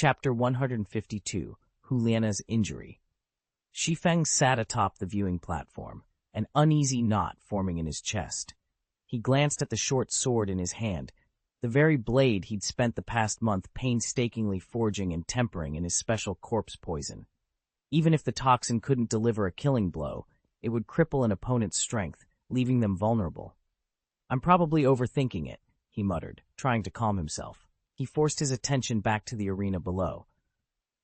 Chapter 152, Huliana's Injury. Shi Feng sat atop the viewing platform, an uneasy knot forming in his chest. He glanced at the short sword in his hand, the very blade he'd spent the past month painstakingly forging and tempering in his special corpse poison. Even if the toxin couldn't deliver a killing blow, it would cripple an opponent's strength, leaving them vulnerable. "I'm probably overthinking it," he muttered, trying to calm himself. He forced his attention back to the arena below.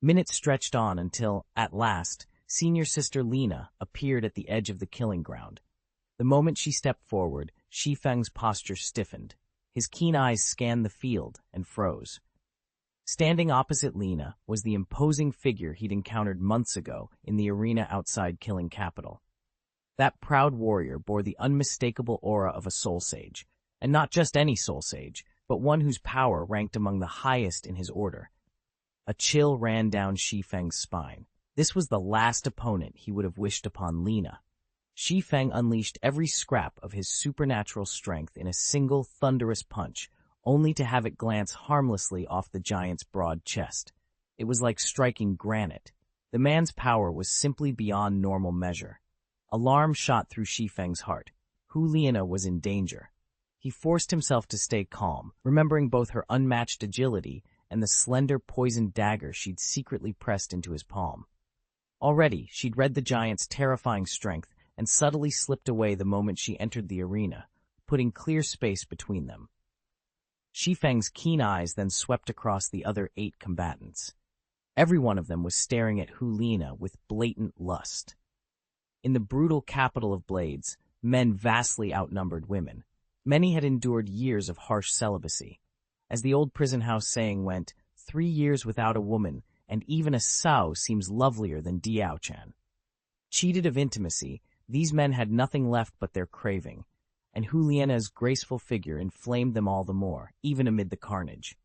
Minutes stretched on until, at last, senior sister Lena appeared at the edge of the killing ground. The moment she stepped forward, Shi Feng's posture stiffened. His keen eyes scanned the field and froze. Standing opposite Lena was the imposing figure he'd encountered months ago in the arena outside Killing Capital. That proud warrior bore the unmistakable aura of a soul sage, and not just any soul sage, but one whose power ranked among the highest in his order. A chill ran down Shi Feng's spine. This was the last opponent he would have wished upon Lena. Shi Feng unleashed every scrap of his supernatural strength in a single thunderous punch, only to have it glance harmlessly off the giant's broad chest. It was like striking granite. The man's power was simply beyond normal measure. Alarm shot through Shi Feng's heart. Huliana was in danger. He forced himself to stay calm, remembering both her unmatched agility and the slender poisoned dagger she'd secretly pressed into his palm. Already, she'd read the giant's terrifying strength and subtly slipped away the moment she entered the arena, putting clear space between them. Shi Feng's keen eyes then swept across the other 8 combatants. Every one of them was staring at Huliana with blatant lust. In the brutal capital of blades, men vastly outnumbered women. Many had endured years of harsh celibacy. As the old prison house saying went, 3 years without a woman, and even a sow seems lovelier than Diao-chan. Cheated of intimacy, these men had nothing left but their craving, and Huliana's graceful figure inflamed them all the more, even amid the carnage.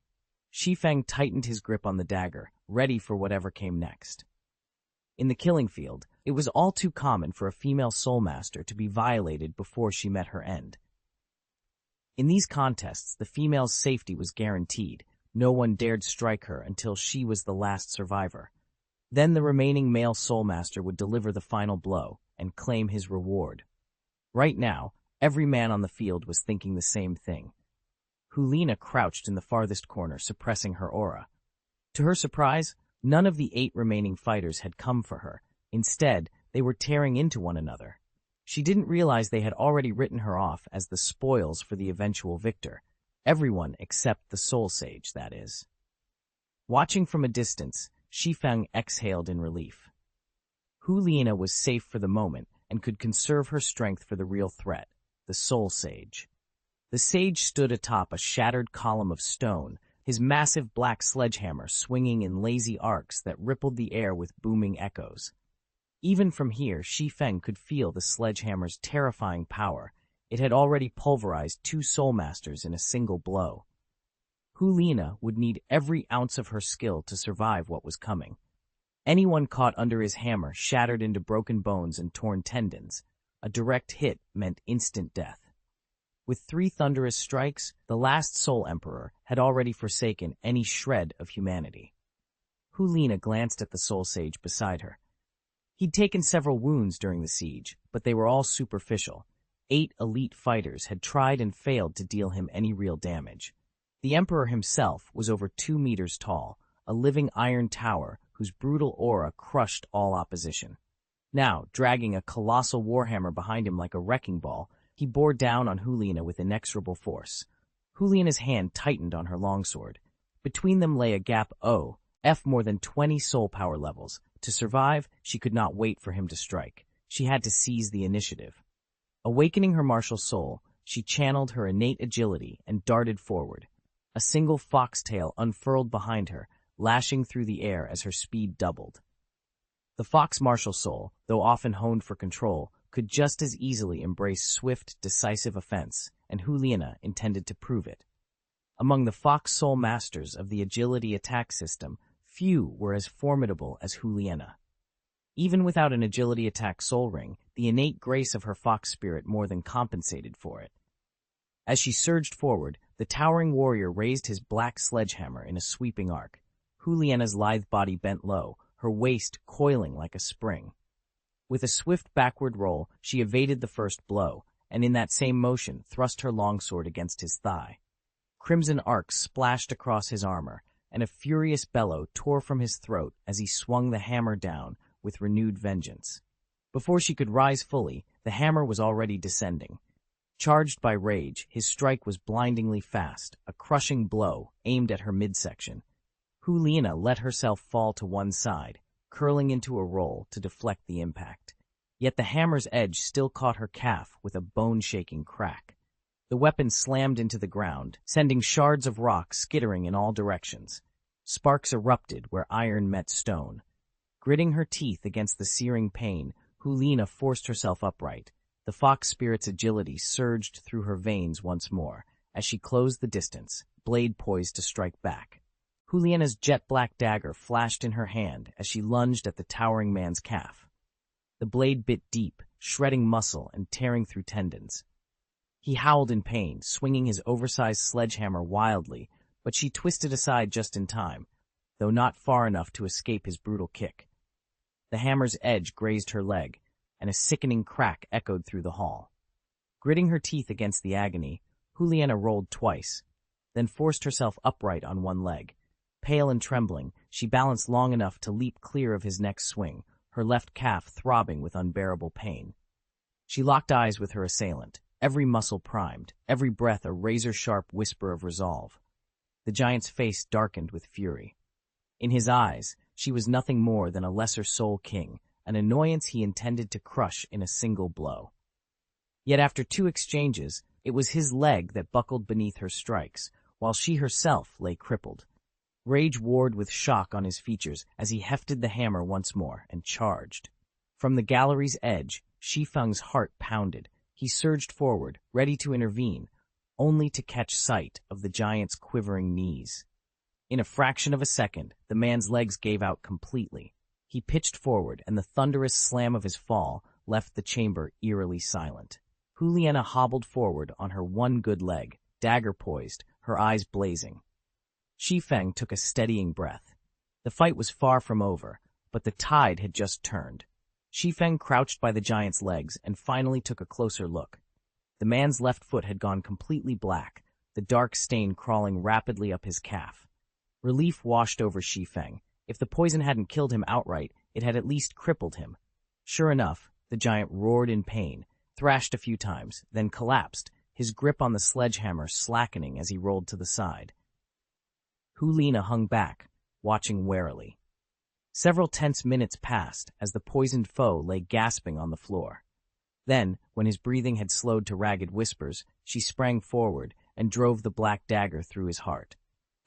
Shi Feng tightened his grip on the dagger, ready for whatever came next. In the killing field, it was all too common for a female soulmaster to be violated before she met her end. In these contests, the female's safety was guaranteed. No one dared strike her until she was the last survivor. Then the remaining male soulmaster would deliver the final blow and claim his reward. Right now, every man on the field was thinking the same thing. Huliana crouched in the farthest corner, suppressing her aura. To her surprise, none of the 8 remaining fighters had come for her. Instead, they were tearing into one another. She didn't realize they had already written her off as the spoils for the eventual victor. Everyone except the soul sage, that is. Watching from a distance, Shi Feng exhaled in relief. Huliana was safe for the moment and could conserve her strength for the real threat, the soul sage. The sage stood atop a shattered column of stone, his massive black sledgehammer swinging in lazy arcs that rippled the air with booming echoes. Even from here, Shi Feng could feel the sledgehammer's terrifying power. It had already pulverized 2 soulmasters in a single blow. Huliana would need every ounce of her skill to survive what was coming. Anyone caught under his hammer shattered into broken bones and torn tendons. A direct hit meant instant death. With 3 thunderous strikes, the last Soul Emperor had already forsaken any shred of humanity. Huliana glanced at the soul sage beside her. He'd taken several wounds during the siege, but they were all superficial. 8 elite fighters had tried and failed to deal him any real damage. The Emperor himself was over 2 meters tall, a living iron tower whose brutal aura crushed all opposition. Now, dragging a colossal warhammer behind him like a wrecking ball, he bore down on Huliana with inexorable force. Huliana's hand tightened on her longsword. Between them lay a gap F more than 20 soul power levels. To survive, she could not wait for him to strike. She had to seize the initiative. Awakening her martial soul, she channeled her innate agility and darted forward. A single foxtail unfurled behind her, lashing through the air as her speed doubled. The fox martial soul, though often honed for control, could just as easily embrace swift, decisive offense, and Huliana intended to prove it. Among the fox soul masters of the agility attack system, few were as formidable as Huliana. Even without an agility attack soul ring, the innate grace of her fox spirit more than compensated for it. As she surged forward, the towering warrior raised his black sledgehammer in a sweeping arc. Juliana's lithe body bent low, her waist coiling like a spring. With a swift backward roll, she evaded the first blow, and in that same motion thrust her longsword against his thigh. Crimson arcs splashed across his armor, and a furious bellow tore from his throat as he swung the hammer down with renewed vengeance. Before she could rise fully, the hammer was already descending. Charged by rage, his strike was blindingly fast, a crushing blow aimed at her midsection. Juliana let herself fall to one side, curling into a roll to deflect the impact. Yet the hammer's edge still caught her calf with a bone-shaking crack. The weapon slammed into the ground, sending shards of rock skittering in all directions. Sparks erupted where iron met stone. Gritting her teeth against the searing pain, Juliana forced herself upright. The fox spirit's agility surged through her veins once more, as she closed the distance, blade poised to strike back. Juliana's jet-black dagger flashed in her hand as she lunged at the towering man's calf. The blade bit deep, shredding muscle and tearing through tendons. He howled in pain, swinging his oversized sledgehammer wildly, but she twisted aside just in time, though not far enough to escape his brutal kick. The hammer's edge grazed her leg, and a sickening crack echoed through the hall. Gritting her teeth against the agony, Juliana rolled twice, then forced herself upright on one leg. Pale and trembling, she balanced long enough to leap clear of his next swing, her left calf throbbing with unbearable pain. She locked eyes with her assailant, every muscle primed, every breath a razor-sharp whisper of resolve. The giant's face darkened with fury. In his eyes, she was nothing more than a lesser soul king, an annoyance he intended to crush in a single blow. Yet after 2 exchanges, it was his leg that buckled beneath her strikes, while she herself lay crippled. Rage warred with shock on his features as he hefted the hammer once more and charged. From the gallery's edge, Shi Feng's heart pounded. He surged forward, ready to intervene, only to catch sight of the giant's quivering knees. In a fraction of a second, the man's legs gave out completely. He pitched forward, and the thunderous slam of his fall left the chamber eerily silent. Juliana hobbled forward on her one good leg, dagger poised, her eyes blazing. Shi Feng took a steadying breath. The fight was far from over, but the tide had just turned. Shi Feng crouched by the giant's legs and finally took a closer look. The man's left foot had gone completely black, the dark stain crawling rapidly up his calf. Relief washed over Shi Feng. If the poison hadn't killed him outright, it had at least crippled him. Sure enough, the giant roared in pain, thrashed a few times, then collapsed, his grip on the sledgehammer slackening as he rolled to the side. Juliana hung back, watching warily. Several tense minutes passed as the poisoned foe lay gasping on the floor. Then, when his breathing had slowed to ragged whispers, she sprang forward and drove the black dagger through his heart.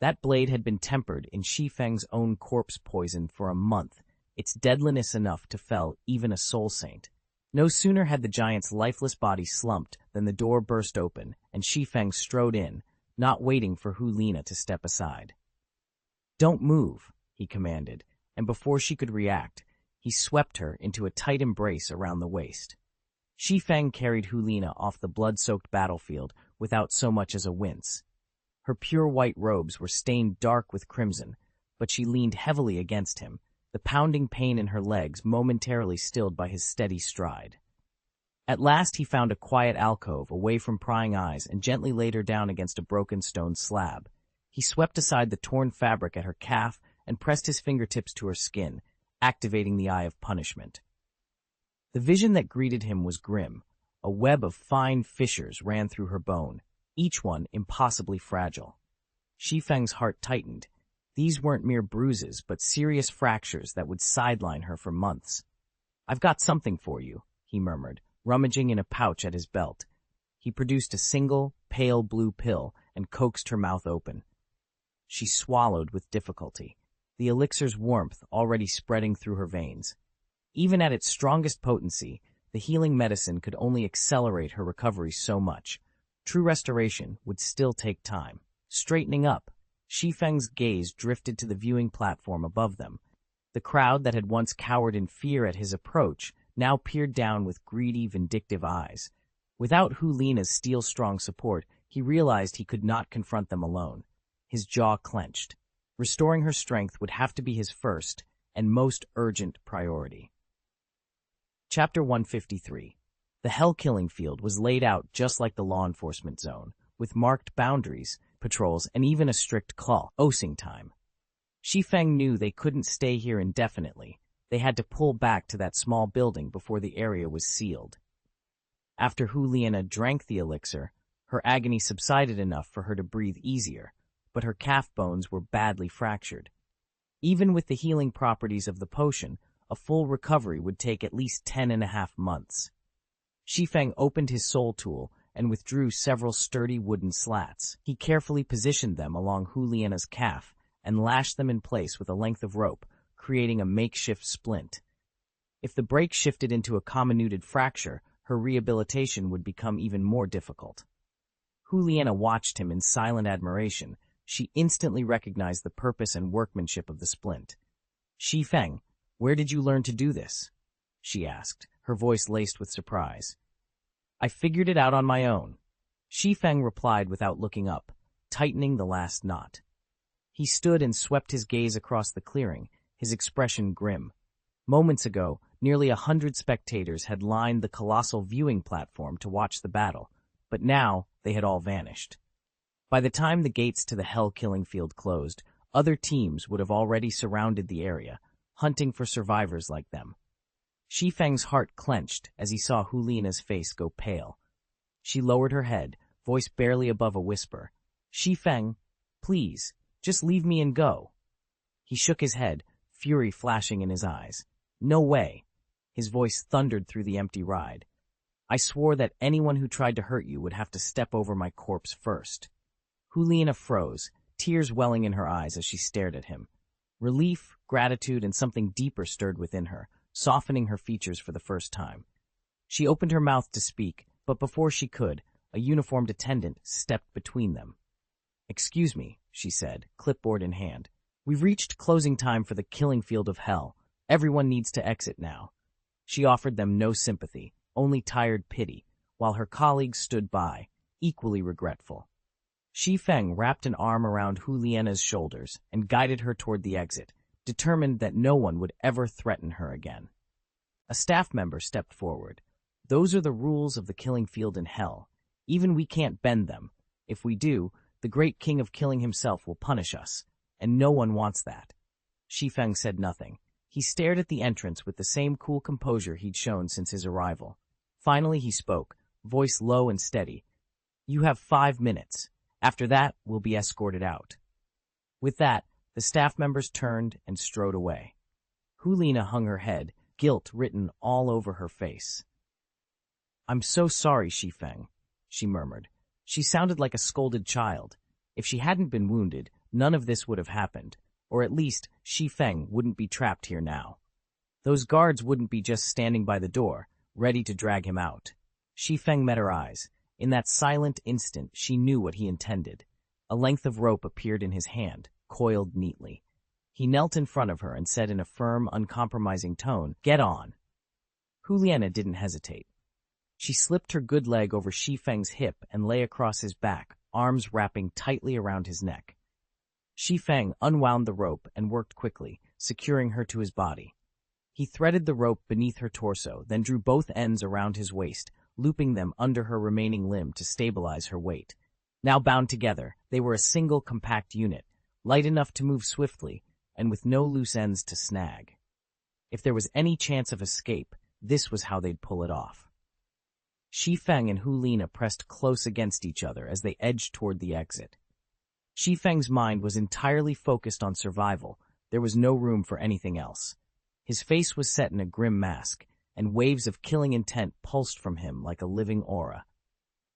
That blade had been tempered in Shi Feng's own corpse poison for a month, its deadliness enough to fell even a soul saint. No sooner had the giant's lifeless body slumped than the door burst open, and Shi Feng strode in, not waiting for Juliana to step aside. "Don't move," he commanded, and before she could react, he swept her into a tight embrace around the waist. Shi Feng carried Juliana off the blood-soaked battlefield without so much as a wince. Her pure white robes were stained dark with crimson, but she leaned heavily against him, the pounding pain in her legs momentarily stilled by his steady stride. At last he found a quiet alcove away from prying eyes and gently laid her down against a broken stone slab. He swept aside the torn fabric at her calf and pressed his fingertips to her skin, activating the eye of punishment. The vision that greeted him was grim. A web of fine fissures ran through her bone, each one impossibly fragile. Shi Feng's heart tightened. These weren't mere bruises, but serious fractures that would sideline her for months. "I've got something for you," he murmured, rummaging in a pouch at his belt. He produced a single, pale blue pill and coaxed her mouth open. She swallowed with difficulty, the elixir's warmth already spreading through her veins. Even at its strongest potency, the healing medicine could only accelerate her recovery so much. True restoration would still take time. Straightening up, Shi Feng's gaze drifted to the viewing platform above them. The crowd that had once cowered in fear at his approach now peered down with greedy, vindictive eyes. Without Juliana's steel-strong support, he realized he could not confront them alone. His jaw clenched. Restoring her strength would have to be his first and most urgent priority. Chapter 153. The Hell Killing Field was laid out just like the law enforcement zone, with marked boundaries, patrols, and even a strict closing time. Shi Feng knew they couldn't stay here indefinitely. They had to pull back to that small building before the area was sealed. After Hu Liana drank the elixir, her agony subsided enough for her to breathe easier, but her calf bones were badly fractured. Even with the healing properties of the potion, a full recovery would take at least 10.5 months. Shi Feng opened his soul tool and withdrew several sturdy wooden slats. He carefully positioned them along Hu Liana's calf and lashed them in place with a length of rope, creating a makeshift splint. If the break shifted into a comminuted fracture, her rehabilitation would become even more difficult. Hu Liana watched him in silent admiration. She instantly recognized the purpose and workmanship of the splint. "Shi Feng, where did you learn to do this?" she asked, her voice laced with surprise. "I figured it out on my own," Shi Feng replied without looking up, tightening the last knot. He stood and swept his gaze across the clearing, his expression grim. Moments ago, nearly 100 spectators had lined the colossal viewing platform to watch the battle, but now they had all vanished. By the time the gates to the Hell Killing Field closed, other teams would have already surrounded the area, hunting for survivors like them. Shi Feng's heart clenched as he saw Hu Liana's face go pale. She lowered her head, voice barely above a whisper. "Shi Feng, please, just leave me and go." He shook his head, fury flashing in his eyes. "No way." His voice thundered through the empty ride. "I swore that anyone who tried to hurt you would have to step over my corpse first." Hu Liana froze, tears welling in her eyes as she stared at him. Relief, gratitude, and something deeper stirred within her, softening her features for the first time. She opened her mouth to speak, but before she could, a uniformed attendant stepped between them. "Excuse me," she said, clipboard in hand. "We've reached closing time for the Killing Field of Hell. Everyone needs to exit now." She offered them no sympathy, only tired pity, while her colleagues stood by, equally regretful. Shi Feng wrapped an arm around Hu Liana's shoulders and guided her toward the exit, determined that no one would ever threaten her again. A staff member stepped forward. "Those are the rules of the Killing Field in Hell. Even we can't bend them. If we do, the great king of killing himself will punish us, and no one wants that." Shi Feng said nothing. He stared at the entrance with the same cool composure he'd shown since his arrival. Finally he spoke, voice low and steady. "You have 5 minutes. After that, we'll be escorted out." With that, the staff members turned and strode away. Hu Liana hung her head, guilt written all over her face. "I'm so sorry, Shi Feng," she murmured. She sounded like a scolded child. If she hadn't been wounded, none of this would have happened, or at least Shi Feng wouldn't be trapped here now. Those guards wouldn't be just standing by the door, ready to drag him out. Shi Feng met her eyes. In that silent instant, she knew what he intended. A length of rope appeared in his hand, coiled neatly. He knelt in front of her and said in a firm, uncompromising tone, "Get on." Hu Liana didn't hesitate. She slipped her good leg over Shi Feng's hip and lay across his back, arms wrapping tightly around his neck. Shi Feng unwound the rope and worked quickly, securing her to his body. He threaded the rope beneath her torso, then drew both ends around his waist, looping them under her remaining limb to stabilize her weight. Now bound together, they were a single compact unit, light enough to move swiftly, and with no loose ends to snag. If there was any chance of escape, this was how they'd pull it off. Shi Feng and Hu Liana pressed close against each other as they edged toward the exit. Shi Feng's mind was entirely focused on survival. There was no room for anything else. His face was set in a grim mask, and waves of killing intent pulsed from him like a living aura.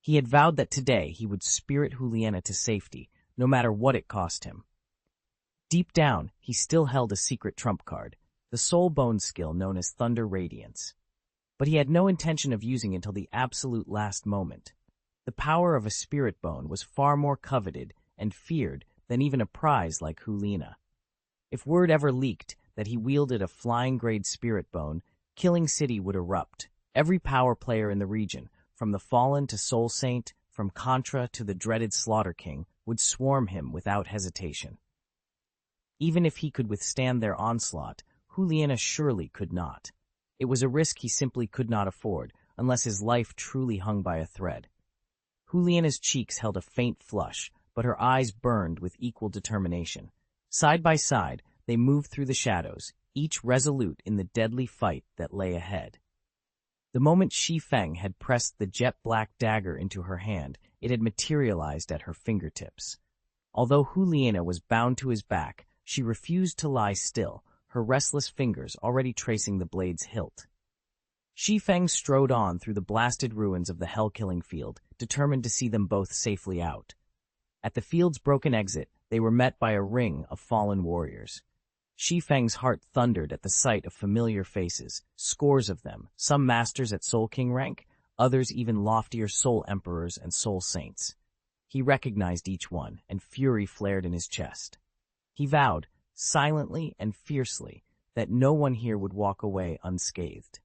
He had vowed that today he would spirit Hu Liana to safety, no matter what it cost him. Deep down, he still held a secret trump card, the soul bone skill known as Thunder Radiance. But he had no intention of using it until the absolute last moment. The power of a spirit bone was far more coveted and feared than even a prize like Hu Liana. If word ever leaked that he wielded a flying-grade spirit bone, Killing City would erupt. Every power player in the region, from the Fallen to Soul Saint, from Contra to the dreaded Slaughter King, would swarm him without hesitation. Even if he could withstand their onslaught, Juliana surely could not. It was a risk he simply could not afford, unless his life truly hung by a thread. Juliana's cheeks held a faint flush, but her eyes burned with equal determination. Side by side, they moved through the shadows, each resolute in the deadly fight that lay ahead. The moment Shi Feng had pressed the jet-black dagger into her hand, it had materialized at her fingertips. Although Juliana was bound to his back, she refused to lie still, her restless fingers already tracing the blade's hilt. Shi Feng strode on through the blasted ruins of the hell-killing field, determined to see them both safely out. At the field's broken exit, they were met by a ring of fallen warriors. Shi Feng's heart thundered at the sight of familiar faces, scores of them, some masters at Soul King rank, others even loftier Soul Emperors and Soul Saints. He recognized each one, and fury flared in his chest. He vowed, silently and fiercely, that no one here would walk away unscathed.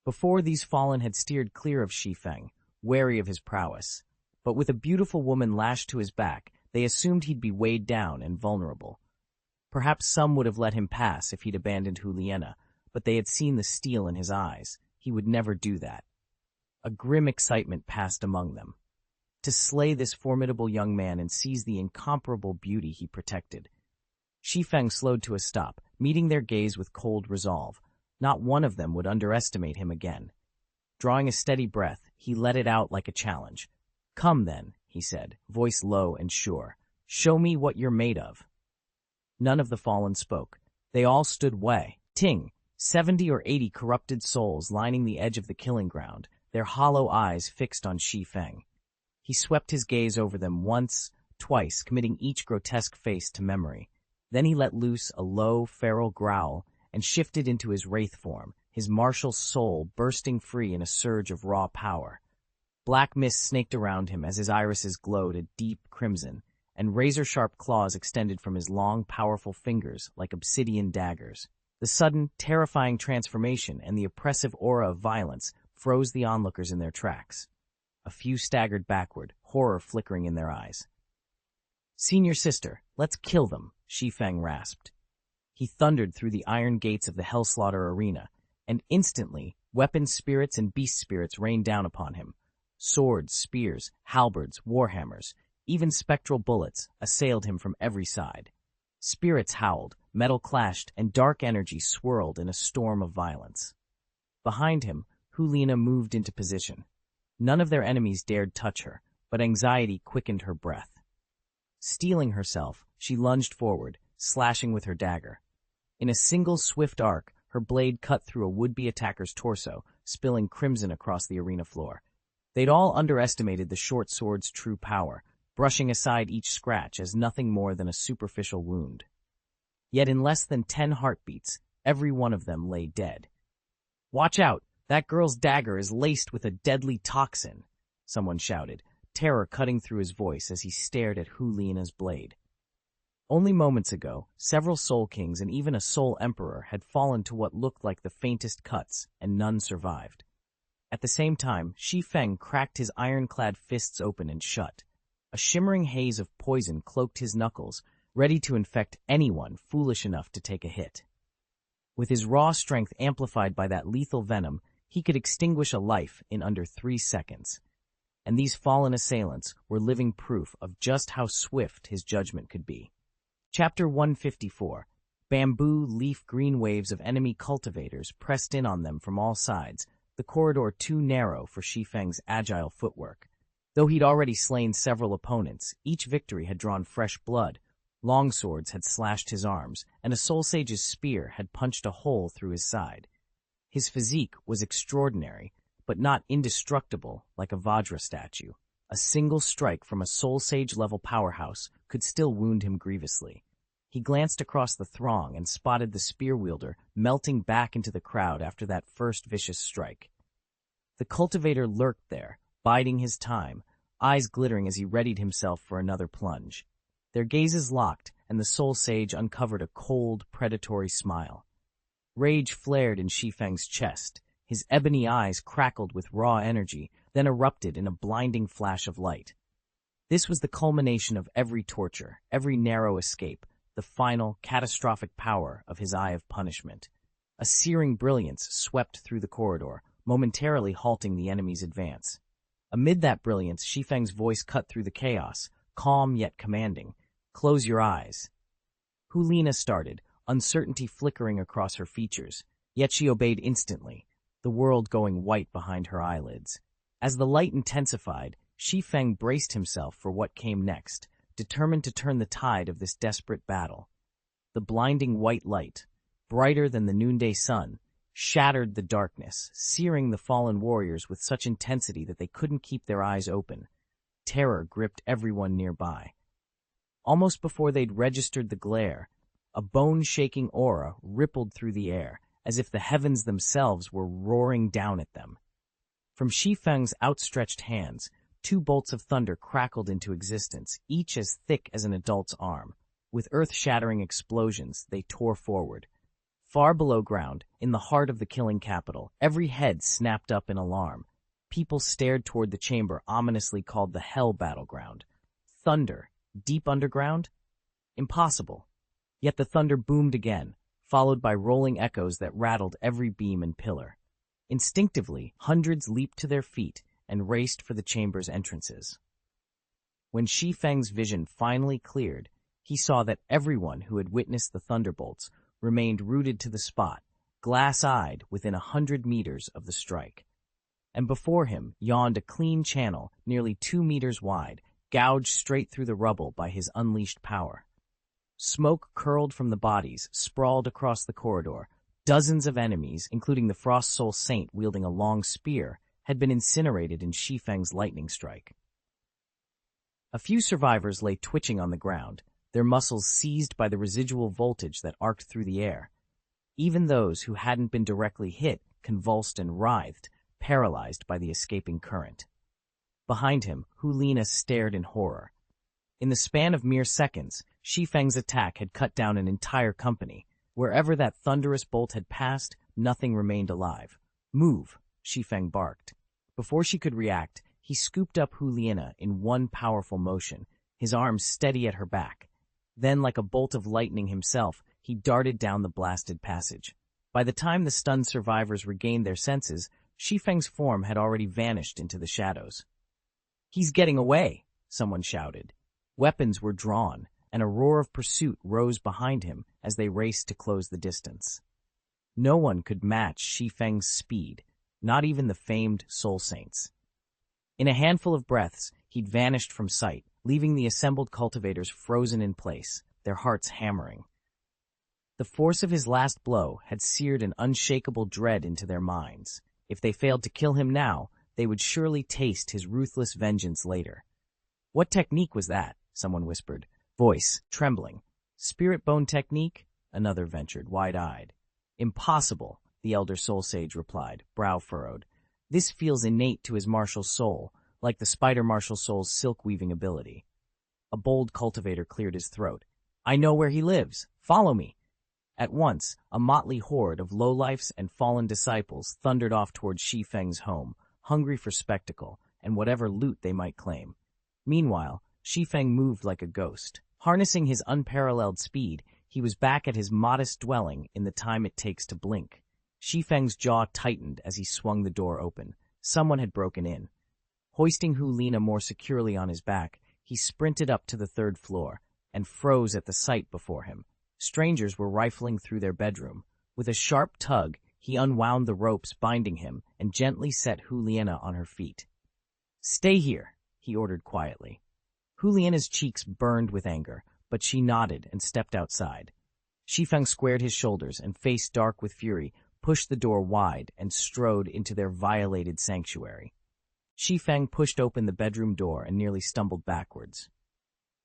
Before, these fallen had steered clear of Shi Feng, wary of his prowess, but with a beautiful woman lashed to his back, they assumed he'd be weighed down and vulnerable. Perhaps some would have let him pass if he'd abandoned Juliana, but they had seen the steel in his eyes. He would never do that. A grim excitement passed among them. To slay this formidable young man and seize the incomparable beauty he protected. Shi Feng slowed to a stop, meeting their gaze with cold resolve. Not one of them would underestimate him again. Drawing a steady breath, he let it out like a challenge. "Come then," he said, voice low and sure. "Show me what you're made of." None of the fallen spoke. They all stood waiting, 70 or 80 corrupted souls lining the edge of the killing ground, their hollow eyes fixed on Shi Feng. He swept his gaze over them once, twice, committing each grotesque face to memory. Then he let loose a low, feral growl and shifted into his wraith form, his martial soul bursting free in a surge of raw power. Black mist snaked around him as his irises glowed a deep crimson, and razor-sharp claws extended from his long, powerful fingers like obsidian daggers. The sudden, terrifying transformation and the oppressive aura of violence froze the onlookers in their tracks. A few staggered backward, horror flickering in their eyes. "Senior sister, let's kill them," Shi Feng rasped. He thundered through the iron gates of the Hellslaughter arena, and instantly, weapon spirits and beast spirits rained down upon him. Swords, spears, halberds, warhammers, even spectral bullets assailed him from every side. Spirits howled, metal clashed, and dark energy swirled in a storm of violence. Behind him, Juliana moved into position. None of their enemies dared touch her, but anxiety quickened her breath. Steeling herself, she lunged forward, slashing with her dagger. In a single swift arc, her blade cut through a would-be attacker's torso, spilling crimson across the arena floor. They'd all underestimated the short sword's true power, brushing aside each scratch as nothing more than a superficial wound. Yet in less than 10 heartbeats, every one of them lay dead. "Watch out! That girl's dagger is laced with a deadly toxin," someone shouted, terror cutting through his voice as he stared at Juliana's blade. Only moments ago, several Soul Kings and even a Soul Emperor had fallen to what looked like the faintest cuts, and none survived. At the same time, Shi Feng cracked his iron-clad fists open and shut. A shimmering haze of poison cloaked his knuckles, ready to infect anyone foolish enough to take a hit. With his raw strength amplified by that lethal venom, he could extinguish a life in under 3 seconds. And these fallen assailants were living proof of just how swift his judgment could be. Chapter 154. Bamboo leaf green waves of enemy cultivators pressed in on them from all sides, the corridor too narrow for Shi Feng's agile footwork. Though he'd already slain several opponents, each victory had drawn fresh blood. Long swords had slashed his arms, and a soul sage's spear had punched a hole through his side. His physique was extraordinary, but not indestructible like a Vajra statue. A single strike from a soul sage-level powerhouse could still wound him grievously. He glanced across the throng and spotted the spear wielder melting back into the crowd after that first vicious strike. The cultivator lurked there, biding his time, eyes glittering as he readied himself for another plunge. Their gazes locked, and the soul sage uncovered a cold, predatory smile. Rage flared in Shi Feng's chest. His ebony eyes crackled with raw energy, then erupted in a blinding flash of light. This was the culmination of every torture, every narrow escape, the final, catastrophic power of his Eye of Punishment. A searing brilliance swept through the corridor, momentarily halting the enemy's advance. Amid that brilliance, Shi Feng's voice cut through the chaos, calm yet commanding. "Close your eyes." Hulina started, uncertainty flickering across her features, yet she obeyed instantly, the world going white behind her eyelids. As the light intensified, Shi Feng braced himself for what came next, determined to turn the tide of this desperate battle. The blinding white light, brighter than the noonday sun, shattered the darkness, searing the fallen warriors with such intensity that they couldn't keep their eyes open. Terror gripped everyone nearby. Almost before they'd registered the glare, a bone-shaking aura rippled through the air, as if the heavens themselves were roaring down at them. From Shi Feng's outstretched hands, 2 bolts of thunder crackled into existence, each as thick as an adult's arm. With earth-shattering explosions, they tore forward. Far below ground, in the heart of the killing capital, every head snapped up in alarm. People stared toward the chamber ominously called the Hell Battleground. Thunder, deep underground? Impossible. Yet the thunder boomed again, followed by rolling echoes that rattled every beam and pillar. Instinctively, hundreds leaped to their feet and raced for the chamber's entrances. When Shi Feng's vision finally cleared, he saw that everyone who had witnessed the thunderbolts remained rooted to the spot, glass-eyed within 100 meters of the strike. And before him yawned a clean channel nearly 2 meters wide, gouged straight through the rubble by his unleashed power. Smoke curled from the bodies, sprawled across the corridor. Dozens of enemies, including the Frost Soul Saint wielding a long spear, had been incinerated in Shi Feng's lightning strike. A few survivors lay twitching on the ground, their muscles seized by the residual voltage that arced through the air. Even those who hadn't been directly hit convulsed and writhed, paralyzed by the escaping current. Behind him, Hulina stared in horror. In the span of mere seconds, Shi Feng's attack had cut down an entire company. Wherever that thunderous bolt had passed, nothing remained alive. "Move," Shi Feng barked. Before she could react, he scooped up Hulina in one powerful motion, his arms steady at her back. Then, like a bolt of lightning himself, he darted down the blasted passage. By the time the stunned survivors regained their senses, Shi Feng's form had already vanished into the shadows. "He's getting away," someone shouted. Weapons were drawn, and a roar of pursuit rose behind him as they raced to close the distance. No one could match Shi Feng's speed, not even the famed Soul Saints. In a handful of breaths, he'd vanished from sight, leaving the assembled cultivators frozen in place, their hearts hammering. The force of his last blow had seared an unshakable dread into their minds. If they failed to kill him now, they would surely taste his ruthless vengeance later. "What technique was that?" someone whispered, voice trembling. "Spirit bone technique?" another ventured, wide-eyed. "Impossible," the elder soul sage replied, brow furrowed. "This feels innate to his martial soul, like the spider martial soul's silk-weaving ability." A bold cultivator cleared his throat. "I know where he lives. Follow me." At once, a motley horde of lowlifes and fallen disciples thundered off toward Shi Feng's home, hungry for spectacle and whatever loot they might claim. Meanwhile, Shi Feng moved like a ghost. Harnessing his unparalleled speed, he was back at his modest dwelling in the time it takes to blink. Shi Feng's jaw tightened as he swung the door open. Someone had broken in. Hoisting Hulina more securely on his back, he sprinted up to the 3rd floor and froze at the sight before him. Strangers were rifling through their bedroom. With a sharp tug, he unwound the ropes binding him and gently set Hulina on her feet. "Stay here," he ordered quietly. Hulina's cheeks burned with anger, but she nodded and stepped outside. Shi Feng squared his shoulders and, face dark with fury, pushed the door wide and strode into their violated sanctuary. Shi Feng pushed open the bedroom door and nearly stumbled backwards.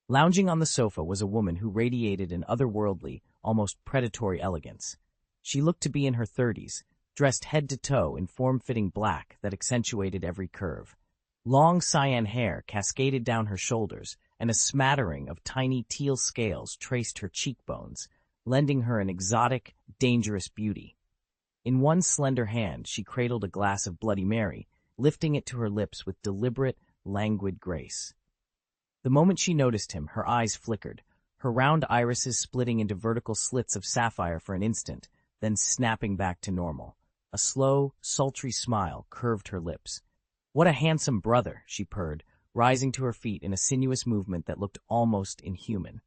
Lounging on the sofa was a woman who radiated an otherworldly, almost predatory elegance. She looked to be in her 30s, dressed head to toe in form-fitting black that accentuated every curve. Long cyan hair cascaded down her shoulders, and a smattering of tiny teal scales traced her cheekbones, lending her an exotic, dangerous beauty. In one slender hand she cradled a glass of Bloody Mary, lifting it to her lips with deliberate, languid grace. The moment she noticed him, her eyes flickered. her round irises splitting into vertical slits of sapphire for an instant, then snapping back to normal. A slow, sultry smile curved her lips. "What a handsome brother," she purred, rising to her feet in a sinuous movement that looked almost inhuman.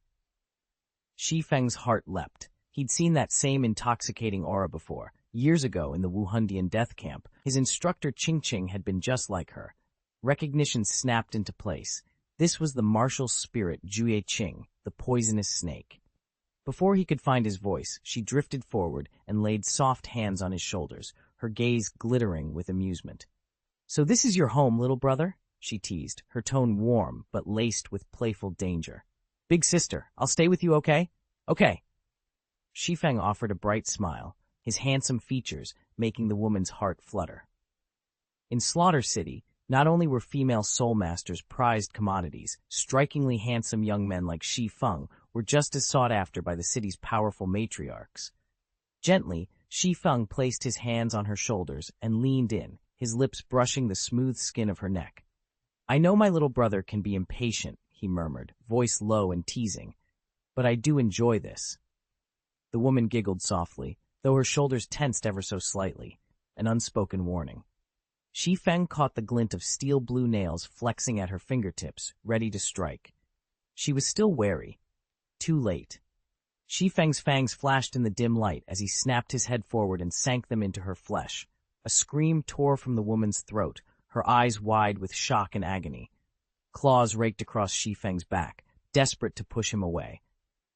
Shi Feng's heart leapt. He'd seen that same intoxicating aura before. Years ago in the Wuhandian death camp, his instructor Qing had been just like her. Recognition snapped into place. This was the martial spirit Jue Qing, the poisonous snake. Before he could find his voice, she drifted forward and laid soft hands on his shoulders, her gaze glittering with amusement. "So this is your home, little brother?" she teased, her tone warm but laced with playful danger. "Big sister, I'll stay with you, okay?" "Okay." Shi Feng offered a bright smile, his handsome features making the woman's heart flutter. In Slaughter City, not only were female soul masters prized commodities, strikingly handsome young men like Shi Feng were just as sought after by the city's powerful matriarchs. Gently, Shi Feng placed his hands on her shoulders and leaned in, his lips brushing the smooth skin of her neck. "I know my little brother can be impatient," he murmured, voice low and teasing, "but I do enjoy this." The woman giggled softly, though her shoulders tensed ever so slightly, an unspoken warning. Shi Feng caught the glint of steel-blue nails flexing at her fingertips, ready to strike. She was still wary. Too late. Shi Feng's fangs flashed in the dim light as he snapped his head forward and sank them into her flesh. A scream tore from the woman's throat, her eyes wide with shock and agony. Claws raked across Shi Feng's back, desperate to push him away.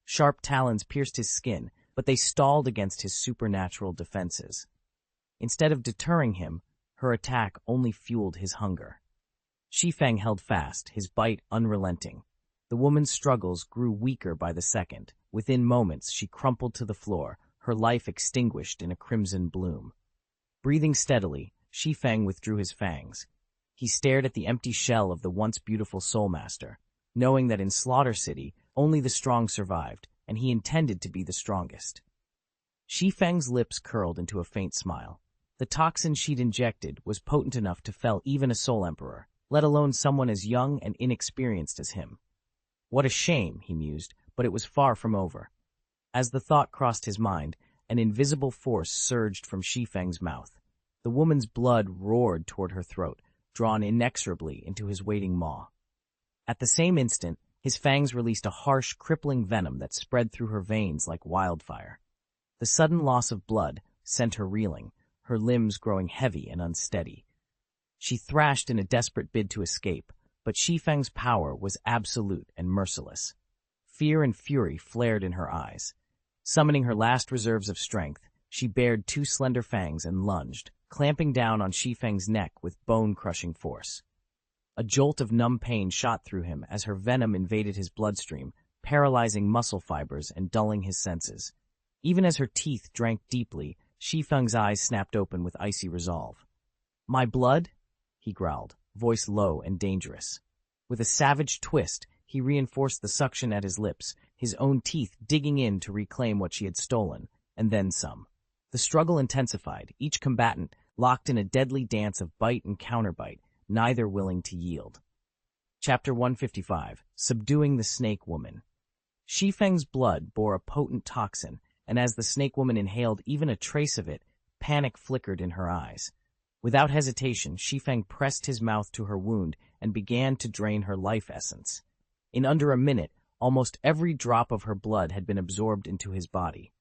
Sharp talons pierced his skin, but they stalled against his supernatural defenses. Instead of deterring him, her attack only fueled his hunger. Shi Feng held fast, his bite unrelenting. The woman's struggles grew weaker by the second. Within moments, she crumpled to the floor, her life extinguished in a crimson bloom. Breathing steadily, Shi Feng withdrew his fangs. He stared at the empty shell of the once beautiful soulmaster, knowing that in Slaughter City, only the strong survived, and he intended to be the strongest. Shi Feng's lips curled into a faint smile. The toxin she'd injected was potent enough to fell even a soul emperor, let alone someone as young and inexperienced as him. What a shame, he mused, but it was far from over. As the thought crossed his mind, an invisible force surged from Shi Feng's mouth. The woman's blood roared toward her throat, drawn inexorably into his waiting maw. At the same instant, his fangs released a harsh, crippling venom that spread through her veins like wildfire. The sudden loss of blood sent her reeling, her limbs growing heavy and unsteady. She thrashed in a desperate bid to escape, but Shi Feng's power was absolute and merciless. Fear and fury flared in her eyes. Summoning her last reserves of strength, she bared two slender fangs and lunged, clamping down on Shi Feng's neck with bone-crushing force. A jolt of numb pain shot through him as her venom invaded his bloodstream, paralyzing muscle fibers and dulling his senses. Even as her teeth drank deeply, Shi Feng's eyes snapped open with icy resolve. "My blood?" he growled, voice low and dangerous. With a savage twist, he reinforced the suction at his lips, his own teeth digging in to reclaim what she had stolen, and then some. The struggle intensified, each combatant locked in a deadly dance of bite and counterbite, neither willing to yield. Chapter 155, Subduing the Snake Woman. Shi Feng's blood bore a potent toxin, and as the snake woman inhaled even a trace of it, panic flickered in her eyes. Without hesitation, Shi Feng pressed his mouth to her wound and began to drain her life essence. In under a minute, almost every drop of her blood had been absorbed into his body.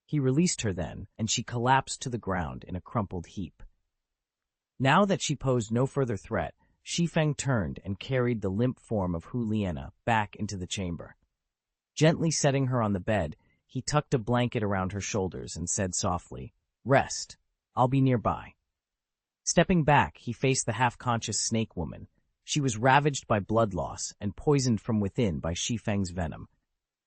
He released her then, and she collapsed to the ground in a crumpled heap. Now that she posed no further threat, Shi Feng turned and carried the limp form of Hu Liena back into the chamber. Gently setting her on the bed, he tucked a blanket around her shoulders and said softly, "Rest. I'll be nearby." Stepping back, he faced the half-conscious snake woman. She was ravaged by blood loss and poisoned from within by Shi Feng's venom.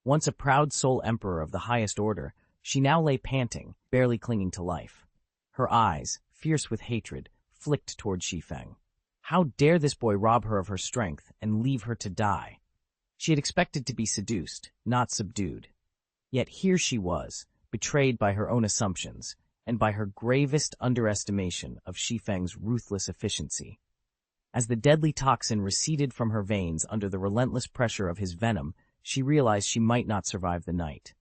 Once a proud soul emperor of the highest order, she now lay panting, barely clinging to life. Her eyes, fierce with hatred, flicked toward Shi Feng. How dare this boy rob her of her strength and leave her to die? She had expected to be seduced, not subdued. Yet here she was, betrayed by her own assumptions, and by her gravest underestimation of Shi Feng's ruthless efficiency. As the deadly toxin receded from her veins under the relentless pressure of his venom, she realized she might not survive the night.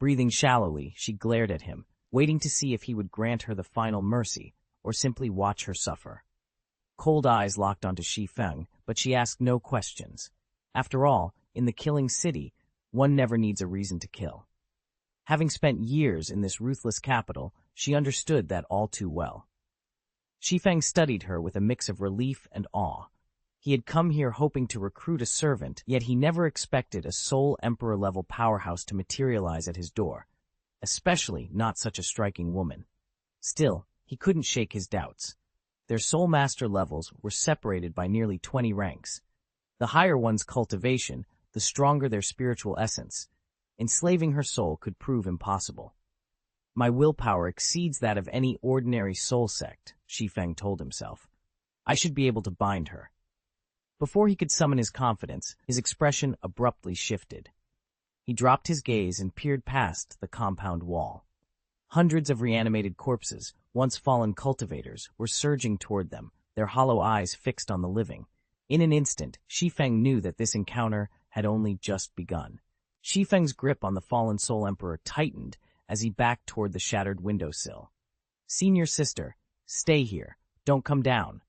Breathing shallowly, she glared at him, waiting to see if he would grant her the final mercy or simply watch her suffer. Cold eyes locked onto Shi Feng, but she asked no questions. After all, in the killing city, one never needs a reason to kill. Having spent years in this ruthless capital, she understood that all too well. Shi Feng studied her with a mix of relief and awe. He had come here hoping to recruit a servant, yet he never expected a Soul Emperor-level powerhouse to materialize at his door, especially not such a striking woman. Still, he couldn't shake his doubts. Their Soul Master levels were separated by nearly 20 ranks. The higher one's cultivation, the stronger their spiritual essence. Enslaving her soul could prove impossible. My willpower exceeds that of any ordinary soul sect, Shi Feng told himself. I should be able to bind her. Before he could summon his confidence, his expression abruptly shifted. He dropped his gaze and peered past the compound wall. Hundreds of reanimated corpses, once fallen cultivators, were surging toward them, their hollow eyes fixed on the living. In an instant, Shi Feng knew that this encounter had only just begun. Shi Feng's grip on the fallen Soul Emperor tightened as he backed toward the shattered windowsill. "Senior sister, stay here. Don't come down."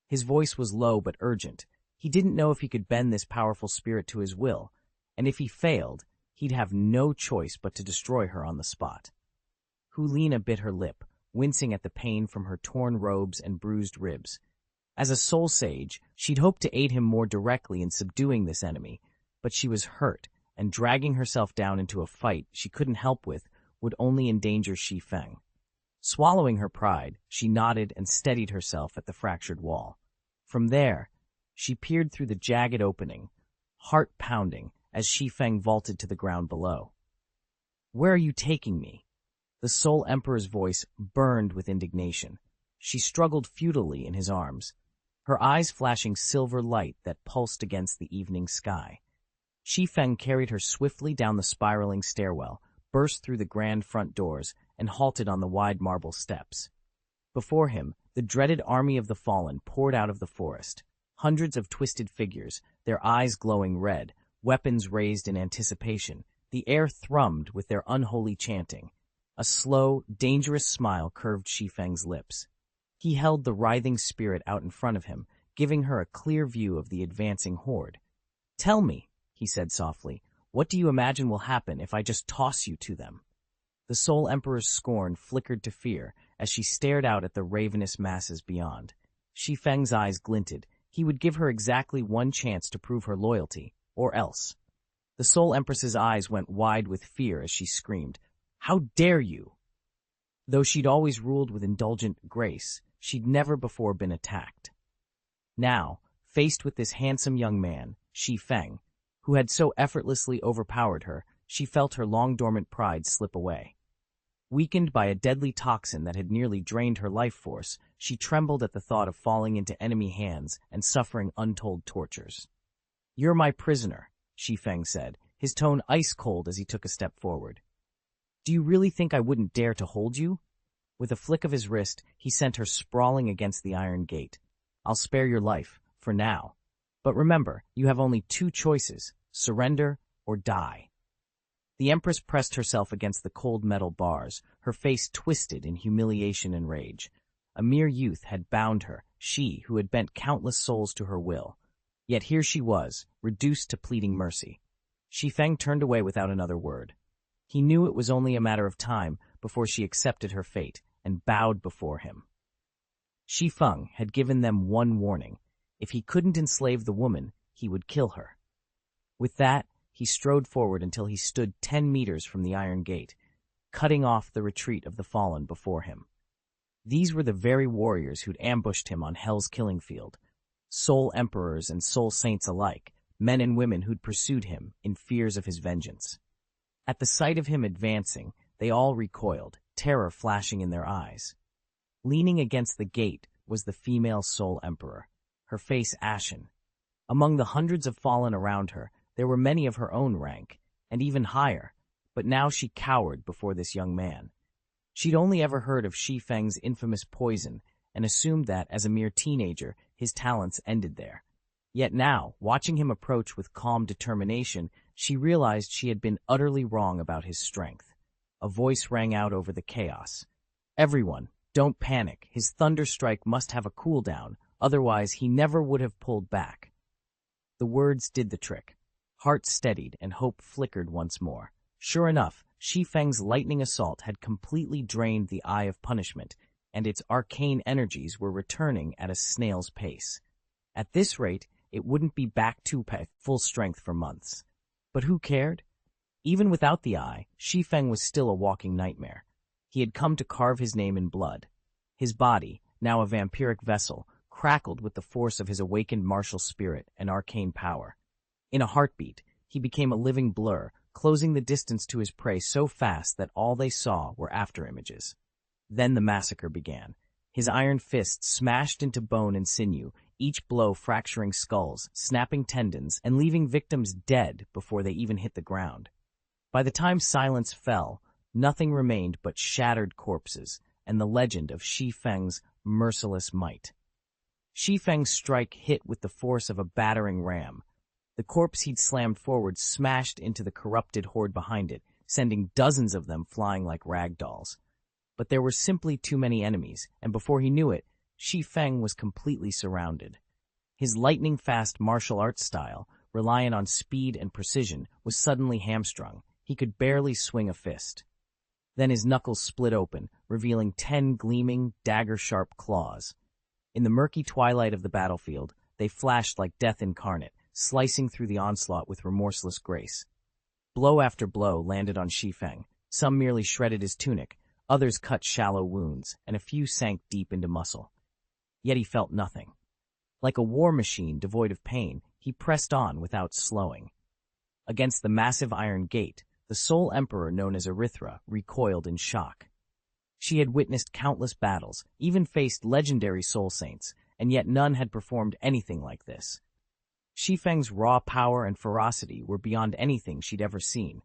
His voice was low but urgent. He didn't know if he could bend this powerful spirit to his will, and if he failed, he'd have no choice but to destroy her on the spot. Hulina bit her lip, wincing at the pain from her torn robes and bruised ribs. As a soul sage, she'd hoped to aid him more directly in subduing this enemy, but she was hurt, and dragging herself down into a fight she couldn't help with would only endanger Shi Feng. Swallowing her pride, she nodded and steadied herself at the fractured wall. From there, she peered through the jagged opening, heart pounding, as Shi Feng vaulted to the ground below. "Where are you taking me?" The Soul Emperor's voice burned with indignation. She struggled futilely in his arms, her eyes flashing silver light that pulsed against the evening sky. Shi Feng carried her swiftly down the spiraling stairwell, burst through the grand front doors, and halted on the wide marble steps. Before him, the dreaded army of the fallen poured out of the forest. Hundreds of twisted figures, their eyes glowing red, weapons raised in anticipation. The air thrummed with their unholy chanting. A slow, dangerous smile curved Shi Feng's lips. He held the writhing spirit out in front of him, giving her a clear view of the advancing horde. "Tell me," he said softly, "what do you imagine will happen if I just toss you to them?" The Soul Emperor's scorn flickered to fear as she stared out at the ravenous masses beyond. Shi Feng's eyes glinted. He would give her exactly one chance to prove her loyalty, or else. The Soul Empress's eyes went wide with fear as she screamed, "How dare you!" Though she'd always ruled with indulgent grace, she'd never before been attacked. Now, faced with this handsome young man, Shi Feng, who had so effortlessly overpowered her, she felt her long-dormant pride slip away. Weakened by a deadly toxin that had nearly drained her life force, she trembled at the thought of falling into enemy hands and suffering untold tortures. "You're my prisoner," Shi Feng said, his tone ice-cold as he took a step forward. "Do you really think I wouldn't dare to hold you?" With a flick of his wrist, he sent her sprawling against the iron gate. "I'll spare your life, for now. But remember, you have only two choices, surrender or die." The Empress pressed herself against the cold metal bars, her face twisted in humiliation and rage. A mere youth had bound her, she who had bent countless souls to her will. Yet here she was, reduced to pleading mercy. Shi Feng turned away without another word. He knew it was only a matter of time before she accepted her fate and bowed before him. Shi Feng had given them one warning. If he couldn't enslave the woman, he would kill her. With that, he strode forward until he stood 10 meters from the iron gate, cutting off the retreat of the fallen before him. These were the very warriors who'd ambushed him on Hell's killing field, soul emperors and soul saints alike, men and women who'd pursued him in fears of his vengeance. At the sight of him advancing, they all recoiled, terror flashing in their eyes. Leaning against the gate was the female soul emperor, her face ashen. Among the hundreds of fallen around her, there were many of her own rank, and even higher, but now she cowered before this young man. She'd only ever heard of Shi Feng's infamous poison and assumed that, as a mere teenager, his talents ended there. Yet now, watching him approach with calm determination, she realized she had been utterly wrong about his strength. A voice rang out over the chaos. "Everyone, don't panic. His thunder strike must have a cooldown, otherwise he never would have pulled back." The words did the trick. Heart steadied and hope flickered once more. Sure enough, Shi Feng's lightning assault had completely drained the Eye of Punishment, and its arcane energies were returning at a snail's pace. At this rate, it wouldn't be back to full strength for months. But who cared? Even without the eye, Shi Feng was still a walking nightmare. He had come to carve his name in blood. His body, now a vampiric vessel, crackled with the force of his awakened martial spirit and arcane power. In a heartbeat, he became a living blur, closing the distance to his prey so fast that all they saw were afterimages. Then the massacre began. His iron fists smashed into bone and sinew, each blow fracturing skulls, snapping tendons, and leaving victims dead before they even hit the ground. By the time silence fell, nothing remained but shattered corpses and the legend of Shi Feng's merciless might. Shi Feng's strike hit with the force of a battering ram. The corpse he'd slammed forward smashed into the corrupted horde behind it, sending dozens of them flying like rag dolls. But there were simply too many enemies, and before he knew it, Shi Feng was completely surrounded. His lightning-fast martial arts style, reliant on speed and precision, was suddenly hamstrung. He could barely swing a fist. Then his knuckles split open, revealing 10 gleaming, dagger-sharp claws. In the murky twilight of the battlefield, they flashed like death incarnate, slicing through the onslaught with remorseless grace. Blow after blow landed on Shi Feng. Some merely shredded his tunic, others cut shallow wounds, and a few sank deep into muscle. Yet he felt nothing. Like a war machine devoid of pain, he pressed on without slowing. Against the massive iron gate, the sole emperor known as Erythra recoiled in shock. She had witnessed countless battles, even faced legendary soul saints, and yet none had performed anything like this. Shi Feng's raw power and ferocity were beyond anything she'd ever seen.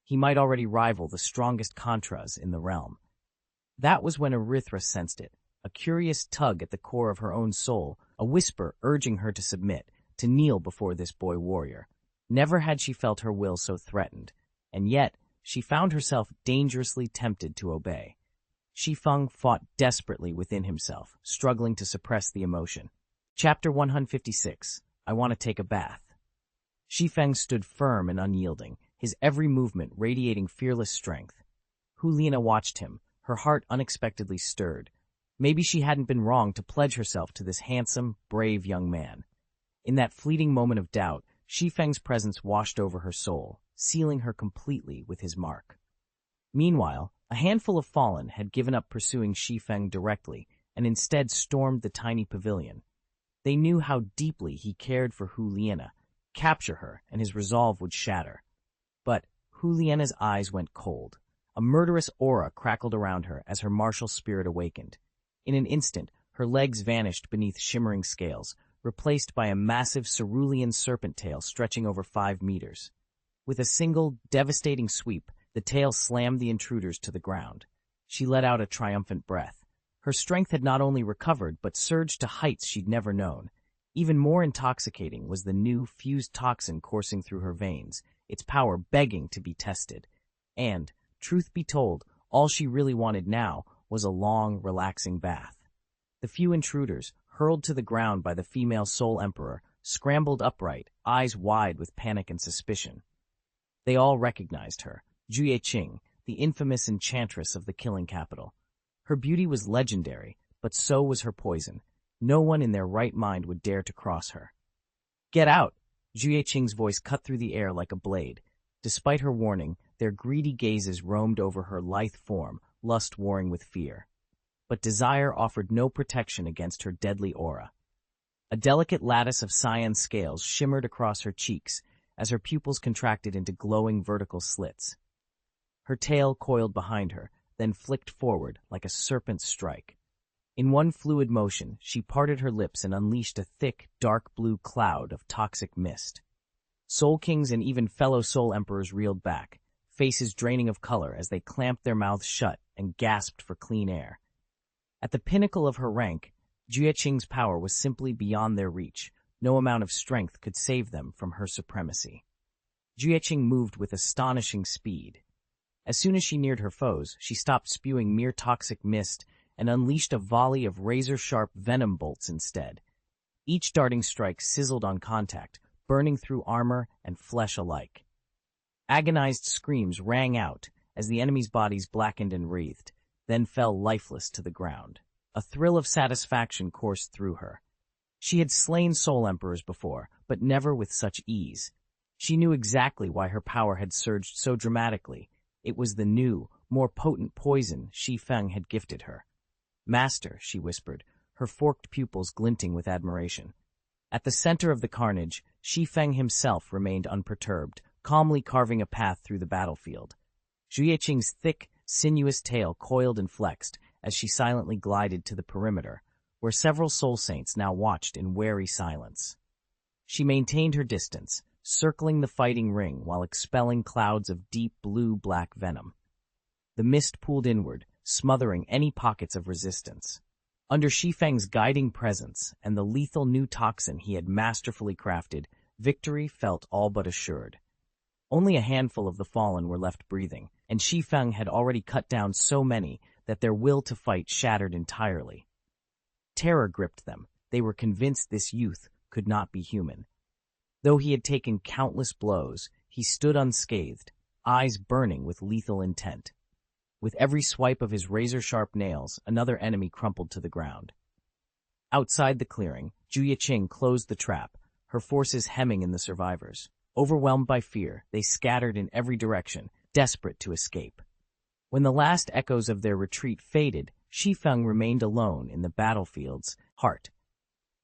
He might already rival the strongest contras in the realm. That was when Erythra sensed it, a curious tug at the core of her own soul, a whisper urging her to submit, to kneel before this boy warrior. Never had she felt her will so threatened, and yet she found herself dangerously tempted to obey. Shi Feng fought desperately within himself, struggling to suppress the emotion. Chapter 156. I want to take a bath. Shi Feng stood firm and unyielding, his every movement radiating fearless strength. Huliana watched him, her heart unexpectedly stirred. Maybe she hadn't been wrong to pledge herself to this handsome, brave young man. In that fleeting moment of doubt, Shi Feng's presence washed over her soul, sealing her completely with his mark. Meanwhile, a handful of fallen had given up pursuing Shi Feng directly and instead stormed the tiny pavilion. They knew how deeply he cared for Huliana. Capture her, and his resolve would shatter. But Huliana's eyes went cold. A murderous aura crackled around her as her martial spirit awakened. In an instant, her legs vanished beneath shimmering scales, replaced by a massive cerulean serpent tail stretching over 5 meters. With a single, devastating sweep, the tail slammed the intruders to the ground. She let out a triumphant breath. Her strength had not only recovered, but surged to heights she'd never known. Even more intoxicating was the new, fused toxin coursing through her veins, its power begging to be tested. And, truth be told, all she really wanted now was a long, relaxing bath. The few intruders, hurled to the ground by the female Soul Emperor, scrambled upright, eyes wide with panic and suspicion. They all recognized her, Jue Qing, the infamous enchantress of the killing capital. Her beauty was legendary, but so was her poison. No one in their right mind would dare to cross her. "Get out!" Jue Qing's voice cut through the air like a blade. Despite her warning, their greedy gazes roamed over her lithe form, lust warring with fear. But desire offered no protection against her deadly aura. A delicate lattice of cyan scales shimmered across her cheeks as her pupils contracted into glowing vertical slits. Her tail coiled behind her, then flicked forward like a serpent's strike. In one fluid motion, she parted her lips and unleashed a thick, dark blue cloud of toxic mist. Soul Kings and even fellow Soul Emperors reeled back, faces draining of color as they clamped their mouths shut and gasped for clean air. At the pinnacle of her rank, Jue Qing's power was simply beyond their reach. No amount of strength could save them from her supremacy. Jue moved with astonishing speed. As soon as she neared her foes, she stopped spewing mere toxic mist and unleashed a volley of razor-sharp venom bolts instead. Each darting strike sizzled on contact, burning through armor and flesh alike. Agonized screams rang out as the enemy's bodies blackened and wreathed, then fell lifeless to the ground. A thrill of satisfaction coursed through her. She had slain Soul Emperors before, but never with such ease. She knew exactly why her power had surged so dramatically. It was the new, more potent poison Shi Feng had gifted her. "Master," she whispered, her forked pupils glinting with admiration. At the center of the carnage, Shi Feng himself remained unperturbed, calmly carving a path through the battlefield. Jue thick, sinuous tail coiled and flexed as she silently glided to the perimeter, where several soul saints now watched in wary silence. She maintained her distance, circling the fighting ring while expelling clouds of deep blue-black venom. The mist pooled inward, smothering any pockets of resistance. Under Shi Feng's guiding presence and the lethal new toxin he had masterfully crafted, victory felt all but assured. Only a handful of the fallen were left breathing, and Shi Feng had already cut down so many that their will to fight shattered entirely. Terror gripped them. They were convinced this youth could not be human. Though he had taken countless blows, he stood unscathed, eyes burning with lethal intent. With every swipe of his razor-sharp nails, another enemy crumpled to the ground. Outside the clearing, Jue closed the trap, her forces hemming in the survivors. Overwhelmed by fear, they scattered in every direction, desperate to escape. When the last echoes of their retreat faded, Shi Feng remained alone in the battlefield's heart.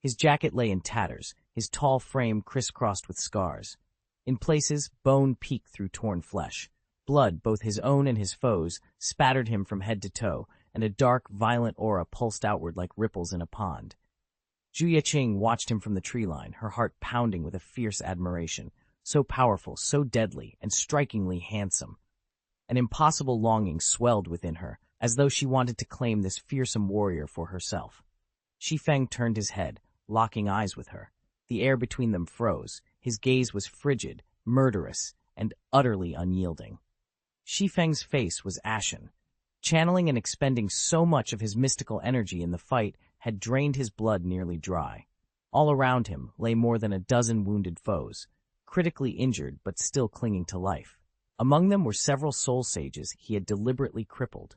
His jacket lay in tatters, his tall frame crisscrossed with scars. In places, bone peeked through torn flesh. Blood, both his own and his foes', spattered him from head to toe, and a dark, violent aura pulsed outward like ripples in a pond. Jue watched him from the tree line, her heart pounding with a fierce admiration. So powerful, so deadly, and strikingly handsome. An impossible longing swelled within her, as though she wanted to claim this fearsome warrior for herself. Shi Feng turned his head, locking eyes with her. The air between them froze. His gaze was frigid, murderous, and utterly unyielding. Shi Feng's face was ashen. Channeling and expending so much of his mystical energy in the fight had drained his blood nearly dry. All around him lay more than a dozen wounded foes, critically injured but still clinging to life. Among them were several soul sages he had deliberately crippled.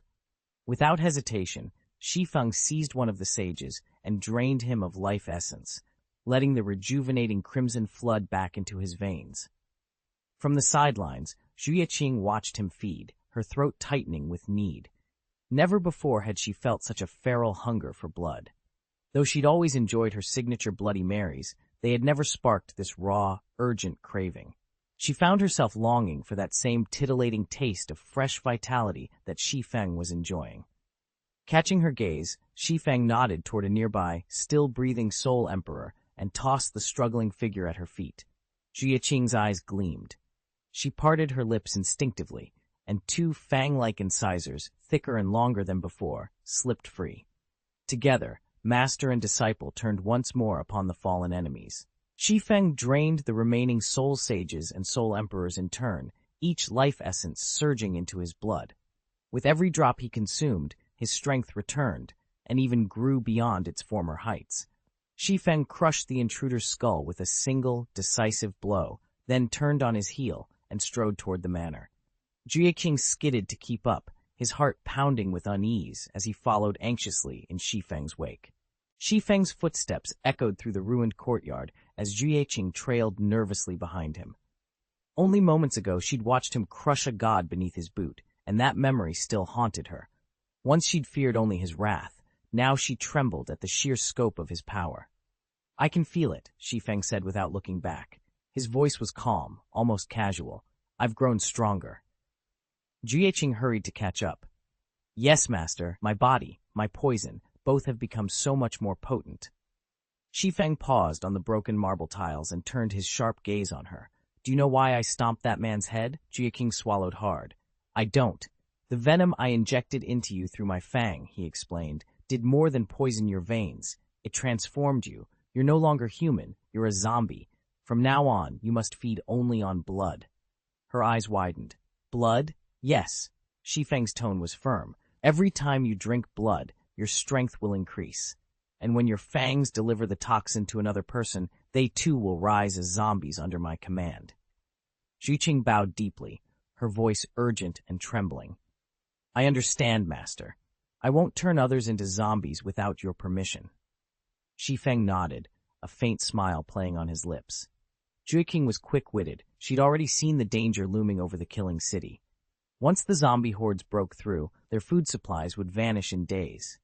Without hesitation, Shi Feng seized one of the sages and drained him of life essence, letting the rejuvenating crimson flood back into his veins. From the sidelines, Jue watched him feed, her throat tightening with need. Never before had she felt such a feral hunger for blood. Though she'd always enjoyed her signature Bloody Marys, they had never sparked this raw, urgent craving. She found herself longing for that same titillating taste of fresh vitality that Shi Feng was enjoying. Catching her gaze, Shi Feng nodded toward a nearby, still-breathing Soul Emperor and tossed the struggling figure at her feet. Jue eyes gleamed. She parted her lips instinctively, and two fang-like incisors, thicker and longer than before, slipped free. Together, master and disciple turned once more upon the fallen enemies. Shi Feng drained the remaining soul sages and soul emperors in turn, each life essence surging into his blood. With every drop he consumed, his strength returned, and even grew beyond its former heights. Shi Feng crushed the intruder's skull with a single, decisive blow, then turned on his heel and strode toward the manor. Jue skidded to keep up, his heart pounding with unease as he followed anxiously in Shi Feng's wake. Shi Feng's footsteps echoed through the ruined courtyard as Jue trailed nervously behind him. Only moments ago she'd watched him crush a god beneath his boot, and that memory still haunted her. Once she'd feared only his wrath, now she trembled at the sheer scope of his power. "I can feel it," Shi Feng said without looking back. His voice was calm, almost casual. "I've grown stronger." Jue hurried to catch up. "Yes, master, my body, my poison, both have become so much more potent." Shi Feng paused on the broken marble tiles and turned his sharp gaze on her. "Do you know why I stomped that man's head?" Jue swallowed hard. "I don't. The venom I injected into you through my fang," he explained, "did more than poison your veins. It transformed you. You're no longer human. You're a zombie. From now on, you must feed only on blood." Her eyes widened. Blood? Yes. Shi Feng's tone was firm. Every time you drink blood, your strength will increase. And when your fangs deliver the toxin to another person, they too will rise as zombies under my command. Zhuqing bowed deeply, her voice urgent and trembling. I understand, Master. I won't turn others into zombies without your permission. Shi Feng nodded, a faint smile playing on his lips. Zhuqing was quick-witted. She'd already seen the danger looming over the killing city. Once the zombie hordes broke through, their food supplies would vanish in days.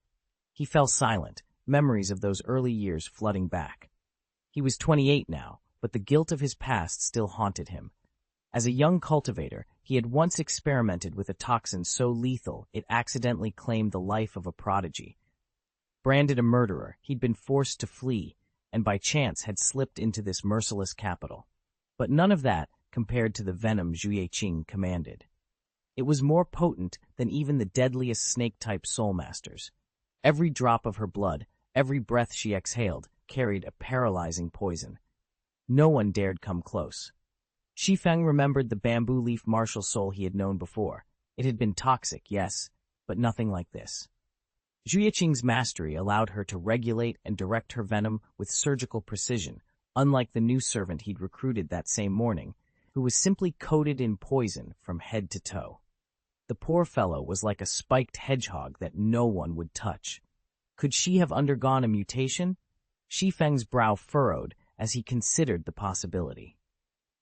He fell silent, memories of those early years flooding back. He was 28 now, but the guilt of his past still haunted him. As a young cultivator, he had once experimented with a toxin so lethal it accidentally claimed the life of a prodigy. Branded a murderer, he'd been forced to flee, and by chance had slipped into this merciless capital. But none of that compared to the venom Zhu Yiqing commanded. It was more potent than even the deadliest snake-type soul masters. Every drop of her blood, every breath she exhaled, carried a paralyzing poison. No one dared come close. Shi Feng remembered the bamboo leaf martial soul he had known before. It had been toxic, yes, but nothing like this. Zhu Yiqing's mastery allowed her to regulate and direct her venom with surgical precision, unlike the new servant he'd recruited that same morning, who was simply coated in poison from head to toe. The poor fellow was like a spiked hedgehog that no one would touch. Could she have undergone a mutation? Shi Feng's brow furrowed as he considered the possibility.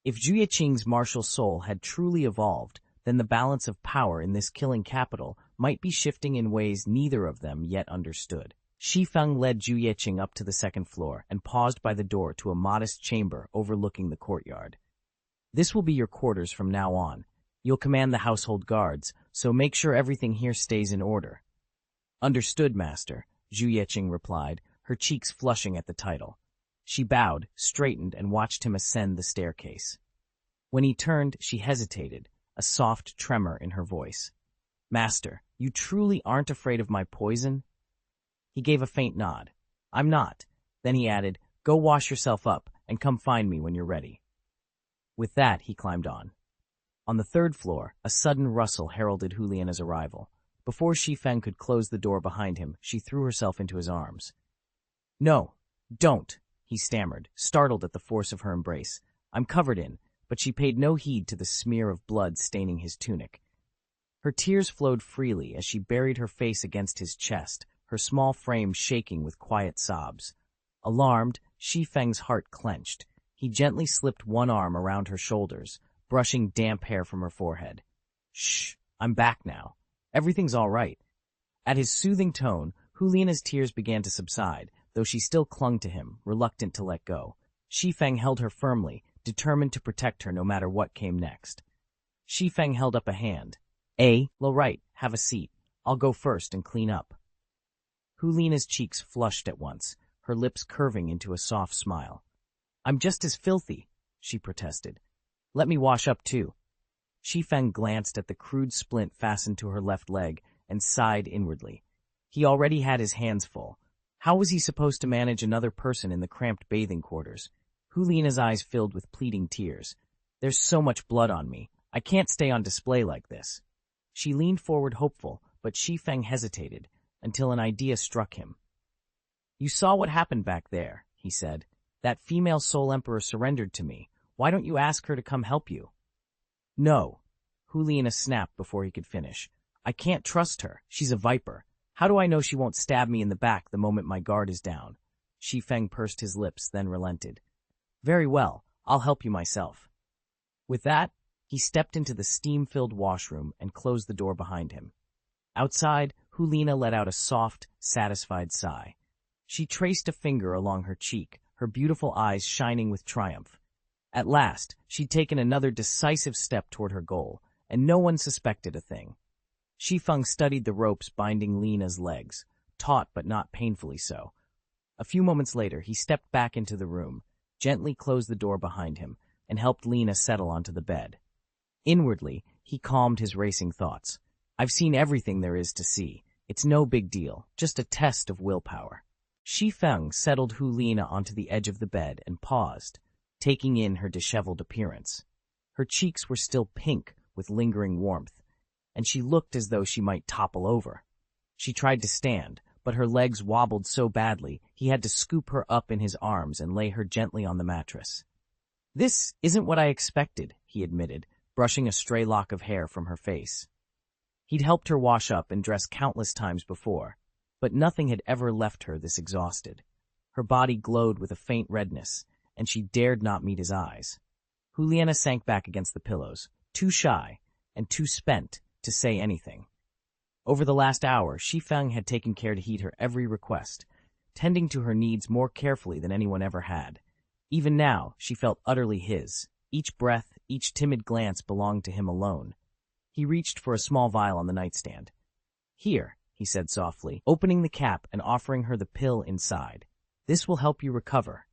If Zhu Yiqing's martial soul had truly evolved, then the balance of power in this killing capital might be shifting in ways neither of them yet understood. Shi Feng led Zhu Yiqing up to the second floor and paused by the door to a modest chamber overlooking the courtyard. This will be your quarters from now on. You'll command the household guards, so make sure everything here stays in order. Understood, Master, Zhu Yiqing replied, her cheeks flushing at the title. She bowed, straightened, and watched him ascend the staircase. When he turned, she hesitated, a soft tremor in her voice. Master, you truly aren't afraid of my poison? He gave a faint nod. I'm not. Then he added, Go wash yourself up, and come find me when you're ready. With that, he climbed on. On the third floor, a sudden rustle heralded Huliana's arrival. Before Shi Feng could close the door behind him, she threw herself into his arms. No, don't, he stammered, startled at the force of her embrace. I'm covered in, but she paid no heed to the smear of blood staining his tunic. Her tears flowed freely as she buried her face against his chest, her small frame shaking with quiet sobs. Alarmed, Shi Feng's heart clenched. He gently slipped one arm around her shoulders, brushing damp hair from her forehead. Shh, I'm back now. Everything's all right. At his soothing tone, Huliana's tears began to subside, though she still clung to him, reluctant to let go. Shi Feng held her firmly, determined to protect her no matter what came next. Shi Feng held up a hand. Right, have a seat. I'll go first and clean up. Huliana's cheeks flushed at once, her lips curving into a soft smile. I'm just as filthy, she protested. Let me wash up too. Shi Feng glanced at the crude splint fastened to her left leg and sighed inwardly. He already had his hands full. How was he supposed to manage another person in the cramped bathing quarters? Huliana's eyes filled with pleading tears. There's so much blood on me. I can't stay on display like this. She leaned forward hopeful, but Shi Feng hesitated, until an idea struck him. You saw what happened back there, he said. That female soul emperor surrendered to me. Why don't you ask her to come help you? No. Huliana snapped before he could finish. I can't trust her. She's a viper. How do I know she won't stab me in the back the moment my guard is down? Shi Feng pursed his lips, then relented. Very well, I'll help you myself. With that, he stepped into the steam-filled washroom and closed the door behind him. Outside, Huliana let out a soft, satisfied sigh. She traced a finger along her cheek, her beautiful eyes shining with triumph. At last, she'd taken another decisive step toward her goal, and no one suspected a thing. Shi Feng studied the ropes binding Lena's legs, taut but not painfully so. A few moments later, he stepped back into the room, gently closed the door behind him, and helped Lena settle onto the bed. Inwardly, he calmed his racing thoughts. I've seen everything there is to see. It's no big deal, just a test of willpower. Shi Feng settled Huliana onto the edge of the bed and paused, taking in her disheveled appearance. Her cheeks were still pink with lingering warmth, and she looked as though she might topple over. She tried to stand, but her legs wobbled so badly he had to scoop her up in his arms and lay her gently on the mattress. "This isn't what I expected," he admitted, brushing a stray lock of hair from her face. He'd helped her wash up and dress countless times before, but nothing had ever left her this exhausted. Her body glowed with a faint redness, and she dared not meet his eyes. Juliana sank back against the pillows, too shy and too spent to say anything. Over the last hour, Shi Feng had taken care to heed her every request, tending to her needs more carefully than anyone ever had. Even now, she felt utterly his. Each breath, each timid glance belonged to him alone. He reached for a small vial on the nightstand. "Here," he said softly, opening the cap and offering her the pill inside. "This will help you recover."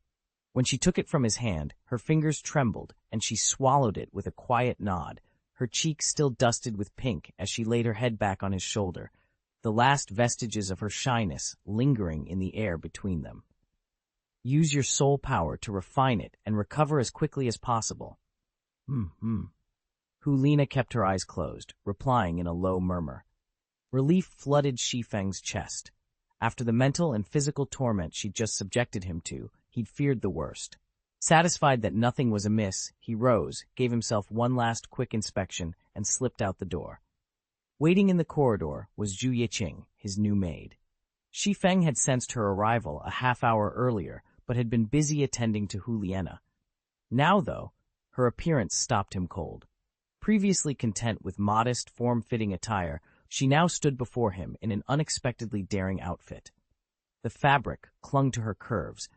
When she took it from his hand, her fingers trembled, and she swallowed it with a quiet nod, her cheeks still dusted with pink as she laid her head back on his shoulder, the last vestiges of her shyness lingering in the air between them. "Use your soul power to refine it and recover as quickly as possible." Hulina kept her eyes closed, replying in a low murmur. Relief flooded Shi Feng's chest. After the mental and physical torment she'd just subjected him to, he'd feared the worst. Satisfied that nothing was amiss, he rose, gave himself one last quick inspection, and slipped out the door. Waiting in the corridor was Zhu Yiqing, his new maid. Shi Feng had sensed her arrival a half-hour earlier, but had been busy attending to Juliana. Now, though, her appearance stopped him cold. Previously content with modest, form-fitting attire, she now stood before him in an unexpectedly daring outfit. The fabric clung to her curves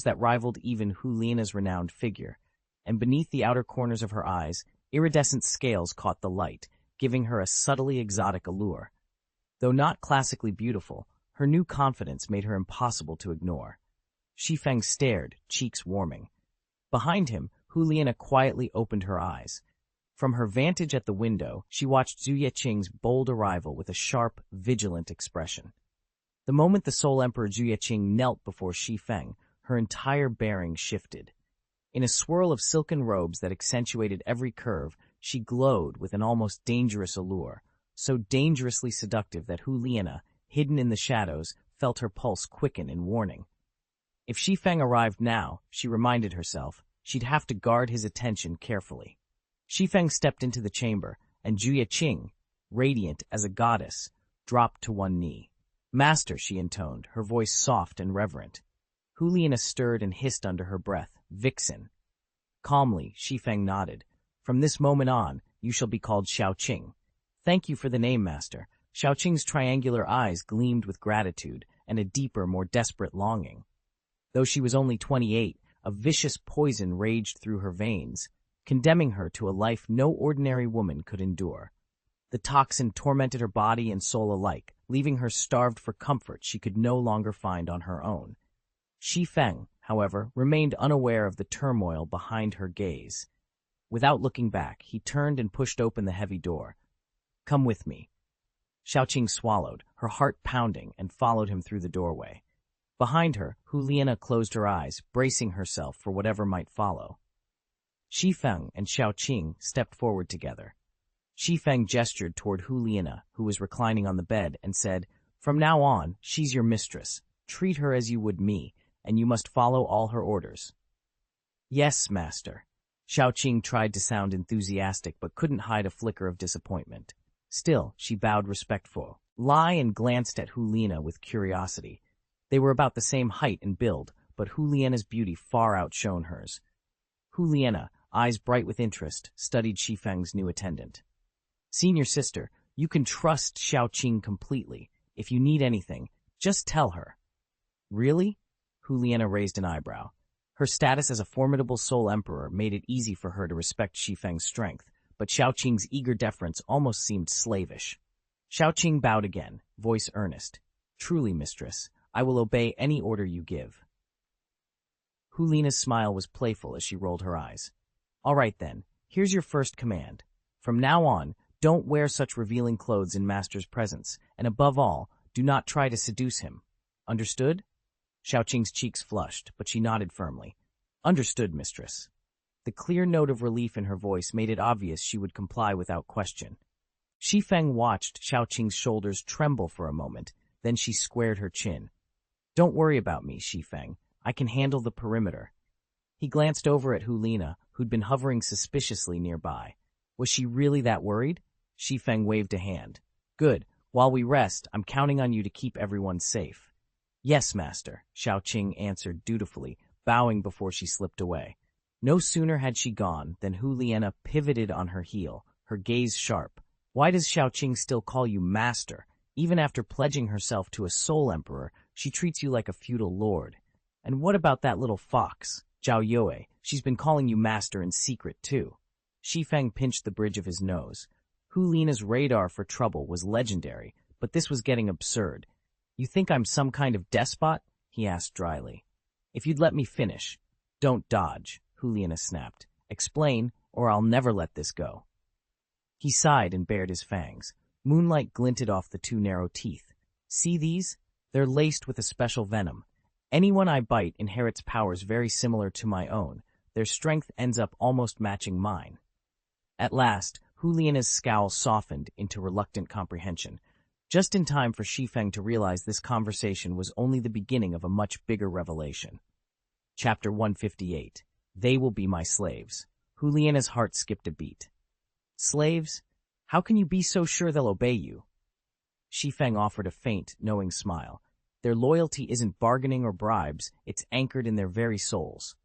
that rivaled even Juliana's renowned figure, and beneath the outer corners of her eyes, iridescent scales caught the light, giving her a subtly exotic allure. Though not classically beautiful, her new confidence made her impossible to ignore. Shi Feng stared, cheeks warming. Behind him, Juliana quietly opened her eyes. From her vantage at the window, she watched Zhu Yiqing's bold arrival with a sharp, vigilant expression. The moment the Soul Emperor Zhu Yiqing knelt before Shi Feng, her entire bearing shifted. In a swirl of silken robes that accentuated every curve, she glowed with an almost dangerous allure, so dangerously seductive that Juliana, hidden in the shadows, felt her pulse quicken in warning. If Shi Feng arrived now, she reminded herself, she'd have to guard his attention carefully. Shi Feng stepped into the chamber, and Zhu Yiqing, radiant as a goddess, dropped to one knee. "Master," she intoned, her voice soft and reverent. Juliana stirred and hissed under her breath, "Vixen." Calmly, Shi Feng nodded. "From this moment on, you shall be called Xiaoqing." "Thank you for the name, master." Xiaoqing's triangular eyes gleamed with gratitude and a deeper, more desperate longing. Though she was only 28, a vicious poison raged through her veins, condemning her to a life no ordinary woman could endure. The toxin tormented her body and soul alike, leaving her starved for comfort she could no longer find on her own. Shi Feng, however, remained unaware of the turmoil behind her gaze. Without looking back, he turned and pushed open the heavy door. "Come with me." Xiaoqing swallowed, her heart pounding, and followed him through the doorway. Behind her, Juliana closed her eyes, bracing herself for whatever might follow. Shi Feng and Xiaoqing stepped forward together. Shi Feng gestured toward Juliana, who was reclining on the bed, and said, "From now on, she's your mistress. Treat her as you would me, and you must follow all her orders." "Yes, master." Xiaoqing tried to sound enthusiastic but couldn't hide a flicker of disappointment. Still, she bowed respectfully and glanced at Juliana with curiosity. They were about the same height and build, but Juliana's beauty far outshone hers. Juliana, eyes bright with interest, studied Shi Feng's new attendant. "Senior sister, you can trust Xiaoqing completely. If you need anything, just tell her." "Really?" Juliana raised an eyebrow. Her status as a formidable soul emperor made it easy for her to respect Shi Feng's strength, but Xiaoqing's eager deference almost seemed slavish. Xiaoqing bowed again, voice earnest. "Truly, mistress, I will obey any order you give." Juliana's smile was playful as she rolled her eyes. "All right then, here's your first command. From now on, don't wear such revealing clothes in master's presence, and above all, do not try to seduce him. Understood?" Xiaoqing's cheeks flushed, but she nodded firmly. "Understood, mistress." The clear note of relief in her voice made it obvious she would comply without question. Shi Feng watched Xiaoqing's shoulders tremble for a moment, then she squared her chin. "Don't worry about me, Shi Feng. I can handle the perimeter." He glanced over at Hulina, who'd been hovering suspiciously nearby. Was she really that worried? Shi Feng waved a hand. "Good. While we rest, I'm counting on you to keep everyone safe." "Yes, master," Xiaoqing answered dutifully, bowing before she slipped away. No sooner had she gone than Huliena pivoted on her heel, her gaze sharp. "Why does Xiaoqing still call you master? Even after pledging herself to a soul emperor, she treats you like a feudal lord. And what about that little fox, Zhao Yue? She's been calling you master in secret, too." Shi Feng pinched the bridge of his nose. Hulina's radar for trouble was legendary, but this was getting absurd. "You think I'm some kind of despot?" he asked dryly. "If you'd let me finish." "Don't dodge," Hulina snapped. "Explain, or I'll never let this go." He sighed and bared his fangs. Moonlight glinted off the two narrow teeth. "See these? They're laced with a special venom. Anyone I bite inherits powers very similar to my own. Their strength ends up almost matching mine." At last, Hulina's scowl softened into reluctant comprehension, just in time for Shi Feng to realize this conversation was only the beginning of a much bigger revelation. Chapter 158. They Will Be My Slaves. Hulina's heart skipped a beat. "Slaves? How can you be so sure they'll obey you?" Shi Feng offered a faint, knowing smile. "Their loyalty isn't bargaining or bribes, it's anchored in their very souls."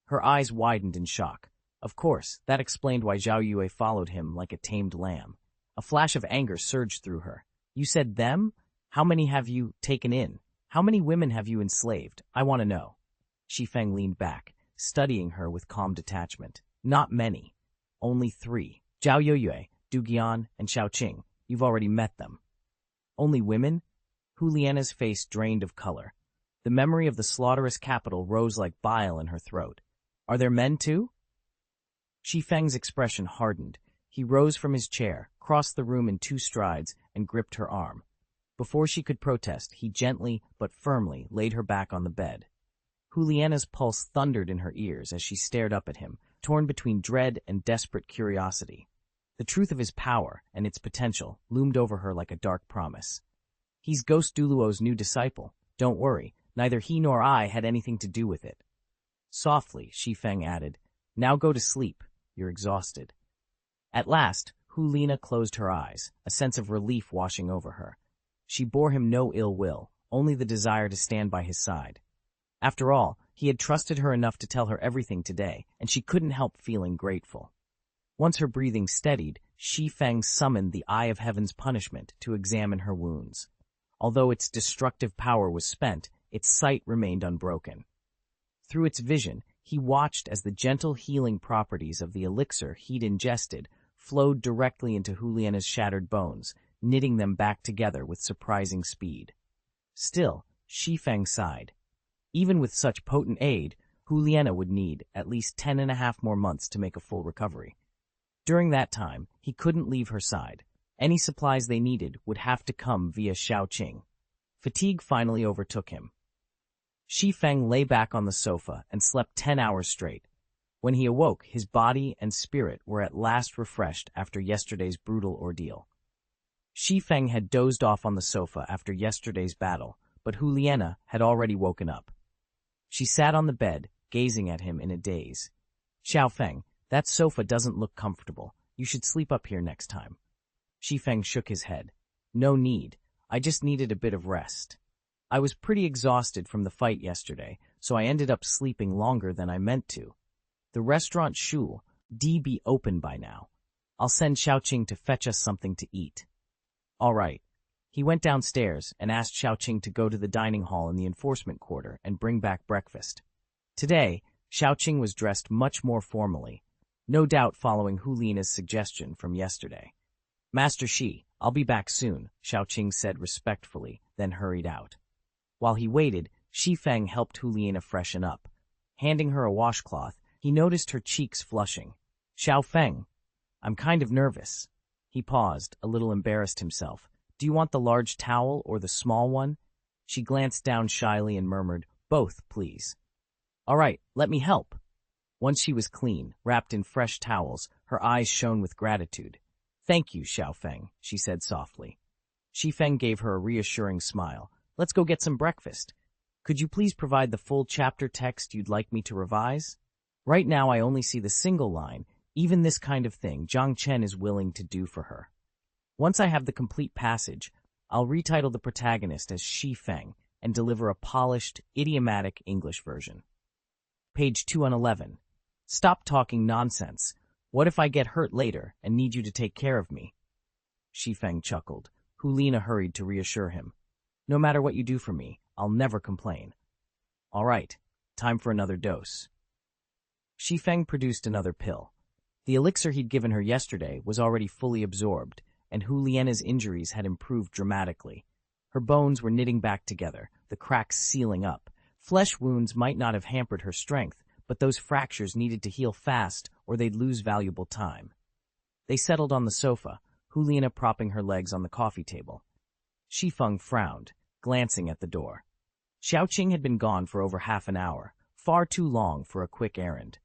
Her eyes widened in shock. Of course, that explained why Zhao Yue followed him like a tamed lamb. A flash of anger surged through her. "You said them? How many have you taken in? How many women have you enslaved? I want to know." Shi Feng leaned back, studying her with calm detachment. "Not many. Only 3. Zhao Yue, Du Gian, and Xiaoqing. You've already met them." "Only women?" Huliena's face drained of color. The memory of the slaughterous capital rose like bile in her throat. "Are there men too?" Shi Feng's expression hardened. He rose from his chair, crossed the room in 2 strides, and gripped her arm. Before she could protest, he gently but firmly laid her back on the bed. Huliena's pulse thundered in her ears as she stared up at him, torn between dread and desperate curiosity. The truth of his power and its potential loomed over her like a dark promise. "He's Ghost Douluo's new disciple. Don't worry, neither he nor I had anything to do with it." Softly, Shi Feng added, "Now go to sleep. You're exhausted." At last, Hulina closed her eyes, a sense of relief washing over her. She bore him no ill will, only the desire to stand by his side. After all, he had trusted her enough to tell her everything today, and she couldn't help feeling grateful. Once her breathing steadied, Shi Feng summoned the Eye of Heaven's punishment to examine her wounds. Although its destructive power was spent, its sight remained unbroken. Through its vision, he watched as the gentle healing properties of the elixir he'd ingested flowed directly into Huliena's shattered bones, knitting them back together with surprising speed. Still, Shi Feng sighed. Even with such potent aid, Huliena would need at least 10.5 more months to make a full recovery. During that time, he couldn't leave her side. Any supplies they needed would have to come via Xiaoqing. Fatigue finally overtook him. Shi Feng lay back on the sofa and slept 10 hours straight. When he awoke, his body and spirit were at last refreshed after yesterday's brutal ordeal. Shi Feng had dozed off on the sofa after yesterday's battle, but Huliena had already woken up. She sat on the bed, gazing at him in a daze. "Xiao Feng, that sofa doesn't look comfortable. You should sleep up here next time." Shi Feng shook his head. "No need. I just needed a bit of rest. I was pretty exhausted from the fight yesterday, so I ended up sleeping longer than I meant to. The restaurant should be open by now. I'll send Xiaoqing to fetch us something to eat." "All right." He went downstairs and asked Xiaoqing to go to the dining hall in the enforcement quarter and bring back breakfast. Today, Xiaoqing was dressed much more formally, no doubt following Hulina's suggestion from yesterday. "Master Shi, I'll be back soon," Xiaoqing said respectfully, then hurried out. While he waited, Shi Feng helped Hulina freshen up. Handing her a washcloth, he noticed her cheeks flushing. "Xiao Feng, I'm kind of nervous." He paused, a little embarrassed himself. "Do you want the large towel or the small one?" She glanced down shyly and murmured, "Both, please." "All right, let me help." Once she was clean, wrapped in fresh towels, her eyes shone with gratitude. "Thank you, Xiao Feng," she said softly. Shi Feng gave her a reassuring smile. "Let's go get some breakfast. Could you please provide the full chapter text you'd like me to revise? Right now I only see the single line. Even this kind of thing Zhang Chen is willing to do for her. Once I have the complete passage, I'll retitle the protagonist as Shi Feng and deliver a polished, idiomatic English version." Page 211. "Stop talking nonsense. What if I get hurt later and need you to take care of me?" Shi Feng chuckled. Hulina hurried to reassure him. "No matter what you do for me, I'll never complain." "All right, time for another dose." Shi Feng produced another pill. The elixir he'd given her yesterday was already fully absorbed, and Huliena's injuries had improved dramatically. Her bones were knitting back together, the cracks sealing up. Flesh wounds might not have hampered her strength, but those fractures needed to heal fast or they'd lose valuable time. They settled on the sofa, Huliena propping her legs on the coffee table. Shi Feng frowned, glancing at the door. Xiaoqing had been gone for over half an hour, far too long for a quick errand.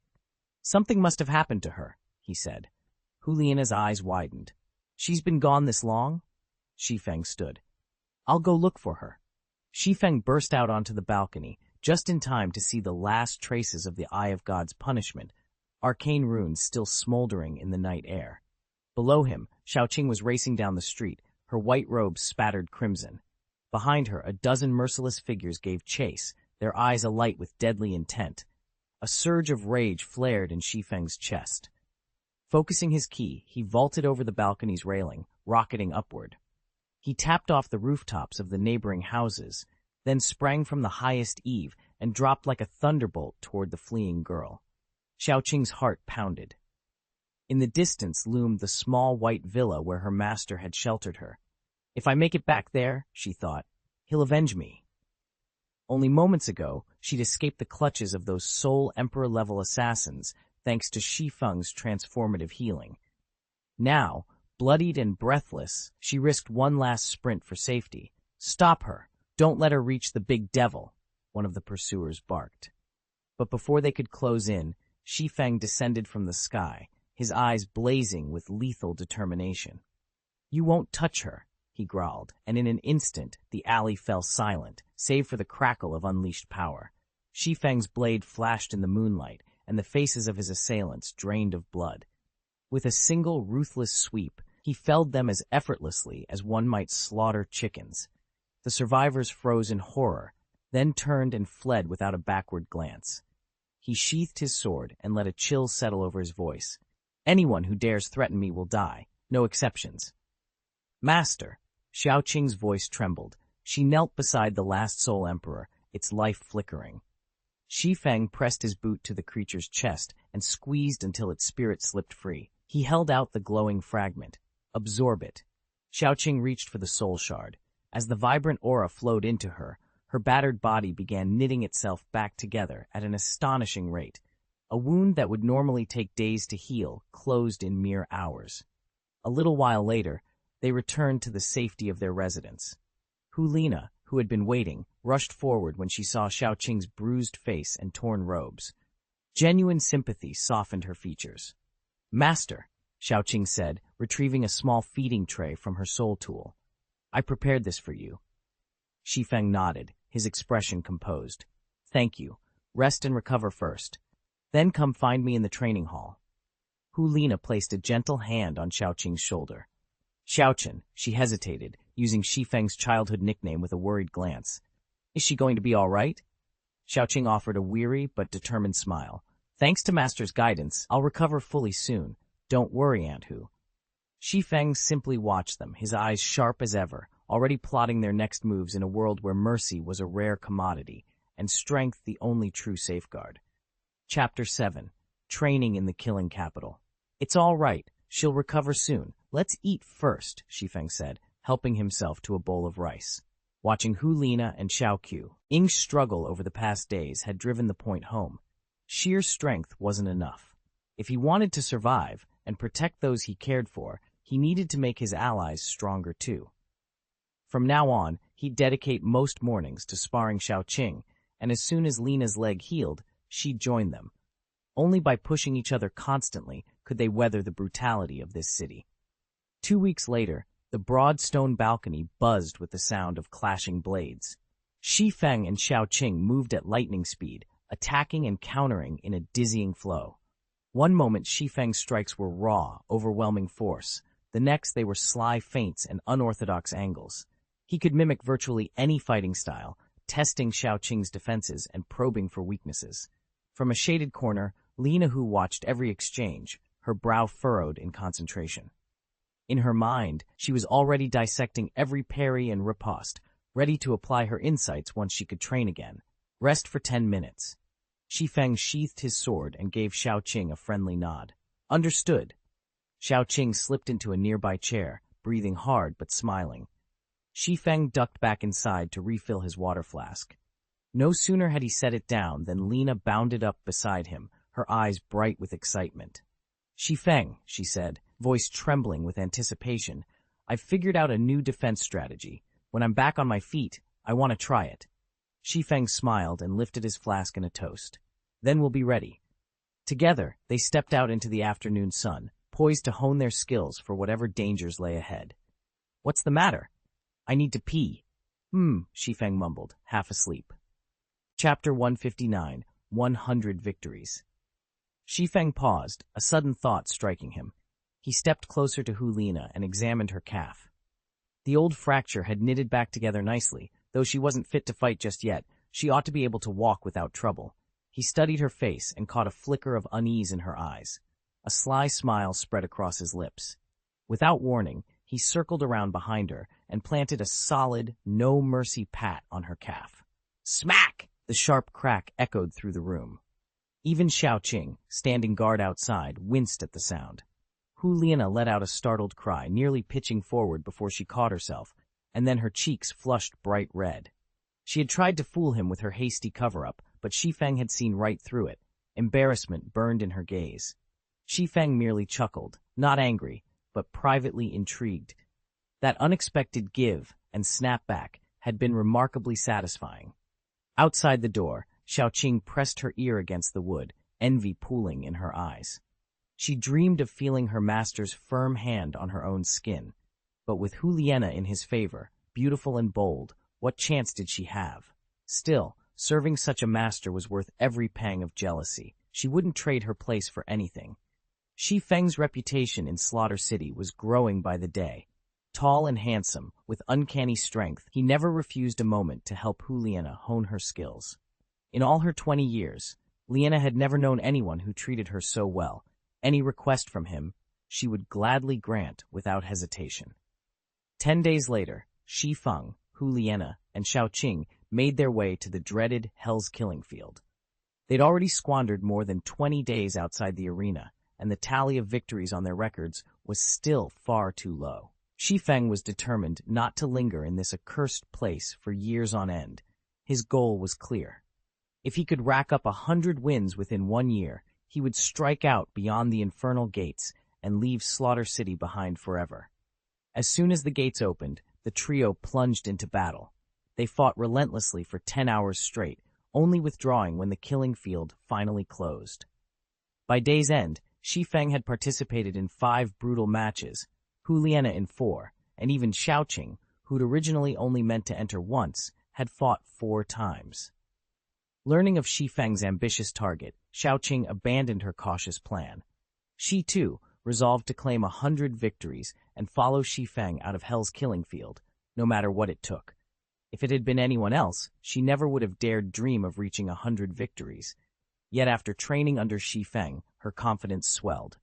"Something must have happened to her," he said. Huliena's eyes widened. "She's been gone this long?" Shi Feng stood. "I'll go look for her." Shi Feng burst out onto the balcony, just in time to see the last traces of the Eye of God's punishment, arcane runes still smoldering in the night air. Below him, Xiaoqing was racing down the street, her white robes spattered crimson. Behind her, a dozen merciless figures gave chase, their eyes alight with deadly intent. A surge of rage flared in Shi Feng's chest. Focusing his ki, he vaulted over the balcony's railing, rocketing upward. He tapped off the rooftops of the neighboring houses, then sprang from the highest eave and dropped like a thunderbolt toward the fleeing girl. Xiaoqing's heart pounded. In the distance loomed the small white villa where her master had sheltered her. "If I make it back there," she thought, "he'll avenge me." Only moments ago, she'd escaped the clutches of those sole Emperor-level assassins thanks to Shi Feng's transformative healing. Now, bloodied and breathless, she risked one last sprint for safety. "Stop her! Don't let her reach the big devil," one of the pursuers barked. But before they could close in, Shi Feng descended from the sky, his eyes blazing with lethal determination. "You won't touch her," he growled, and in an instant the alley fell silent, save for the crackle of unleashed power. Shi Feng's blade flashed in the moonlight, and the faces of his assailants drained of blood. With a single ruthless sweep, he felled them as effortlessly as one might slaughter chickens. The survivors froze in horror, then turned and fled without a backward glance. He sheathed his sword and let a chill settle over his voice. "Anyone who dares threaten me will die, no exceptions." "Master!" Xiaoqing's voice trembled. She knelt beside the last Soul Emperor, its life flickering. Shi Feng pressed his boot to the creature's chest and squeezed until its spirit slipped free. He held out the glowing fragment. "Absorb it." Xiaoqing reached for the soul shard. As the vibrant aura flowed into her, her battered body began knitting itself back together at an astonishing rate. A wound that would normally take days to heal closed in mere hours. A little while later, they returned to the safety of their residence. Hulina, who had been waiting, rushed forward when she saw Xiaoqing's bruised face and torn robes. Genuine sympathy softened her features. "Master," Xiaoqing said, retrieving a small feeding tray from her soul tool. "I prepared this for you." Shi Feng nodded, his expression composed. "Thank you. Rest and recover first. Then come find me in the training hall." Hulina placed a gentle hand on Xiaoqing's shoulder. "Xiaoqing," she hesitated, using Shi Feng's childhood nickname with a worried glance. "Is she going to be all right?" Xiaoqing offered a weary but determined smile. "Thanks to Master's guidance, I'll recover fully soon. Don't worry, Aunt Hu." Shi Feng simply watched them, his eyes sharp as ever, already plotting their next moves in a world where mercy was a rare commodity, and strength the only true safeguard. Chapter 7. Training in the Killing Capital. "It's all right. She'll recover soon. Let's eat first," Shi Feng said, helping himself to a bowl of rice. Watching Hulina and Xiaoxue, Ing's struggle over the past days had driven the point home. Sheer strength wasn't enough. If he wanted to survive and protect those he cared for, he needed to make his allies stronger too. From now on, he'd dedicate most mornings to sparring Xiaoqing, and as soon as Lina's leg healed, she'd join them. Only by pushing each other constantly could they weather the brutality of this city. 2 weeks later, the broad stone balcony buzzed with the sound of clashing blades. Shi Feng and Xiaoqing moved at lightning speed, attacking and countering in a dizzying flow. One moment Shi Feng's strikes were raw, overwhelming force. The next they were sly feints and unorthodox angles. He could mimic virtually any fighting style, testing Xiaoqing's defenses and probing for weaknesses. From a shaded corner, Lina Hu watched every exchange, her brow furrowed in concentration. In her mind, she was already dissecting every parry and riposte, ready to apply her insights once she could train again. Rest for 10 minutes. Shi Feng sheathed his sword and gave Xiaoqing a friendly nod. Understood. Xiaoqing slipped into a nearby chair, breathing hard but smiling. Shi Feng ducked back inside to refill his water flask. No sooner had he set it down than Lina bounded up beside him, her eyes bright with excitement. Shi Feng, she said, voice trembling with anticipation, I've figured out a new defense strategy. When I'm back on my feet, I want to try it. Shi Feng smiled and lifted his flask in a toast. Then we'll be ready. Together, they stepped out into the afternoon sun, poised to hone their skills for whatever dangers lay ahead. What's the matter? I need to pee. Shi Feng mumbled, half asleep. Chapter 159, 100 Victories. Shi Feng paused, a sudden thought striking him. He stepped closer to Lina and examined her calf. The old fracture had knitted back together nicely. Though she wasn't fit to fight just yet, she ought to be able to walk without trouble. He studied her face and caught a flicker of unease in her eyes. A sly smile spread across his lips. Without warning, he circled around behind her and planted a solid, no-mercy pat on her calf. Smack! The sharp crack echoed through the room. Even Xiaoqing, standing guard outside, winced at the sound. Lina let out a startled cry, nearly pitching forward before she caught herself, and then her cheeks flushed bright red. She had tried to fool him with her hasty cover-up, but Shi Feng had seen right through it. Embarrassment burned in her gaze. Shi Feng merely chuckled, not angry, but privately intrigued. That unexpected give and snapback had been remarkably satisfying. Outside the door, Xiaoqing pressed her ear against the wood, envy pooling in her eyes. She dreamed of feeling her master's firm hand on her own skin. But with Lina in his favor, beautiful and bold, what chance did she have? Still, serving such a master was worth every pang of jealousy. She wouldn't trade her place for anything. Shi Feng's reputation in Slaughter City was growing by the day. Tall and handsome, with uncanny strength, he never refused a moment to help Lina hone her skills. In all her 20 years, Lina had never known anyone who treated her so well. Any request from him, she would gladly grant without hesitation. 10 days later, Shi Feng, Lina, and Xiaoqing made their way to the dreaded Hell's Killing Field. They'd already squandered more than 20 days outside the arena, and the tally of victories on their records was still far too low. Shi Feng was determined not to linger in this accursed place for years on end. His goal was clear. If he could rack up 100 wins within 1 year, he would strike out beyond the infernal gates and leave Slaughter City behind forever. As soon as the gates opened, the trio plunged into battle. They fought relentlessly for 10 hours straight, only withdrawing when the killing field finally closed. By day's end, Shi Feng had participated in 5 brutal matches, Lina in 4, and even Xiaoqing, who'd originally only meant to enter once, had fought 4 times. Learning of Shi Feng's ambitious target, Xiaoqing abandoned her cautious plan. She, too, resolved to claim 100 victories and follow Shi Feng out of Hell's Killing Field, no matter what it took. If it had been anyone else, she never would have dared dream of reaching 100 victories. Yet after training under Shi Feng, her confidence swelled.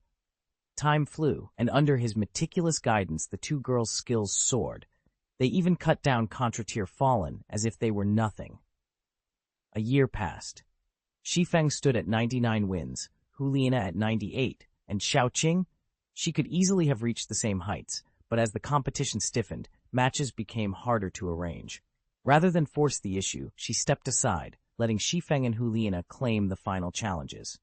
Time flew, and under his meticulous guidance the 2 girls' skills soared. They even cut down Contre-Tier Fallen as if they were nothing. A year passed. Shi Feng stood at 99 wins, Lina at 98, and Xiaoqing? She could easily have reached the same heights, but as the competition stiffened, matches became harder to arrange. Rather than force the issue, she stepped aside, letting Shi Feng and Lina claim the final challenges.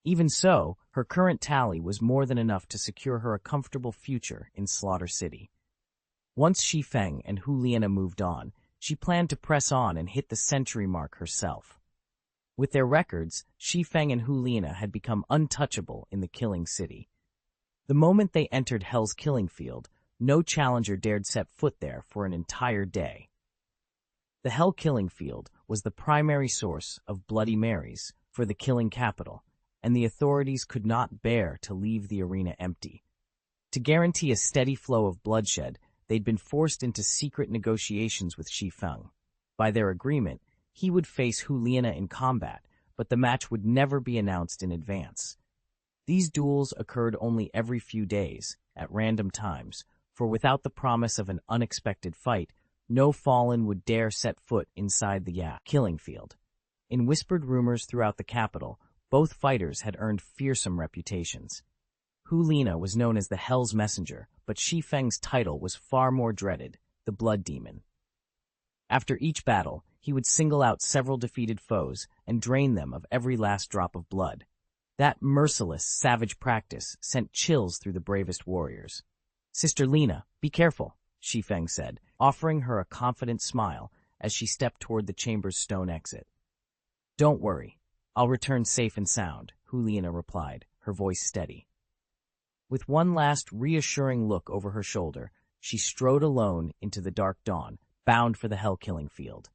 Even so, her current tally was more than enough to secure her a comfortable future in Slaughter City. Once Shi Feng and Lina moved on, she planned to press on and hit the century mark herself. With their records, Shi Feng and Liana had become untouchable in the killing city. The moment they entered Hell's killing field, no challenger dared set foot there for an entire day. The Hell killing field was the primary source of Bloody Marys for the killing capital, and the authorities could not bear to leave the arena empty. To guarantee a steady flow of bloodshed, they'd been forced into secret negotiations with Shi Feng. By their agreement, he would face Liana in combat, but the match would never be announced in advance. These duels occurred only every few days, at random times, for without the promise of an unexpected fight, no fallen would dare set foot inside the killing field. In whispered rumors throughout the capital, both fighters had earned fearsome reputations. Liana was known as the Hell's Messenger, but Shi Feng's title was far more dreaded, the Blood Demon. After each battle, he would single out several defeated foes and drain them of every last drop of blood. That merciless, savage practice sent chills through the bravest warriors. "Sister Lena, be careful," Shi Feng said, offering her a confident smile as she stepped toward the chamber's stone exit. "Don't worry, I'll return safe and sound," Liana replied, her voice steady. With one last reassuring look over her shoulder, she strode alone into the dark dawn, bound for the Hell killing field.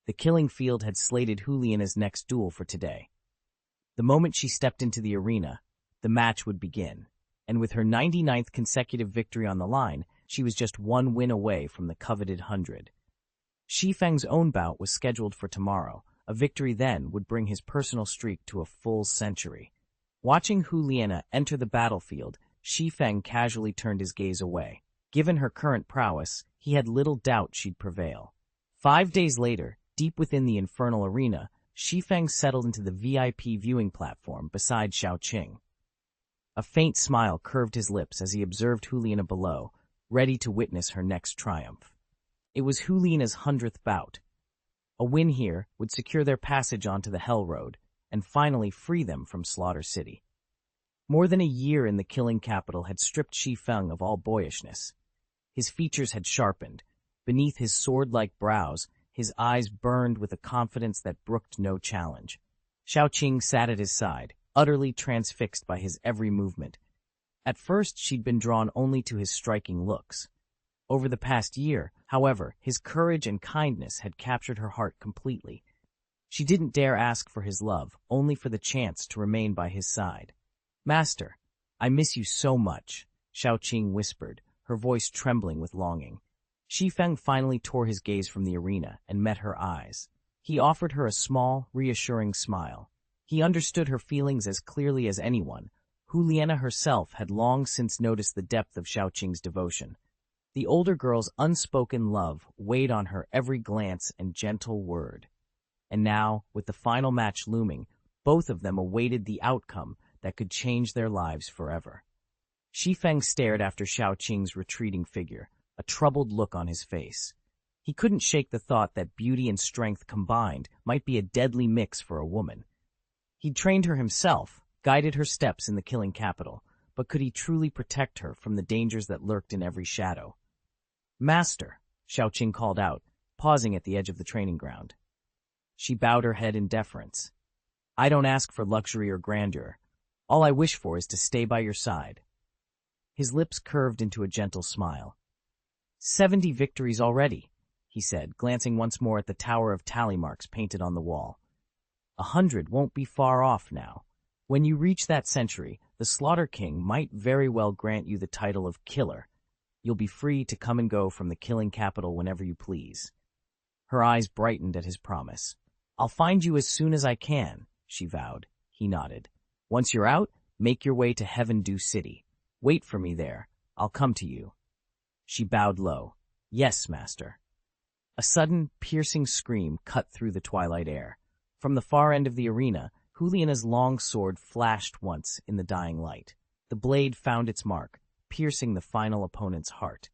The killing field had slated Liana's next duel for today. The moment she stepped into the arena, the match would begin, and with her 99th consecutive victory on the line, she was just one win away from the coveted 100. Shi Feng's own bout was scheduled for tomorrow. A victory then would bring his personal streak to a full century. Watching Liana enter the battlefield, Shi Feng casually turned his gaze away. Given her current prowess, he had little doubt she'd prevail. 5 days later, deep within the infernal arena, Shi Feng settled into the VIP viewing platform beside Xiaoxue. A faint smile curved his lips as he observed Liana below, ready to witness her next triumph. It was Liana's 100th bout. A win here would secure their passage onto the Hell Road and finally free them from Slaughter City. More than a year in the killing capital had stripped Shi Feng of all boyishness. His features had sharpened. Beneath his sword-like brows, his eyes burned with a confidence that brooked no challenge. Xiaoxue sat at his side, utterly transfixed by his every movement. At first, she'd been drawn only to his striking looks. Over the past year, however, his courage and kindness had captured her heart completely. She didn't dare ask for his love, only for the chance to remain by his side. "Master, I miss you so much," Xiaoxue whispered, her voice trembling with longing. Shi Feng finally tore his gaze from the arena and met her eyes. He offered her a small, reassuring smile. He understood her feelings as clearly as anyone. Liana herself had long since noticed the depth of Xiaoxue's devotion. The older girl's unspoken love weighed on her every glance and gentle word. And now, with the final match looming, both of them awaited the outcome that could change their lives forever. Shi Feng stared after Xiaoxue's retreating figure, a troubled look on his face. He couldn't shake the thought that beauty and strength combined might be a deadly mix for a woman. He'd trained her himself, guided her steps in the killing capital, but could he truly protect her from the dangers that lurked in every shadow? "Master," Xiaoxue called out, pausing at the edge of the training ground. She bowed her head in deference. "I don't ask for luxury or grandeur. All I wish for is to stay by your side." His lips curved into a gentle smile. 70 victories already," he said, glancing once more at the tower of tally marks painted on the wall. 100 won't be far off now. When you reach that century, the Slaughter King might very well grant you the title of Killer. You'll be free to come and go from the killing capital whenever you please." Her eyes brightened at his promise. "I'll find you as soon as I can," she vowed. He nodded. "Once you're out, make your way to Heaven Dew City. Wait for me there. I'll come to you." She bowed low. "Yes, master." A sudden, piercing scream cut through the twilight air. From the far end of the arena, Liana's long sword flashed once in the dying light. The blade found its mark, piercing the final opponent's heart.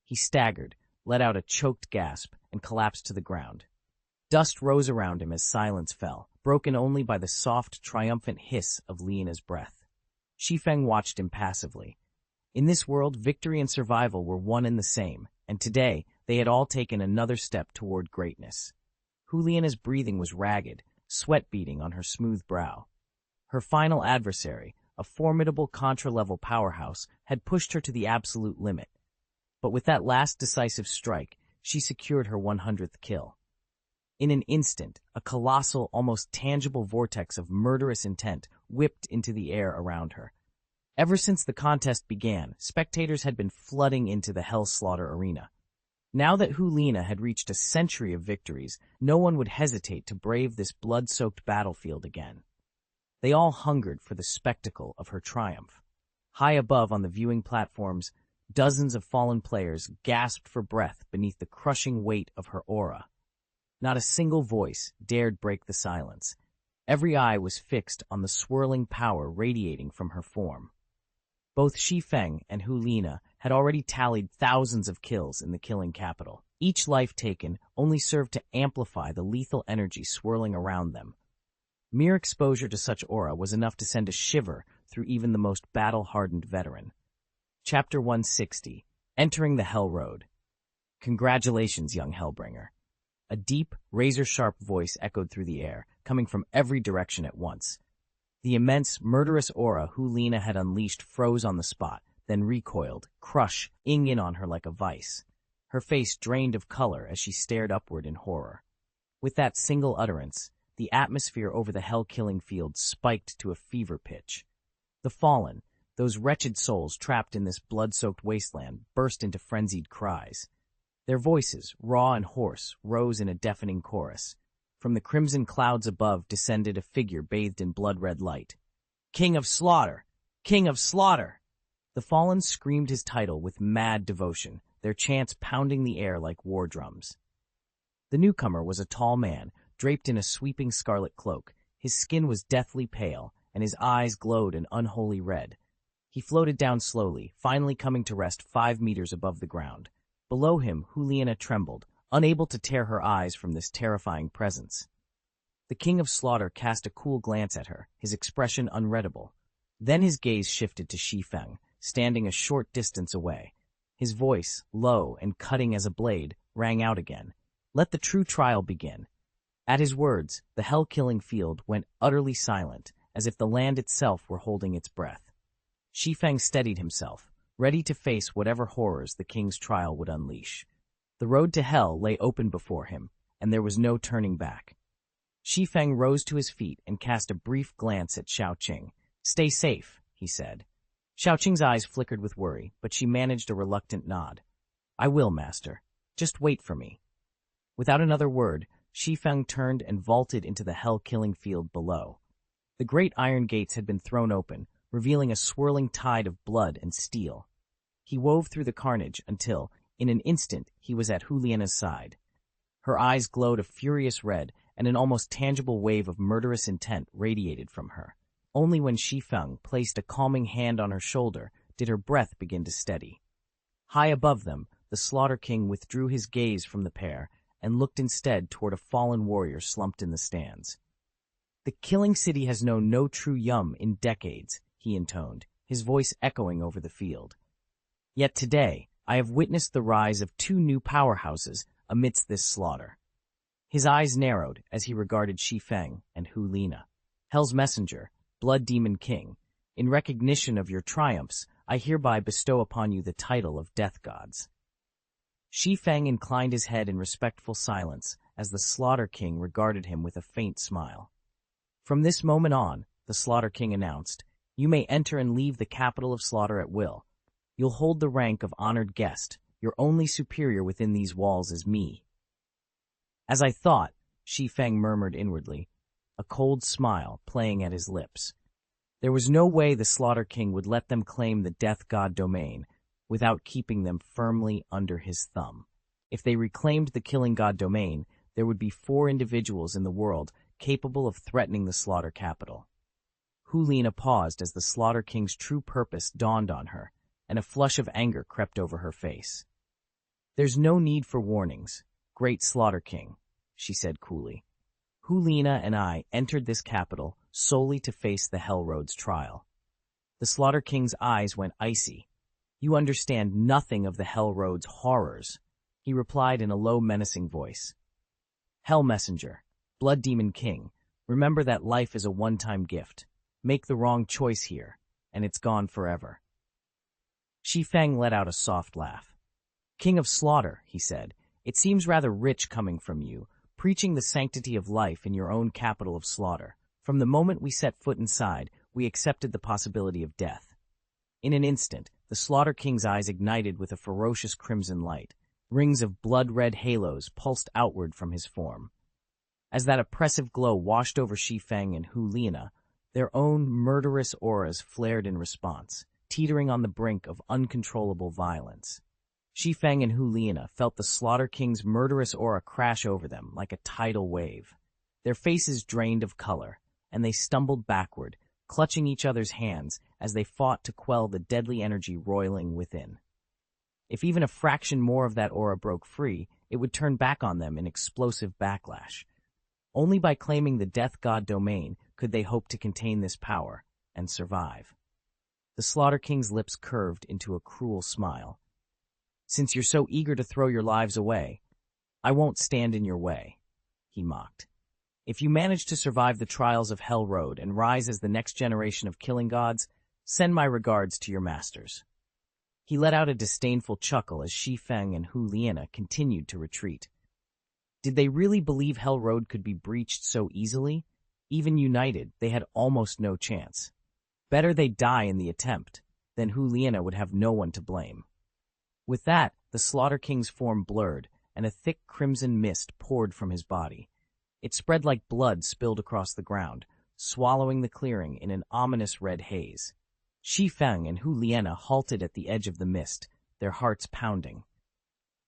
He staggered, let out a choked gasp, and collapsed to the ground. Dust rose around him as silence fell, broken only by the soft, triumphant hiss of Liana's breath. Shi Feng watched impassively. In this world, victory and survival were one and the same, and today they had all taken another step toward greatness. Liana's breathing was ragged, sweat beading on her smooth brow. Her final adversary, a formidable contra-level powerhouse, had pushed her to the absolute limit. But with that last decisive strike, she secured her 100th kill. In an instant, a colossal, almost tangible vortex of murderous intent whipped into the air around her. Ever since the contest began, spectators had been flooding into the Hell Slaughter arena. Now that Hu Lina had reached a century of victories, no one would hesitate to brave this blood-soaked battlefield again. They all hungered for the spectacle of her triumph. High above on the viewing platforms, dozens of fallen players gasped for breath beneath the crushing weight of her aura. Not a single voice dared break the silence. Every eye was fixed on the swirling power radiating from her form. Both Shi Feng and Hu Lina had already tallied thousands of kills in the killing capital. Each life taken only served to amplify the lethal energy swirling around them. Mere exposure to such aura was enough to send a shiver through even the most battle-hardened veteran. Chapter 160. Entering the Hell Road. Congratulations, young Hellbringer. A deep, razor-sharp voice echoed through the air, coming from every direction at once. The immense, murderous aura Hu Lina had unleashed froze on the spot, then recoiled, crushing in on her like a vice. Her face drained of color as she stared upward in horror. With that single utterance, the atmosphere over the hell-killing field spiked to a fever pitch. The fallen, those wretched souls trapped in this blood-soaked wasteland, burst into frenzied cries. Their voices, raw and hoarse, rose in a deafening chorus. From the crimson clouds above descended a figure bathed in blood-red light. "King of Slaughter! King of Slaughter!" The fallen screamed his title with mad devotion, their chants pounding the air like war drums. The newcomer was a tall man, draped in a sweeping scarlet cloak. His skin was deathly pale, and his eyes glowed an unholy red. He floated down slowly, finally coming to rest 5 meters above the ground. Below him, Hu Lina trembled, unable to tear her eyes from this terrifying presence. The King of Slaughter cast a cool glance at her, his expression unreadable. Then his gaze shifted to Shi Feng, standing a short distance away. His voice, low and cutting as a blade, rang out again. "Let the true trial begin." At his words, the hell-killing field went utterly silent, as if the land itself were holding its breath. Shi Feng steadied himself, ready to face whatever horrors the king's trial would unleash. The road to hell lay open before him, and there was no turning back. Shi Feng rose to his feet and cast a brief glance at Xiaoxue. "Stay safe," he said. Xiaoqing's eyes flickered with worry, but she managed a reluctant nod. "I will, master. Just wait for me." Without another word, Shi Feng turned and vaulted into the hell-killing field below. The great iron gates had been thrown open, revealing a swirling tide of blood and steel. He wove through the carnage until, in an instant, he was at Hu Lina's side. Her eyes glowed a furious red, and an almost tangible wave of murderous intent radiated from her. Only when Shi Feng placed a calming hand on her shoulder did her breath begin to steady. High above them, the Slaughter King withdrew his gaze from the pair and looked instead toward a fallen warrior slumped in the stands. "The Killing City has known no true Yum in decades," he intoned, his voice echoing over the field. "Yet today, I have witnessed the rise of 2 new powerhouses amidst this slaughter." His eyes narrowed as he regarded Shi Feng and Hu Lina. "Hell's messenger, Blood Demon King, in recognition of your triumphs, I hereby bestow upon you the title of Death Gods." Shi Feng inclined his head in respectful silence as the Slaughter King regarded him with a faint smile. "From this moment on," the Slaughter King announced, "you may enter and leave the capital of slaughter at will. You'll hold the rank of honored guest. Your only superior within these walls is me." "As I thought," Shi Feng murmured inwardly, a cold smile playing at his lips. There was no way the Slaughter King would let them claim the Death God domain without keeping them firmly under his thumb. If they reclaimed the Killing God domain, there would be 4 individuals in the world capable of threatening the Slaughter capital. Hu Lina paused as the Slaughter King's true purpose dawned on her, and a flush of anger crept over her face. "There's no need for warnings, Great Slaughter King," she said coolly. "Hu Lina and I entered this capital solely to face the Hell Road's trial." The Slaughter King's eyes went icy. "You understand nothing of the Hell Road's horrors," he replied in a low, menacing voice. "Hell Messenger, Blood Demon King, Remember that life is a one-time gift. Make the wrong choice here, and it's gone forever. Shi Feng let out a soft laugh. King of Slaughter, he said, it seems rather rich coming from you, preaching the sanctity of life in your own capital of slaughter. From the moment we set foot inside, we accepted the possibility of death. In an instant, the Slaughter King's eyes ignited with a ferocious crimson light. Rings of blood-red halos pulsed outward from his form. As that oppressive glow washed over Shi Feng and Hu Liana, their own murderous auras flared in response, teetering on the brink of uncontrollable violence. Shi Feng and Hu Liana felt the Slaughter King's murderous aura crash over them like a tidal wave. Their faces drained of color, and they stumbled backward, clutching each other's hands as they fought to quell the deadly energy roiling within. If even a fraction more of that aura broke free, it would turn back on them in explosive backlash. Only by claiming the Death God domain could they hope to contain this power and survive. The Slaughter King's lips curved into a cruel smile. Since you're so eager to throw your lives away, I won't stand in your way, he mocked. If you manage to survive the trials of Hell Road and rise as the next generation of killing gods, send my regards to your masters. He let out a disdainful chuckle as Shi Feng and Hu Liana continued to retreat. Did they really believe Hell Road could be breached so easily? Even united, they had almost no chance. Better they die in the attempt, then Hu Liana would have no one to blame. With that, the Slaughter King's form blurred, and a thick crimson mist poured from his body. It spread like blood spilled across the ground, swallowing the clearing in an ominous red haze. Shi Feng and Hu Liana halted at the edge of the mist, their hearts pounding.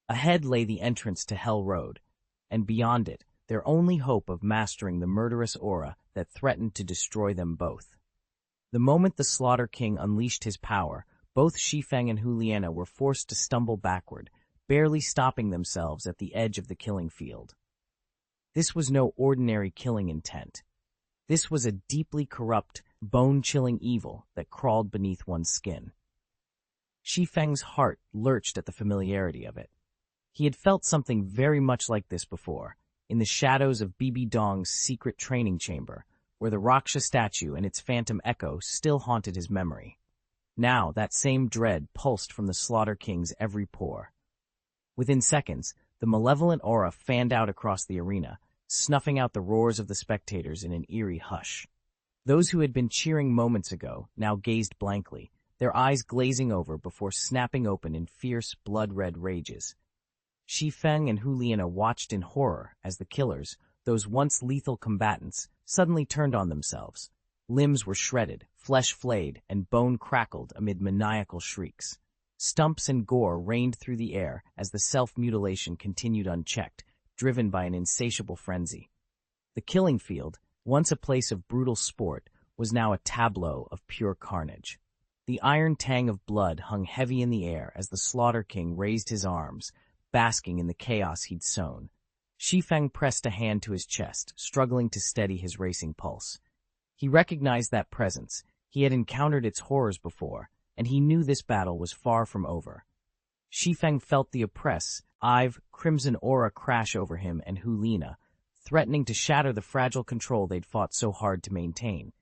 Ahead lay the entrance to Hell Road, and beyond it, their only hope of mastering the murderous aura that threatened to destroy them both. The moment the Slaughter King unleashed his power, both Shi Feng and Hu Liana were forced to stumble backward, barely stopping themselves at the edge of the killing field. This was no ordinary killing intent. This was a deeply corrupt, bone-chilling evil that crawled beneath one's skin. Shi Feng's heart lurched at the familiarity of it. He had felt something very much like this before, in the shadows of Bibi Dong's secret training chamber, where the Raksha statue and its phantom echo still haunted his memory. Now that same dread pulsed from the Slaughter King's every pore. Within seconds, the malevolent aura fanned out across the arena, snuffing out the roars of the spectators in an eerie hush. Those who had been cheering moments ago now gazed blankly, their eyes glazing over before snapping open in fierce, blood-red rages. Shi Feng and Hu Liana watched in horror as the killers, those once lethal combatants, suddenly turned on themselves. Limbs were shredded, flesh flayed, and bone crackled amid maniacal shrieks. Stumps and gore rained through the air as the self-mutilation continued unchecked, driven by an insatiable frenzy. The killing field, once a place of brutal sport, was now a tableau of pure carnage. The iron tang of blood hung heavy in the air as the Slaughter King raised his arms, basking in the chaos he'd sown. Shi Feng pressed a hand to his chest, struggling to steady his racing pulse. He recognized that presence. He had encountered its horrors before, and he knew this battle was far from over. Shi Feng felt the crimson aura crash over him and Hu Liana, threatening to shatter the fragile control they'd fought so hard to maintain.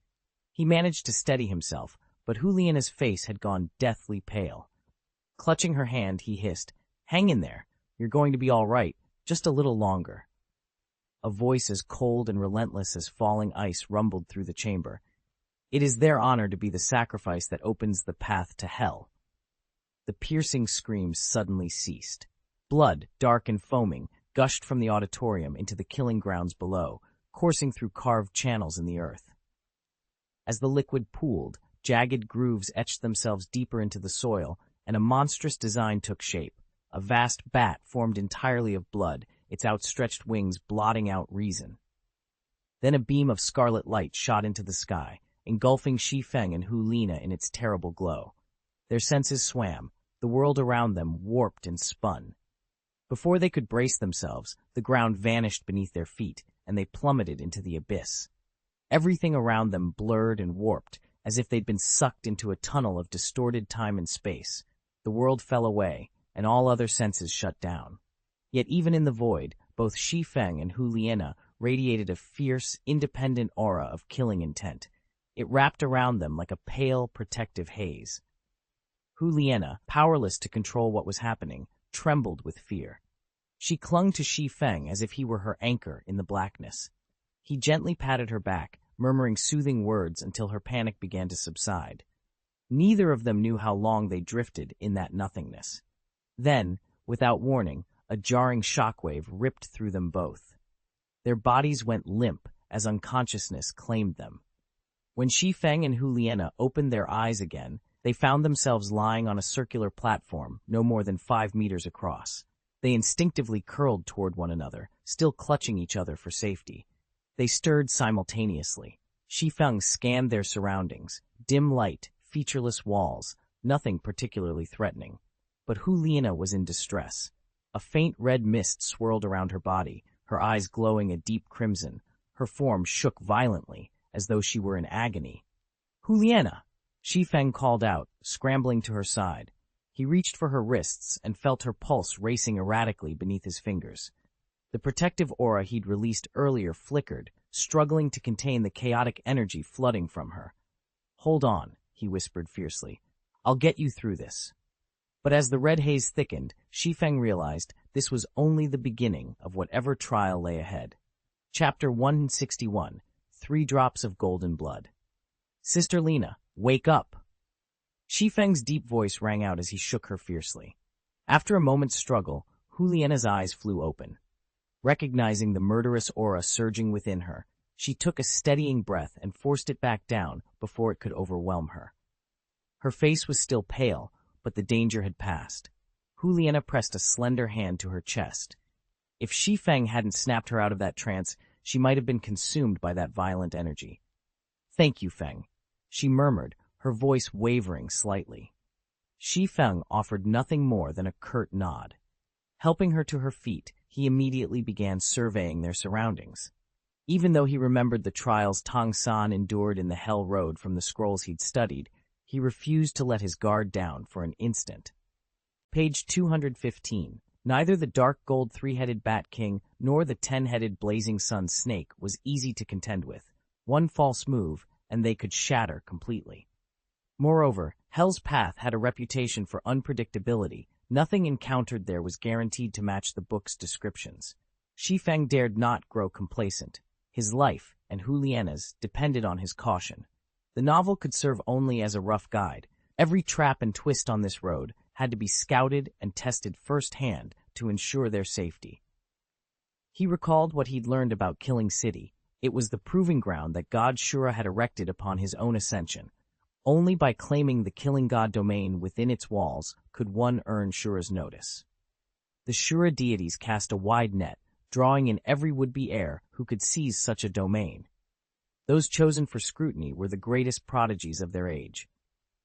He managed to steady himself, but Hu Liana's face had gone deathly pale. Clutching her hand, he hissed, "Hang in there. You're going to be all right, just a little longer." A voice as cold and relentless as falling ice rumbled through the chamber. "It is their honor to be the sacrifice that opens the path to hell." The piercing screams suddenly ceased. Blood, dark and foaming, gushed from the auditorium into the killing grounds below, coursing through carved channels in the earth. As the liquid pooled, jagged grooves etched themselves deeper into the soil, and a monstrous design took shape. A vast bat formed entirely of blood, its outstretched wings blotting out reason. Then a beam of scarlet light shot into the sky, engulfing Shi Feng and Hu Liana in its terrible glow. Their senses swam, the world around them warped and spun. Before they could brace themselves, the ground vanished beneath their feet, and they plummeted into the abyss. Everything around them blurred and warped, as if they'd been sucked into a tunnel of distorted time and space. The world fell away, and all other senses shut down. Yet even in the void, both Shi Feng and Hu Liana radiated a fierce, independent aura of killing intent. It wrapped around them like a pale, protective haze. Juliana, powerless to control what was happening, trembled with fear. She clung to Shi Feng as if he were her anchor in the blackness. He gently patted her back, murmuring soothing words until her panic began to subside. Neither of them knew how long they drifted in that nothingness. Then, without warning, a jarring shockwave ripped through them both. Their bodies went limp as unconsciousness claimed them. When Shi Feng and Juliana opened their eyes again, they found themselves lying on a circular platform no more than 5 meters across. They instinctively curled toward one another, still clutching each other for safety. They stirred simultaneously. Shi Feng scanned their surroundings. Dim light, featureless walls, nothing particularly threatening. But Juliana was in distress. A faint red mist swirled around her body, her eyes glowing a deep crimson. Her form shook violently, as though she were in agony. "Juliana!" Shi Feng called out, scrambling to her side. He reached for her wrists and felt her pulse racing erratically beneath his fingers. The protective aura he'd released earlier flickered, struggling to contain the chaotic energy flooding from her. "Hold on," he whispered fiercely. "I'll get you through this." But as the red haze thickened, Shi Feng realized this was only the beginning of whatever trial lay ahead. Chapter 161, 3 Drops of Golden Blood. "Sister Lena, wake up!" Shi Feng's deep voice rang out as he shook her fiercely. After a moment's struggle, Juliana's eyes flew open. Recognizing the murderous aura surging within her, she took a steadying breath and forced it back down before it could overwhelm her. Her face was still pale, but the danger had passed. Juliana pressed a slender hand to her chest. If Shi Feng hadn't snapped her out of that trance, she might have been consumed by that violent energy. "Thank you, Feng," she murmured, her voice wavering slightly. Shi Feng offered nothing more than a curt nod. Helping her to her feet, he immediately began surveying their surroundings. Even though he remembered the trials Tang San endured in the Hell Road from the scrolls he'd studied, he refused to let his guard down for an instant. Page 215. Neither the dark gold 3-headed Bat King nor the 10-headed Blazing Sun Snake was easy to contend with. One false move, and they could shatter completely. Moreover, Hell's Path had a reputation for unpredictability. Nothing encountered there was guaranteed to match the book's descriptions. Shi Feng dared not grow complacent. His life, and Juliana's, depended on his caution. The novel could serve only as a rough guide. Every trap and twist on this road had to be scouted and tested firsthand to ensure their safety. He recalled what he'd learned about Killing City. It was the proving ground that God Shura had erected upon his own ascension. Only by claiming the Killing God domain within its walls could one earn Shura's notice. The Shura deities cast a wide net, drawing in every would-be heir who could seize such a domain. Those chosen for scrutiny were the greatest prodigies of their age.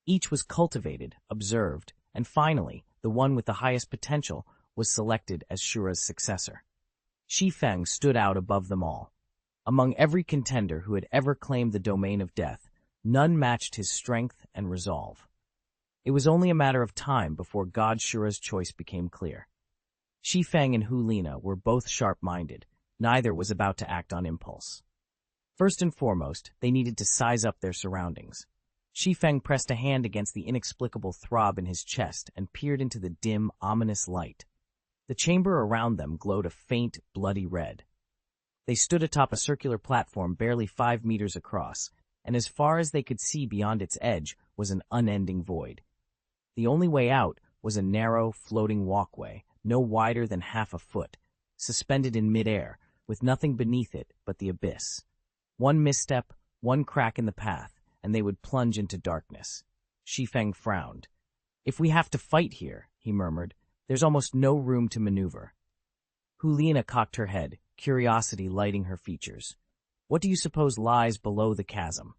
Each was cultivated, observed, and finally, the one with the highest potential was selected as Shura's successor. Shi Feng stood out above them all. Among every contender who had ever claimed the domain of death, none matched his strength and resolve. It was only a matter of time before God Shura's choice became clear. Shi Feng and Juliana were both sharp-minded. Neither was about to act on impulse. First and foremost, they needed to size up their surroundings. Shi Feng pressed a hand against the inexplicable throb in his chest and peered into the dim, ominous light. The chamber around them glowed a faint, bloody red. They stood atop a circular platform barely 5 meters across, and as far as they could see beyond its edge was an unending void. The only way out was a narrow, floating walkway, no wider than half a foot, suspended in midair, with nothing beneath it but the abyss. One misstep, one crack in the path, and they would plunge into darkness. Shi Feng frowned. "If we have to fight here," he murmured, "there's almost no room to maneuver." Juliana cocked her head, curiosity lighting her features. "What do you suppose lies below the chasm?"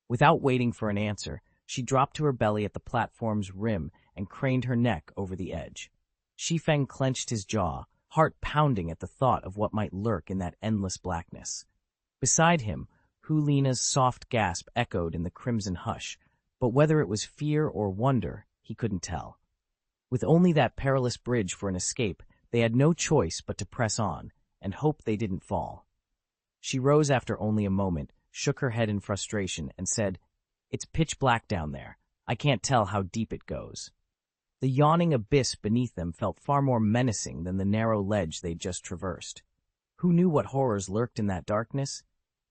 Without waiting for an answer, she dropped to her belly at the platform's rim and craned her neck over the edge. Shi Feng clenched his jaw, heart pounding at the thought of what might lurk in that endless blackness. Beside him, Juliana's soft gasp echoed in the crimson hush, but whether it was fear or wonder, he couldn't tell. With only that perilous bridge for an escape, they had no choice but to press on and hope they didn't fall. She rose after only a moment, shook her head in frustration, and said, "It's pitch black down there. I can't tell how deep it goes." The yawning abyss beneath them felt far more menacing than the narrow ledge they'd just traversed. Who knew what horrors lurked in that darkness?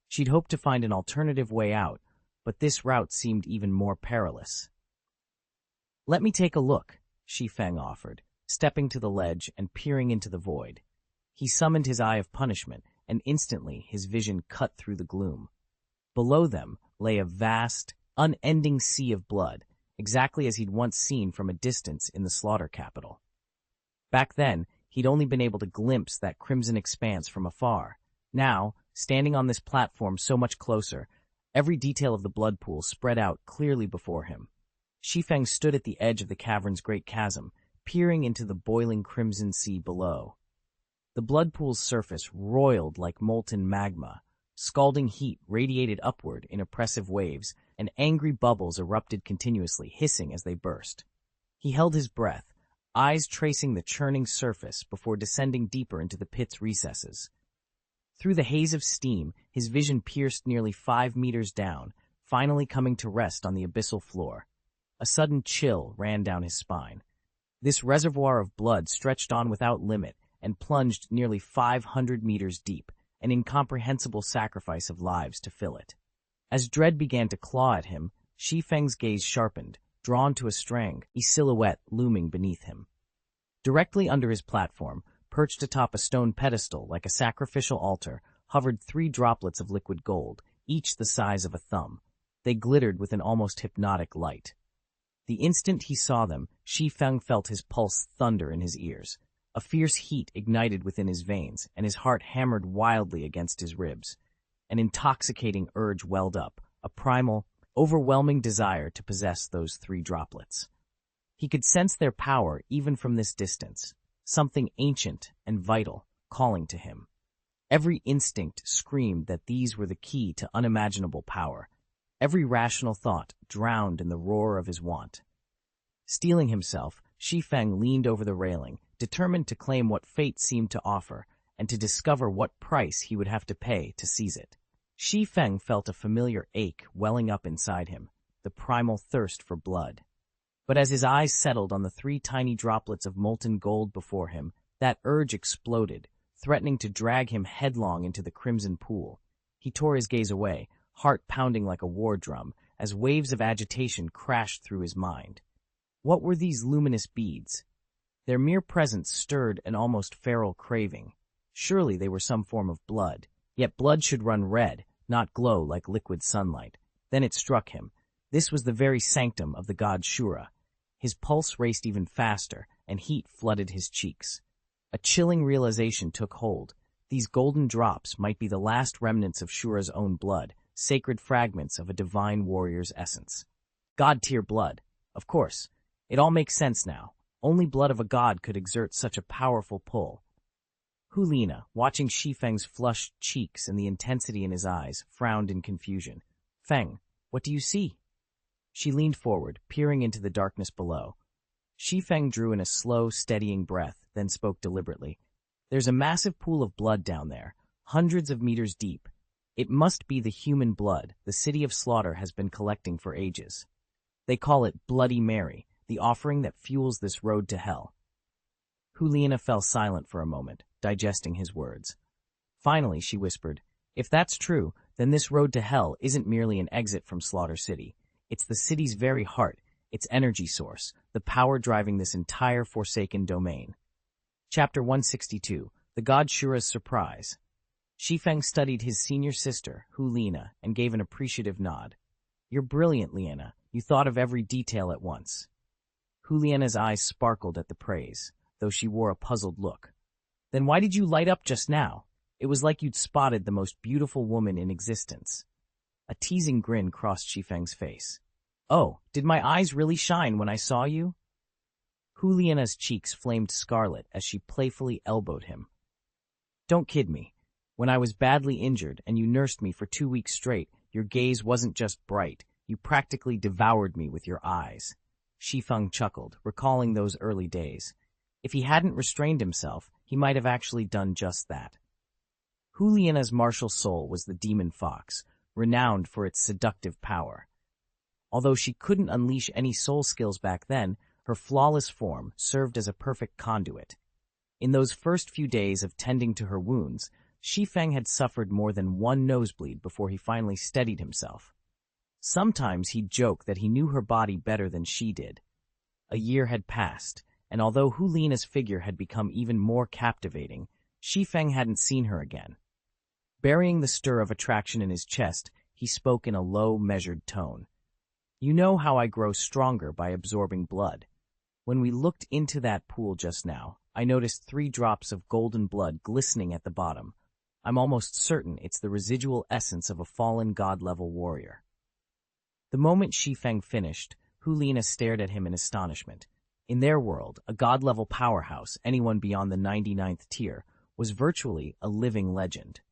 She'd hoped to find an alternative way out, but this route seemed even more perilous. "Let me take a look," Shi Feng offered, stepping to the ledge and peering into the void. He summoned his eye of punishment, and instantly his vision cut through the gloom. Below them lay a vast, unending sea of blood, exactly as he'd once seen from a distance in the slaughter capital. Back then, he'd only been able to glimpse that crimson expanse from afar. Now, standing on this platform so much closer, every detail of the blood pool spread out clearly before him. Shi Feng stood at the edge of the cavern's great chasm, peering into the boiling crimson sea below. The blood pool's surface roiled like molten magma. Scalding heat radiated upward in oppressive waves, and angry bubbles erupted continuously, hissing as they burst. He held his breath, eyes tracing the churning surface before descending deeper into the pit's recesses. Through the haze of steam, his vision pierced nearly 5 meters down, finally coming to rest on the abyssal floor. A sudden chill ran down his spine. This reservoir of blood stretched on without limit and plunged nearly 500 meters deep, an incomprehensible sacrifice of lives to fill it. As dread began to claw at him, Shi Feng's gaze sharpened, drawn to a strange silhouette looming beneath him. Directly under his platform, perched atop a stone pedestal like a sacrificial altar, hovered 3 droplets of liquid gold, each the size of a thumb. They glittered with an almost hypnotic light. The instant he saw them, Shi Feng felt his pulse thunder in his ears. A fierce heat ignited within his veins, and his heart hammered wildly against his ribs. An intoxicating urge welled up, a primal, overwhelming desire to possess those 3 droplets. He could sense their power even from this distance, something ancient and vital calling to him. Every instinct screamed that these were the key to unimaginable power. Every rational thought drowned in the roar of his want. Steeling himself, Shi Feng leaned over the railing, determined to claim what fate seemed to offer, and to discover what price he would have to pay to seize it. Shi Feng felt a familiar ache welling up inside him, the primal thirst for blood. But as his eyes settled on the 3 tiny droplets of molten gold before him, that urge exploded, threatening to drag him headlong into the crimson pool. He tore his gaze away, heart pounding like a war drum, as waves of agitation crashed through his mind. What were these luminous beads? Their mere presence stirred an almost feral craving. Surely they were some form of blood. Yet blood should run red, not glow like liquid sunlight. Then it struck him. This was the very sanctum of the god Shura. His pulse raced even faster, and heat flooded his cheeks. A chilling realization took hold. These golden drops might be the last remnants of Shura's own blood, sacred fragments of a divine warrior's essence. God-tier blood. Of course. It all makes sense now. Only blood of a god could exert such a powerful pull. Hulina, watching Shi Feng's flushed cheeks and the intensity in his eyes, frowned in confusion. "Feng, what do you see?" She leaned forward, peering into the darkness below. Shi Feng drew in a slow, steadying breath, then spoke deliberately. "There's a massive pool of blood down there, hundreds of meters deep. It must be the human blood the City of Slaughter has been collecting for ages. They call it Bloody Mary, the offering that fuels this road to hell." Hulina fell silent for a moment, digesting his words. Finally, she whispered, "If that's true, then this road to hell isn't merely an exit from Slaughter City. It's the city's very heart, its energy source, the power driving this entire forsaken domain." Chapter 162, The God Shura's Surprise. Shi Feng studied his senior sister, Hulina, and gave an appreciative nod. "You're brilliant, Liana. You thought of every detail at once." Hulina's eyes sparkled at the praise, though she wore a puzzled look. "Then why did you light up just now? It was like you'd spotted the most beautiful woman in existence." A teasing grin crossed Shi Feng's face. "Oh, did my eyes really shine when I saw you?" Hulina's cheeks flamed scarlet as she playfully elbowed him. "Don't kid me. When I was badly injured and you nursed me for 2 weeks straight, your gaze wasn't just bright, you practically devoured me with your eyes." Shi Feng chuckled, recalling those early days. If he hadn't restrained himself, he might have actually done just that. Juliana's martial soul was the demon fox, renowned for its seductive power. Although she couldn't unleash any soul skills back then, her flawless form served as a perfect conduit. In those first few days of tending to her wounds, Shi Feng had suffered more than one nosebleed before he finally steadied himself. Sometimes he'd joke that he knew her body better than she did. A year had passed, and although Hulina's figure had become even more captivating, Shi Feng hadn't seen her again. Burying the stir of attraction in his chest, he spoke in a low, measured tone. "You know how I grow stronger by absorbing blood. When we looked into that pool just now, I noticed 3 drops of golden blood glistening at the bottom. I'm almost certain it's the residual essence of a fallen god-level warrior." The moment Shi Feng finished, Hulina stared at him in astonishment. In their world, a god-level powerhouse, anyone beyond the 99th tier, was virtually a living legend.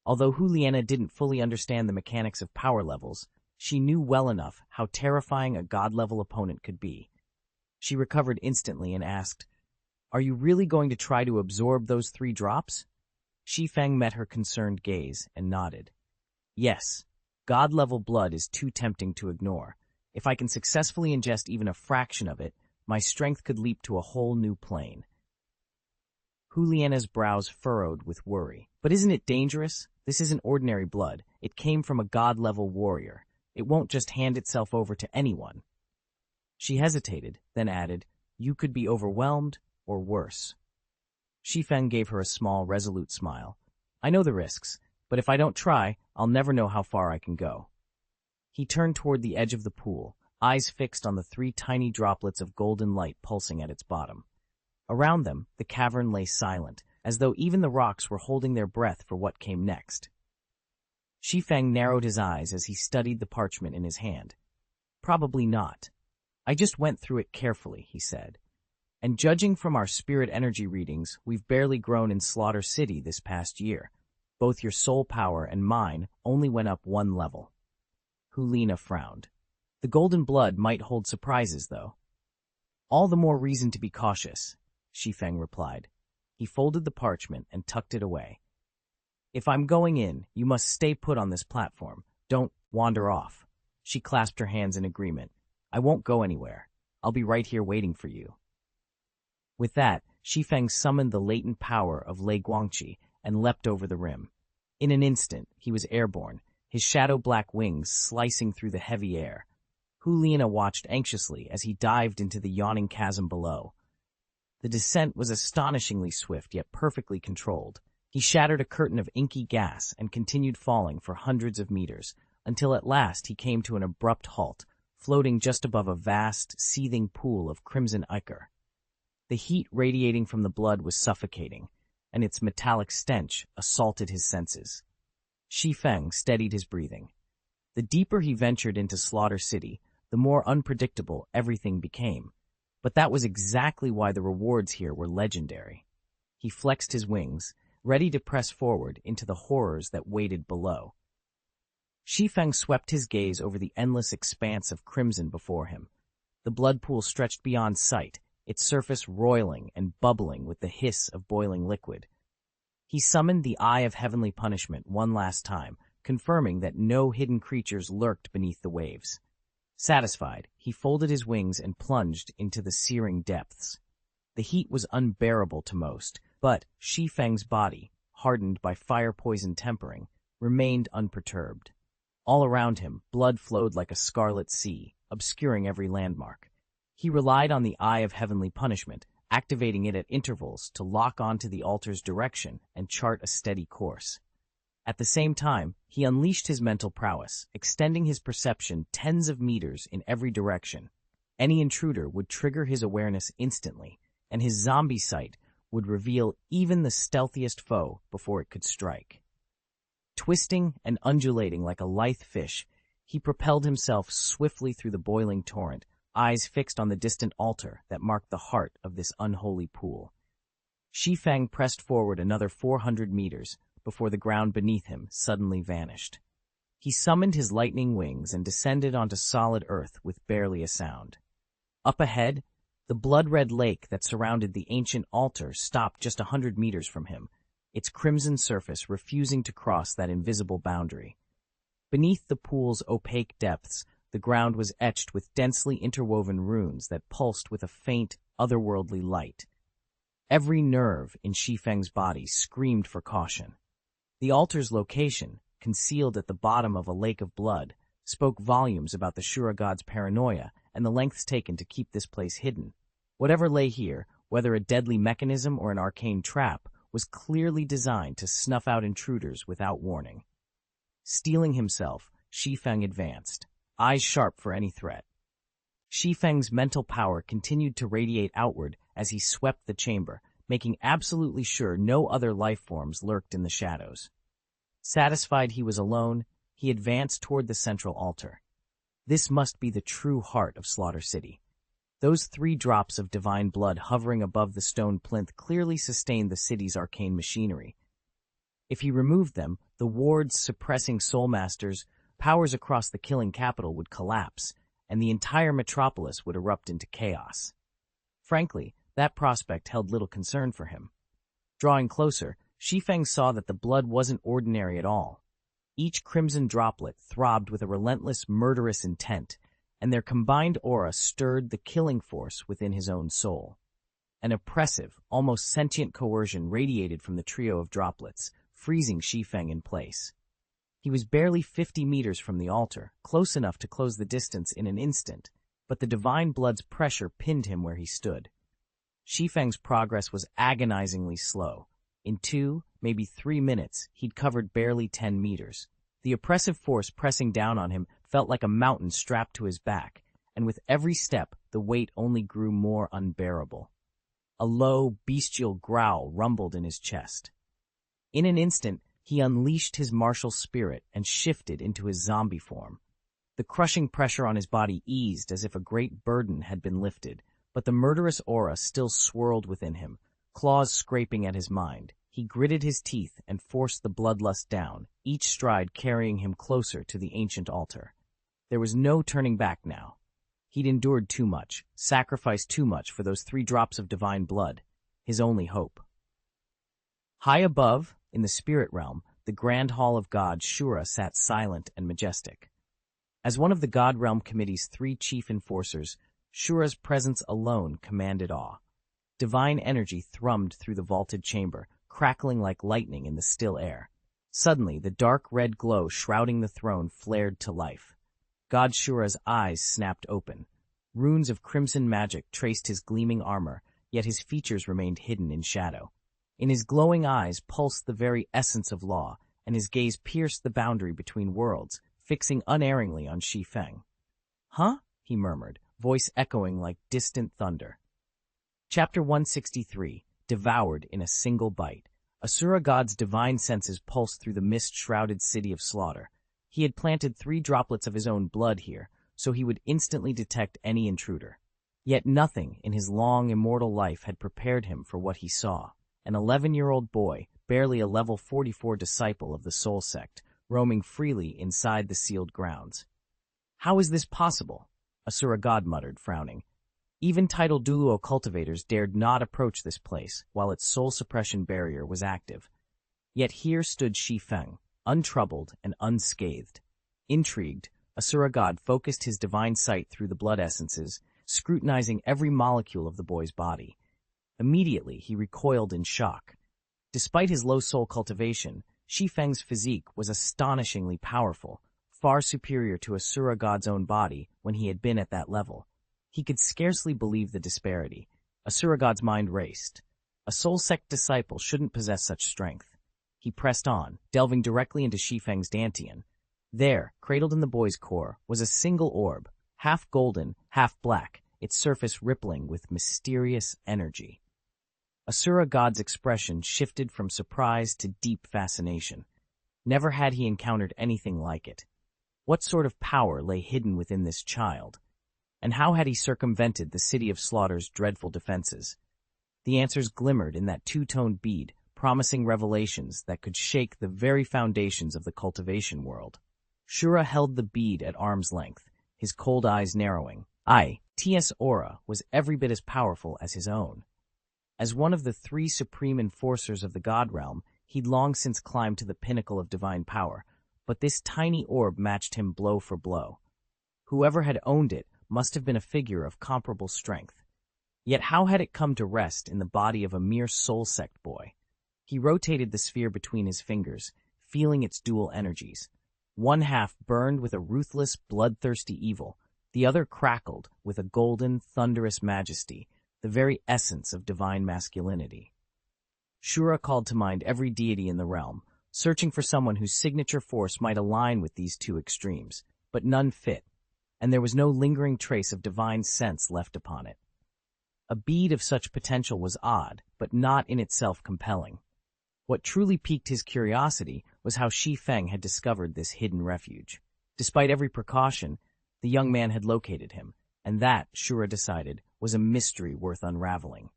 Although Juliana didn't fully understand the mechanics of power levels, she knew well enough how terrifying a god-level opponent could be. She recovered instantly and asked, "Are you really going to try to absorb those 3 drops?" Shi Feng met her concerned gaze and nodded. "Yes, god-level blood is too tempting to ignore. If I can successfully ingest even a fraction of it, my strength could leap to a whole new plane." Juliana's brows furrowed with worry. "But isn't it dangerous? This isn't ordinary blood. It came from a god-level warrior. It won't just hand itself over to anyone." She hesitated, then added, "You could be overwhelmed, or worse." Shi Feng gave her a small, resolute smile. "I know the risks, but if I don't try, I'll never know how far I can go." He turned toward the edge of the pool, eyes fixed on the 3 tiny droplets of golden light pulsing at its bottom. Around them, the cavern lay silent, as though even the rocks were holding their breath for what came next. Shi Feng narrowed his eyes as he studied the parchment in his hand. "Probably not. I just went through it carefully," he said. "And judging from our spirit energy readings, we've barely grown in Slaughter City this past year. Both your soul power and mine only went up 1 level." Hulina frowned. "The golden blood might hold surprises, though." "All the more reason to be cautious," Shi Feng replied. He folded the parchment and tucked it away. "If I'm going in, you must stay put on this platform. Don't wander off." She clasped her hands in agreement. "I won't go anywhere. I'll be right here waiting for you." With that, Shi Feng summoned the latent power of Lei Guangqi and leapt over the rim. In an instant, he was airborne, his shadow-black wings slicing through the heavy air. Hulina watched anxiously as he dived into the yawning chasm below. The descent was astonishingly swift yet perfectly controlled. He shattered a curtain of inky gas and continued falling for hundreds of meters, until at last he came to an abrupt halt, floating just above a vast, seething pool of crimson ichor. The heat radiating from the blood was suffocating, and its metallic stench assaulted his senses. Shi Feng steadied his breathing. The deeper he ventured into Slaughter City, the more unpredictable everything became. But that was exactly why the rewards here were legendary. He flexed his wings, ready to press forward into the horrors that waited below. Shi Feng swept his gaze over the endless expanse of crimson before him. The blood pool stretched beyond sight, its surface roiling and bubbling with the hiss of boiling liquid. He summoned the Eye of Heavenly Punishment one last time, confirming that no hidden creatures lurked beneath the waves. Satisfied, he folded his wings and plunged into the searing depths. The heat was unbearable to most, but Shi Feng's body, hardened by fire-poison tempering, remained unperturbed. All around him, blood flowed like a scarlet sea, obscuring every landmark. He relied on the Eye of Heavenly Punishment, activating it at intervals to lock onto the altar's direction and chart a steady course. At the same time, he unleashed his mental prowess, extending his perception tens of meters in every direction. Any intruder would trigger his awareness instantly, and his zombie sight would reveal even the stealthiest foe before it could strike. Twisting and undulating like a lithe fish, he propelled himself swiftly through the boiling torrent, eyes fixed on the distant altar that marked the heart of this unholy pool. Shi Feng pressed forward another 400 meters before the ground beneath him suddenly vanished. He summoned his lightning wings and descended onto solid earth with barely a sound. Up ahead, the blood-red lake that surrounded the ancient altar stopped just 100 meters from him, its crimson surface refusing to cross that invisible boundary. Beneath the pool's opaque depths, the ground was etched with densely interwoven runes that pulsed with a faint, otherworldly light. Every nerve in Shi Feng's body screamed for caution. The altar's location, concealed at the bottom of a lake of blood, spoke volumes about the Shura god's paranoia and the lengths taken to keep this place hidden. Whatever lay here, whether a deadly mechanism or an arcane trap, was clearly designed to snuff out intruders without warning. Steeling himself, Shi Feng advanced, eyes sharp for any threat. Shi Feng's mental power continued to radiate outward as he swept the chamber, making absolutely sure no other life forms lurked in the shadows. Satisfied he was alone, he advanced toward the central altar. This must be the true heart of Slaughter City. Those 3 drops of divine blood hovering above the stone plinth clearly sustained the city's arcane machinery. If he removed them, the wards suppressing soulmasters' powers across the killing capital would collapse, and the entire metropolis would erupt into chaos. Frankly, that prospect held little concern for him. Drawing closer, Shi Feng saw that the blood wasn't ordinary at all. Each crimson droplet throbbed with a relentless, murderous intent, and their combined aura stirred the killing force within his own soul. An oppressive, almost sentient coercion radiated from the trio of droplets, freezing Shi Feng in place. He was barely 50 meters from the altar, close enough to close the distance in an instant, but the divine blood's pressure pinned him where he stood. Shi Feng's progress was agonizingly slow. In 2, maybe 3 minutes, he'd covered barely 10 meters. The oppressive force pressing down on him felt like a mountain strapped to his back, and with every step, the weight only grew more unbearable. A low, bestial growl rumbled in his chest. In an instant, he unleashed his martial spirit and shifted into his zombie form. The crushing pressure on his body eased as if a great burden had been lifted, but the murderous aura still swirled within him, claws scraping at his mind. He gritted his teeth and forced the bloodlust down, each stride carrying him closer to the ancient altar. There was no turning back now. He'd endured too much, sacrificed too much for those 3 drops of divine blood, his only hope. High above, in the spirit realm, the grand hall of God Shura sat silent and majestic. As one of the God Realm Committee's 3 chief enforcers, Shura's presence alone commanded awe. Divine energy thrummed through the vaulted chamber, crackling like lightning in the still air. Suddenly, the dark red glow shrouding the throne flared to life. God Shura's eyes snapped open. Runes of crimson magic traced his gleaming armor, yet his features remained hidden in shadow. In his glowing eyes pulsed the very essence of law, and his gaze pierced the boundary between worlds, fixing unerringly on Shi Feng. "Huh?" he murmured, voice echoing like distant thunder. Chapter 163, Devoured in a Single Bite. Asura God's divine senses pulsed through the mist-shrouded city of slaughter. He had planted 3 droplets of his own blood here, so he would instantly detect any intruder. Yet nothing in his long, immortal life had prepared him for what he saw. An 11-year-old boy, barely a level 44 disciple of the Soul Sect, roaming freely inside the sealed grounds. "How is this possible?" Asura God muttered, frowning. Even titled Douluo cultivators dared not approach this place while its soul suppression barrier was active. Yet here stood Shi Feng, untroubled and unscathed. Intrigued, Asura God focused his divine sight through the blood essences, scrutinizing every molecule of the boy's body. Immediately, he recoiled in shock. Despite his low soul cultivation, Shi Feng's physique was astonishingly powerful, far superior to Asura God's own body when he had been at that level. He could scarcely believe the disparity. Asura God's mind raced. A soul sect disciple shouldn't possess such strength. He pressed on, delving directly into Shi Feng's dantian. There, cradled in the boy's core, was a single orb, half golden, half black, its surface rippling with mysterious energy. Asura God's expression shifted from surprise to deep fascination. Never had he encountered anything like it. What sort of power lay hidden within this child? And how had he circumvented the city of Slaughter's dreadful defenses? The answers glimmered in that two-toned bead, promising revelations that could shake the very foundations of the cultivation world. Shura held the bead at arm's length, his cold eyes narrowing. T's aura was every bit as powerful as his own. As one of the 3 supreme enforcers of the God Realm, He'd long since climbed to the pinnacle of divine power, but this tiny orb matched him blow for blow. Whoever had owned it must have been a figure of comparable strength. Yet how had it come to rest in the body of a mere soul sect boy? He rotated the sphere between his fingers, feeling its dual energies. One half burned with a ruthless, bloodthirsty evil, the other crackled with a golden, thunderous majesty, the very essence of divine masculinity. Shura called to mind every deity in the realm, searching for someone whose signature force might align with these two extremes, but none fit, and there was no lingering trace of divine sense left upon it. A bead of such potential was odd, but not in itself compelling. What truly piqued his curiosity was how Shi Feng had discovered this hidden refuge. Despite every precaution, the young man had located him, and that, Shura decided, was a mystery worth unraveling.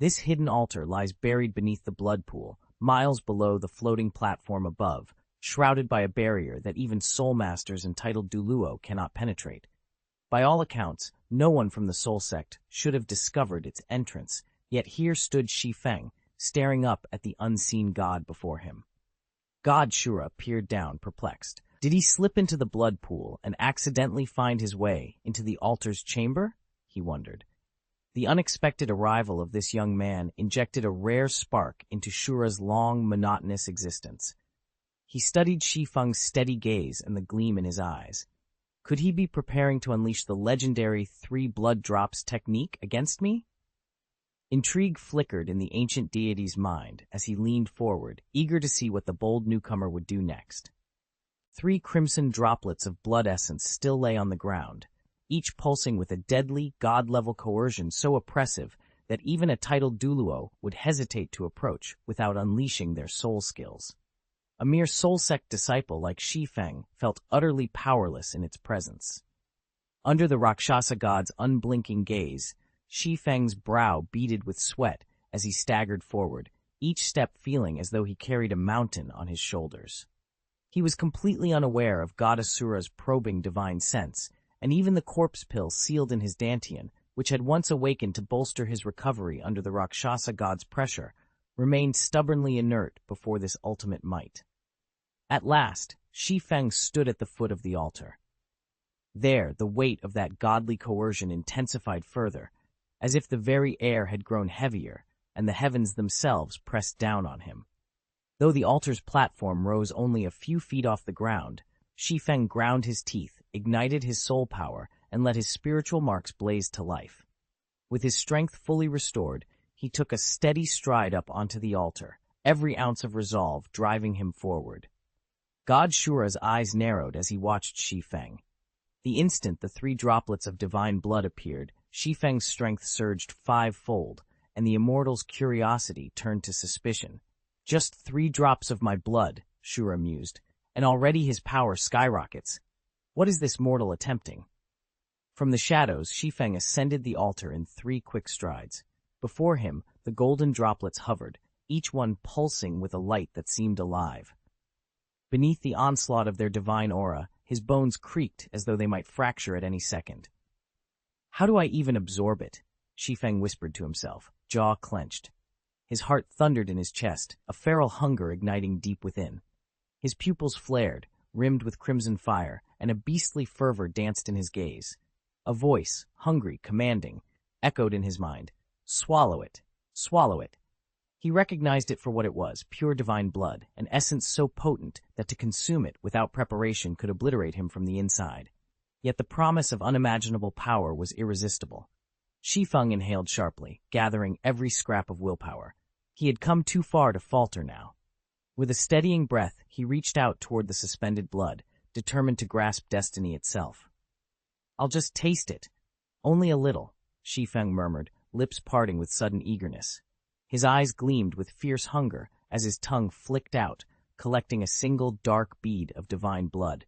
This hidden altar lies buried beneath the blood pool, miles below the floating platform above, shrouded by a barrier that even soul masters entitled Douluo cannot penetrate. By all accounts, no one from the soul sect should have discovered its entrance, yet here stood Shi Feng, staring up at the unseen god before him. God Shura peered down, perplexed. Did he slip into the blood pool and accidentally find his way into the altar's chamber? He wondered. The unexpected arrival of this young man injected a rare spark into Shura's long, monotonous existence. He studied Shi Feng's steady gaze and the gleam in his eyes. Could he be preparing to unleash the legendary 3 blood drops technique against me? Intrigue flickered in the ancient deity's mind as he leaned forward, eager to see what the bold newcomer would do next. 3 crimson droplets of blood essence still lay on the ground, each pulsing with a deadly, god-level coercion so oppressive that even a titled Douluo would hesitate to approach without unleashing their soul skills. A mere soul sect disciple like Shi Feng felt utterly powerless in its presence. Under the Rakshasa god's unblinking gaze, Shi Feng's brow beaded with sweat as he staggered forward, each step feeling as though he carried a mountain on his shoulders. He was completely unaware of God Asura's probing divine sense, and even the corpse pill sealed in his dantian, which had once awakened to bolster his recovery under the Rakshasa god's pressure, remained stubbornly inert before this ultimate might. At last, Shi Feng stood at the foot of the altar. There, the weight of that godly coercion intensified further, as if the very air had grown heavier and the heavens themselves pressed down on him. Though the altar's platform rose only a few feet off the ground, Shi Feng ground his teeth, ignited his soul power, and let his spiritual marks blaze to life. With his strength fully restored, he took a steady stride up onto the altar, every ounce of resolve driving him forward. God Shura's eyes narrowed as he watched Shi Feng. The instant the 3 droplets of divine blood appeared, Shi Feng's strength surged 5-fold, and the immortal's curiosity turned to suspicion. Just 3 drops of my blood, Shura mused, and already his power skyrockets. What is this mortal attempting? From the shadows, Shi Feng ascended the altar in 3 quick strides. Before him, the golden droplets hovered, each one pulsing with a light that seemed alive. Beneath the onslaught of their divine aura, his bones creaked as though they might fracture at any second. How do I even absorb it? Shi Feng whispered to himself, jaw clenched. His heart thundered in his chest, a feral hunger igniting deep within. His pupils flared, rimmed with crimson fire, and a beastly fervor danced in his gaze. A voice, hungry, commanding, echoed in his mind. Swallow it. Swallow it. He recognized it for what it was, pure divine blood, an essence so potent that to consume it without preparation could obliterate him from the inside. Yet the promise of unimaginable power was irresistible. Shi Feng inhaled sharply, gathering every scrap of willpower. He had come too far to falter now. With a steadying breath, he reached out toward the suspended blood, determined to grasp destiny itself. I'll just taste it. Only a little, Shi Feng murmured, lips parting with sudden eagerness. His eyes gleamed with fierce hunger as his tongue flicked out, collecting a single dark bead of divine blood.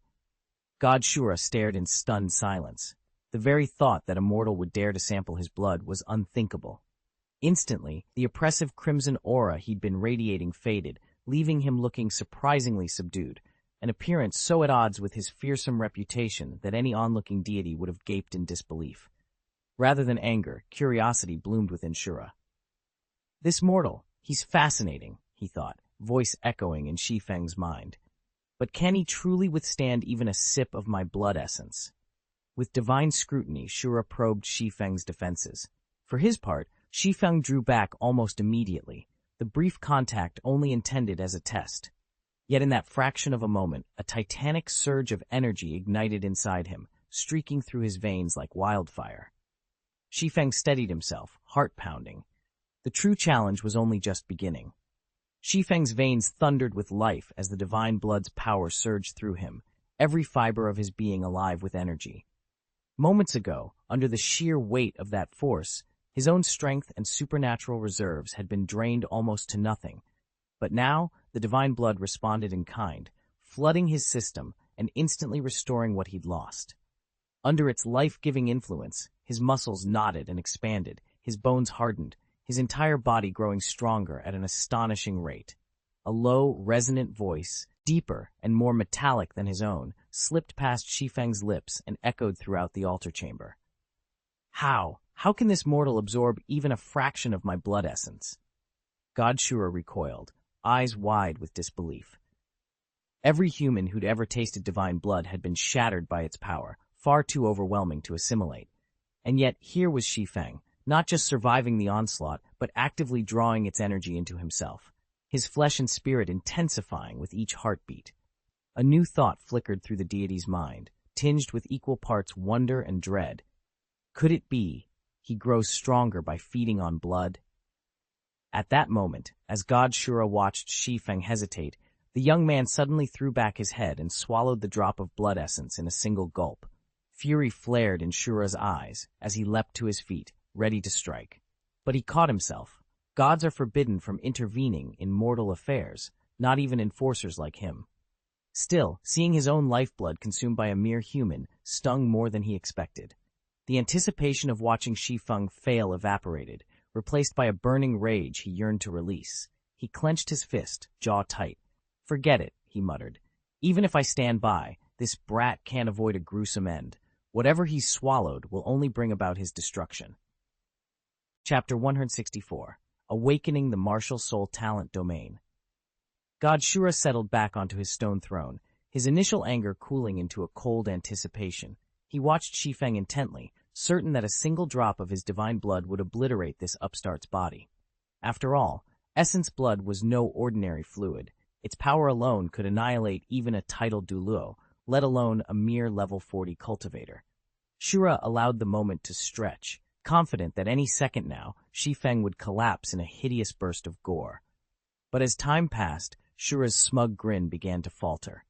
God Shura stared in stunned silence. The very thought that a mortal would dare to sample his blood was unthinkable. Instantly, the oppressive crimson aura he'd been radiating faded, leaving him looking surprisingly subdued, an appearance so at odds with his fearsome reputation that any onlooking deity would have gaped in disbelief. Rather than anger, curiosity bloomed within Shura. This mortal, he's fascinating, he thought, voice echoing in Shi Feng's mind. But can he truly withstand even a sip of my blood essence? With divine scrutiny, Shura probed Shi Feng's defenses. For his part, Shi Feng drew back almost immediately, the brief contact only intended as a test. Yet in that fraction of a moment, a titanic surge of energy ignited inside him, streaking through his veins like wildfire. Shi Feng steadied himself, heart pounding. The true challenge was only just beginning. Shi Feng's veins thundered with life as the divine blood's power surged through him, every fiber of his being alive with energy. Moments ago, under the sheer weight of that force, his own strength and supernatural reserves had been drained almost to nothing. But now, the divine blood responded in kind, flooding his system and instantly restoring what he'd lost. Under its life-giving influence, his muscles knotted and expanded, his bones hardened, his entire body growing stronger at an astonishing rate. A low, resonant voice, deeper and more metallic than his own, slipped past Shi Feng's lips and echoed throughout the altar chamber. How can this mortal absorb even a fraction of my blood essence? Godshura recoiled, eyes wide with disbelief. Every human who'd ever tasted divine blood had been shattered by its power, far too overwhelming to assimilate. And yet here was Shi Feng, not just surviving the onslaught, but actively drawing its energy into himself, his flesh and spirit intensifying with each heartbeat. A new thought flickered through the deity's mind, tinged with equal parts wonder and dread. Could it be he grows stronger by feeding on blood? At that moment, as Godshura watched Shi Feng hesitate, the young man suddenly threw back his head and swallowed the drop of blood essence in a single gulp. Fury flared in Shura's eyes as he leapt to his feet, ready to strike. But he caught himself. Gods are forbidden from intervening in mortal affairs, not even enforcers like him. Still, seeing his own lifeblood consumed by a mere human stung more than he expected. The anticipation of watching Shi Feng fail evaporated, replaced by a burning rage he yearned to release. He clenched his fist, jaw tight. "Forget it," he muttered. "Even if I stand by, this brat can't avoid a gruesome end. Whatever he's swallowed will only bring about his destruction." Chapter 164. Awakening the Martial Soul Talent Domain. Godshura settled back onto his stone throne, his initial anger cooling into a cold anticipation. He watched Shi Feng intently, certain that a single drop of his divine blood would obliterate this upstart's body. After all, essence blood was no ordinary fluid. Its power alone could annihilate even a titled Douluo, let alone a mere level 40 cultivator. Shura allowed the moment to stretch, confident that any second now, Shi Feng would collapse in a hideous burst of gore. But as time passed, Shura's smug grin began to falter.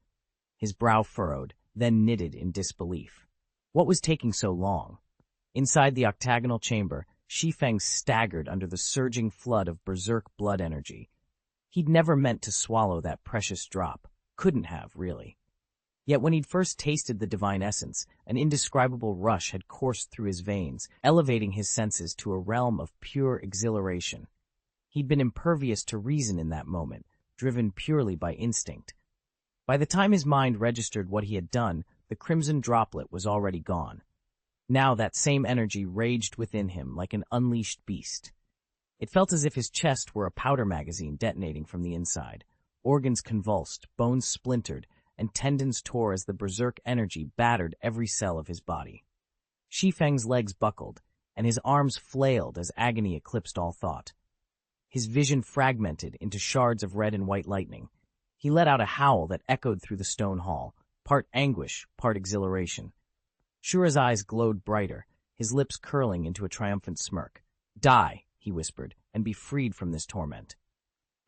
His brow furrowed, then knitted in disbelief. What was taking so long? Inside the octagonal chamber, Shi Feng staggered under the surging flood of berserk blood energy. He'd never meant to swallow that precious drop. Couldn't have, really. Yet when he'd first tasted the divine essence, an indescribable rush had coursed through his veins, elevating his senses to a realm of pure exhilaration. He'd been impervious to reason in that moment, driven purely by instinct. By the time his mind registered what he had done, the crimson droplet was already gone. Now that same energy raged within him like an unleashed beast. It felt as if his chest were a powder magazine detonating from the inside. Organs convulsed, bones splintered, and tendons tore as the berserk energy battered every cell of his body. Shi Feng's legs buckled, and his arms flailed as agony eclipsed all thought. His vision fragmented into shards of red and white lightning. He let out a howl that echoed through the stone hall, part anguish, part exhilaration. Shura's eyes glowed brighter, his lips curling into a triumphant smirk. "Die," he whispered, "and be freed from this torment."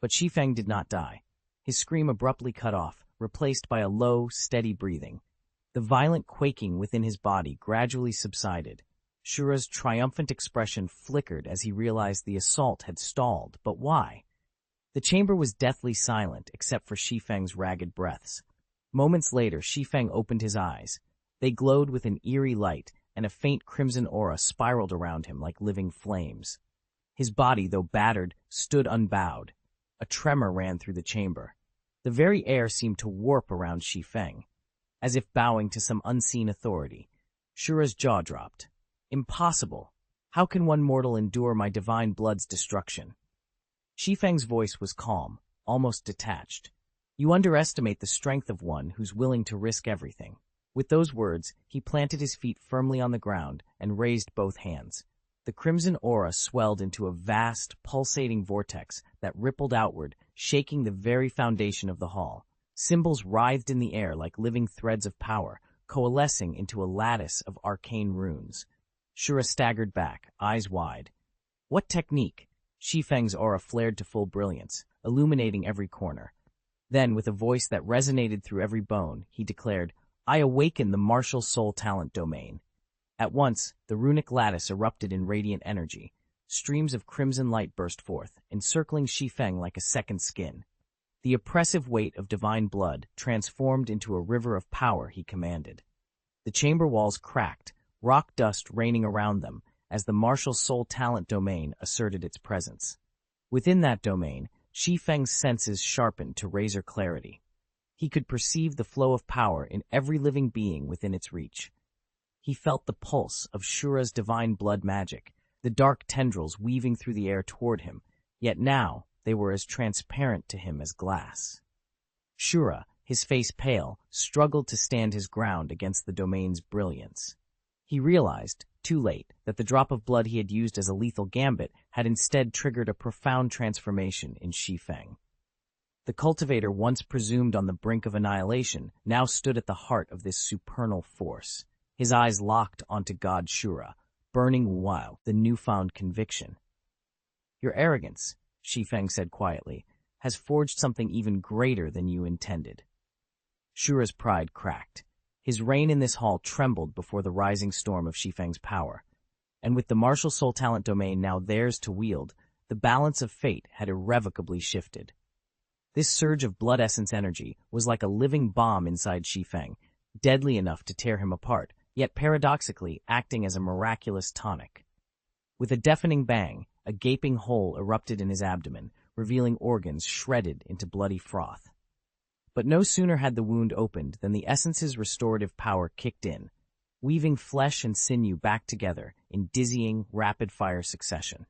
But Shi Feng did not die. His scream abruptly cut off, replaced by a low, steady breathing. The violent quaking within his body gradually subsided. Shura's triumphant expression flickered as he realized the assault had stalled, but why? The chamber was deathly silent except for Shi Feng's ragged breaths. Moments later, Shi Feng opened his eyes. They glowed with an eerie light, and a faint crimson aura spiraled around him like living flames. His body, though battered, stood unbowed. A tremor ran through the chamber. The very air seemed to warp around Shi Feng, as if bowing to some unseen authority. Shura's jaw dropped. "Impossible! How can one mortal endure my divine blood's destruction?" Shi Feng's voice was calm, almost detached. You underestimate the strength of one who's willing to risk everything. With those words, he planted his feet firmly on the ground and raised both hands. The crimson aura swelled into a vast, pulsating vortex that rippled outward, shaking the very foundation of the hall. Symbols writhed in the air like living threads of power, coalescing into a lattice of arcane runes. Shura staggered back, eyes wide. What technique? Shi Feng's aura flared to full brilliance, illuminating every corner. Then, with a voice that resonated through every bone, he declared, I awaken the martial soul talent domain. At once, the runic lattice erupted in radiant energy. Streams of crimson light burst forth, encircling Shi Feng like a second skin. The oppressive weight of divine blood transformed into a river of power he commanded. The chamber walls cracked, rock dust raining around them, as the martial soul talent domain asserted its presence. Within that domain, Shi Feng's senses sharpened to razor clarity. He could perceive the flow of power in every living being within its reach. He felt the pulse of Shura's divine blood magic, the dark tendrils weaving through the air toward him, yet now they were as transparent to him as glass. Shura, his face pale, struggled to stand his ground against the domain's brilliance. He realized, too late, that the drop of blood he had used as a lethal gambit had instead triggered a profound transformation in Shi Feng. The cultivator, once presumed on the brink of annihilation, now stood at the heart of this supernal force. His eyes locked onto God Shura, burning wild the newfound conviction. Your arrogance, Shi Feng said quietly, has forged something even greater than you intended. Shura's pride cracked. His reign in this hall trembled before the rising storm of Shi Feng's power. And with the martial soul talent domain now theirs to wield, the balance of fate had irrevocably shifted. This surge of blood essence energy was like a living bomb inside Shi Feng, deadly enough to tear him apart, yet paradoxically acting as a miraculous tonic. With a deafening bang, a gaping hole erupted in his abdomen, revealing organs shredded into bloody froth. But no sooner had the wound opened than the essence's restorative power kicked in, weaving flesh and sinew back together in dizzying, rapid-fire succession.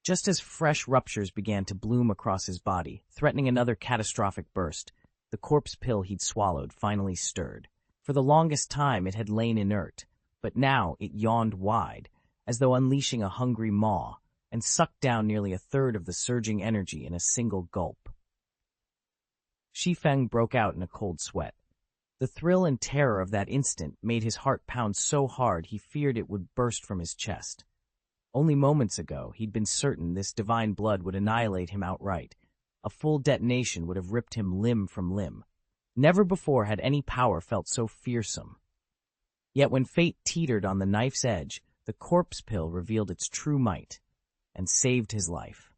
Just as fresh ruptures began to bloom across his body, threatening another catastrophic burst, the corpse pill he'd swallowed finally stirred. For the longest time it had lain inert, but now it yawned wide, as though unleashing a hungry maw, and sucked down nearly a third of the surging energy in a single gulp. Shi Feng broke out in a cold sweat. The thrill and terror of that instant made his heart pound so hard he feared it would burst from his chest. Only moments ago, he'd been certain this divine blood would annihilate him outright. A full detonation would have ripped him limb from limb. Never before had any power felt so fearsome. Yet when fate teetered on the knife's edge, the corpse pill revealed its true might, and saved his life.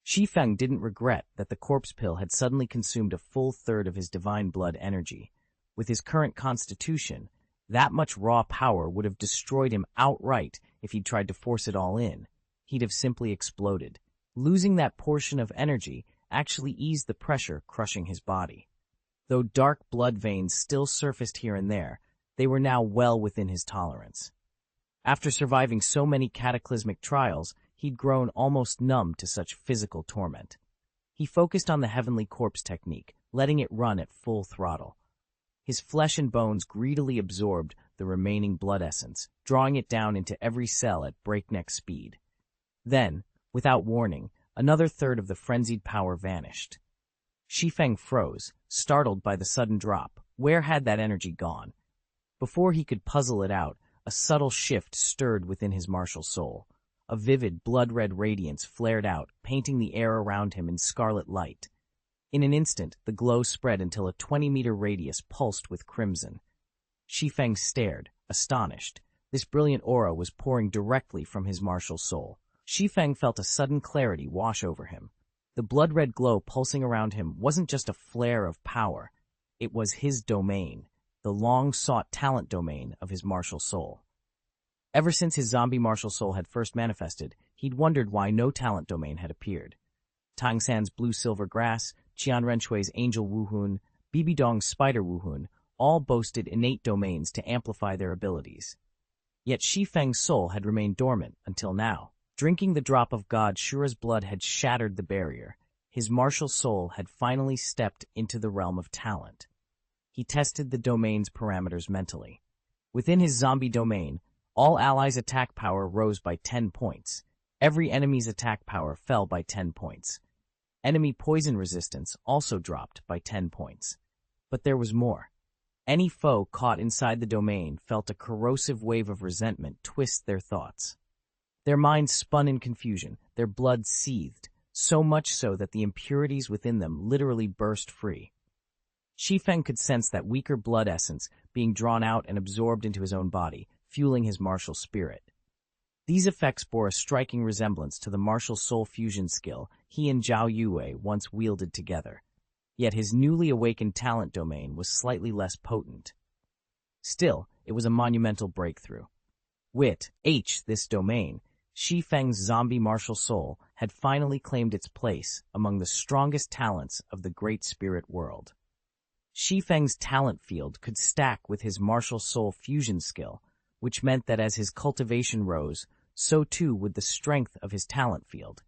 Shi Feng didn't regret that the corpse pill had suddenly consumed a full third of his divine blood energy. With his current constitution, that much raw power would have destroyed him outright if he'd tried to force it all in. He'd have simply exploded. Losing that portion of energy actually eased the pressure crushing his body. Though dark blood veins still surfaced here and there, they were now well within his tolerance. After surviving so many cataclysmic trials, he'd grown almost numb to such physical torment. He focused on the heavenly corpse technique, letting it run at full throttle. His flesh and bones greedily absorbed the remaining blood essence, drawing it down into every cell at breakneck speed. Then, without warning, another third of the frenzied power vanished. Shi Feng froze, startled by the sudden drop. Where had that energy gone? Before he could puzzle it out, a subtle shift stirred within his martial soul. A vivid, blood-red radiance flared out, painting the air around him in scarlet light. In an instant, the glow spread until a 20-meter radius pulsed with crimson. Shi Feng stared, astonished. This brilliant aura was pouring directly from his martial soul. Shi Feng felt a sudden clarity wash over him. The blood-red glow pulsing around him wasn't just a flare of power. It was his domain, the long-sought talent domain of his martial soul. Ever since his zombie martial soul had first manifested, he'd wondered why no talent domain had appeared. Tang San's blue-silver grass, Qian Renshui's angel wuhun, Bibi Dong's spider wuhun, all boasted innate domains to amplify their abilities. Yet Shi Feng's soul had remained dormant until now. Drinking the drop of God Shura's blood had shattered the barrier. his martial soul had finally stepped into the realm of talent. He tested the domain's parameters mentally. Within his zombie domain, all allies' attack power rose by 10 points. Every enemy's attack power fell by 10 points. Enemy poison resistance also dropped by 10 points. But there was more. Any foe caught inside the domain felt a corrosive wave of resentment twist their thoughts. Their minds spun in confusion, their blood seethed, so much so that the impurities within them literally burst free. Shi Feng could sense that weaker blood essence being drawn out and absorbed into his own body, fueling his martial spirit. These effects bore a striking resemblance to the martial soul fusion skill he and Xiaoxue once wielded together. Yet his newly awakened talent domain was slightly less potent. Still, it was a monumental breakthrough. With this domain, Shi Feng's zombie martial soul had finally claimed its place among the strongest talents of the great spirit world. Shi Feng's talent field could stack with his martial soul fusion skill, which meant that as his cultivation rose, so too would the strength of his talent field.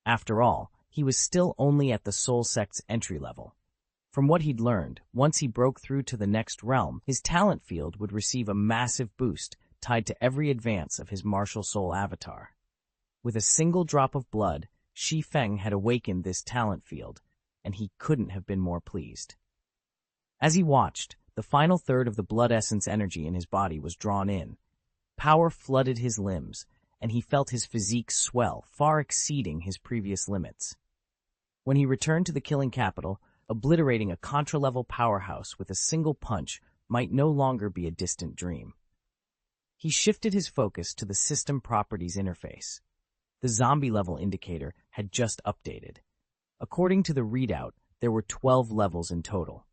After all, he was still only at the soul sect's entry level. From what he'd learned, once he broke through to the next realm, his talent field would receive a massive boost tied to every advance of his martial soul avatar. With a single drop of blood, Shi Feng had awakened this talent field, and he couldn't have been more pleased. As he watched, the final third of the blood essence energy in his body was drawn in. Power flooded his limbs, and he felt his physique swell, far exceeding his previous limits. When he returned to the killing capital, obliterating a Contra-level powerhouse with a single punch might no longer be a distant dream. He shifted his focus to the system properties interface. The zombie level indicator had just updated. According to the readout, there were 12 levels in total.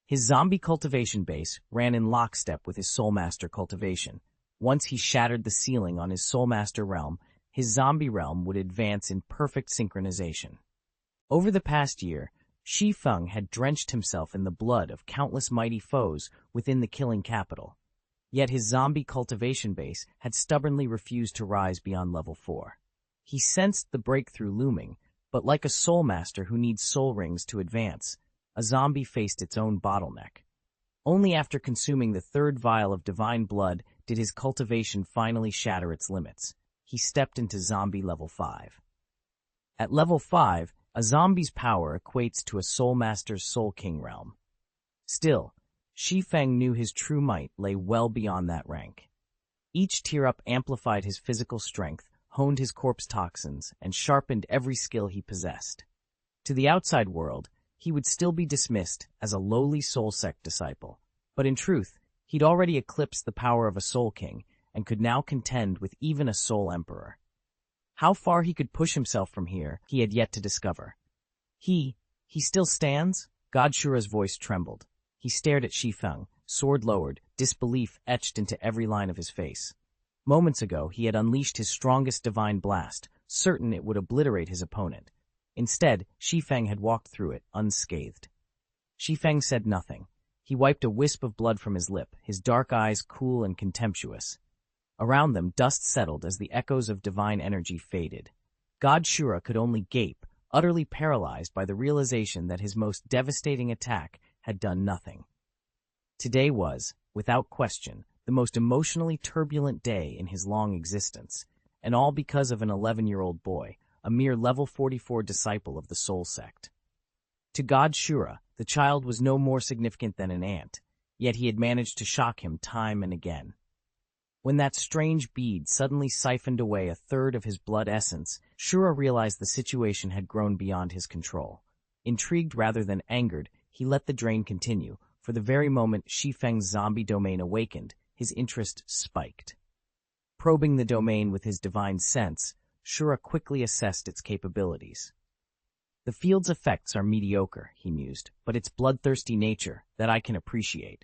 His zombie cultivation base ran in lockstep with his Soulmaster cultivation. Once he shattered the ceiling on his Soulmaster realm, his zombie realm would advance in perfect synchronization. Over the past year, Shi Feng had drenched himself in the blood of countless mighty foes within the killing capital. Yet his zombie cultivation base had stubbornly refused to rise beyond level 4. He sensed the breakthrough looming, but like a Soulmaster who needs soul rings to advance, a zombie faced its own bottleneck. Only after consuming the third vial of divine blood did his cultivation finally shatter its limits. He stepped into zombie level 5. At level 5, a zombie's power equates to a Soulmaster's Soul King realm. Still, Shi Feng knew his true might lay well beyond that rank. Each tier-up amplified his physical strength, honed his corpse toxins, and sharpened every skill he possessed. To the outside world, he would still be dismissed as a lowly soul sect disciple, but in truth, he'd already eclipsed the power of a Soul King and could now contend with even a Soul Emperor. How far he could push himself from here, he had yet to discover. He still stands? Godshura's voice trembled. He stared at Shi Feng, sword lowered, disbelief etched into every line of his face. Moments ago, he had unleashed his strongest divine blast, certain it would obliterate his opponent. Instead, Shi Feng had walked through it, unscathed. Shi Feng said nothing. He wiped a wisp of blood from his lip, his dark eyes cool and contemptuous. Around them, dust settled as the echoes of divine energy faded. Godshura could only gape, utterly paralyzed by the realization that his most devastating attack had done nothing. Today was, without question, the most emotionally turbulent day in his long existence, and all because of an 11-year-old boy, a mere level 44 disciple of the Soul Sect. To Godshura, the child was no more significant than an ant, yet he had managed to shock him time and again. When that strange bead suddenly siphoned away a third of his blood essence, Shura realized the situation had grown beyond his control. Intrigued rather than angered, he let the drain continue. For the very moment Shi Feng's zombie domain awakened, his interest spiked. Probing the domain with his divine sense, Shura quickly assessed its capabilities. The field's effects are mediocre, he mused, but its bloodthirsty nature, that I can appreciate.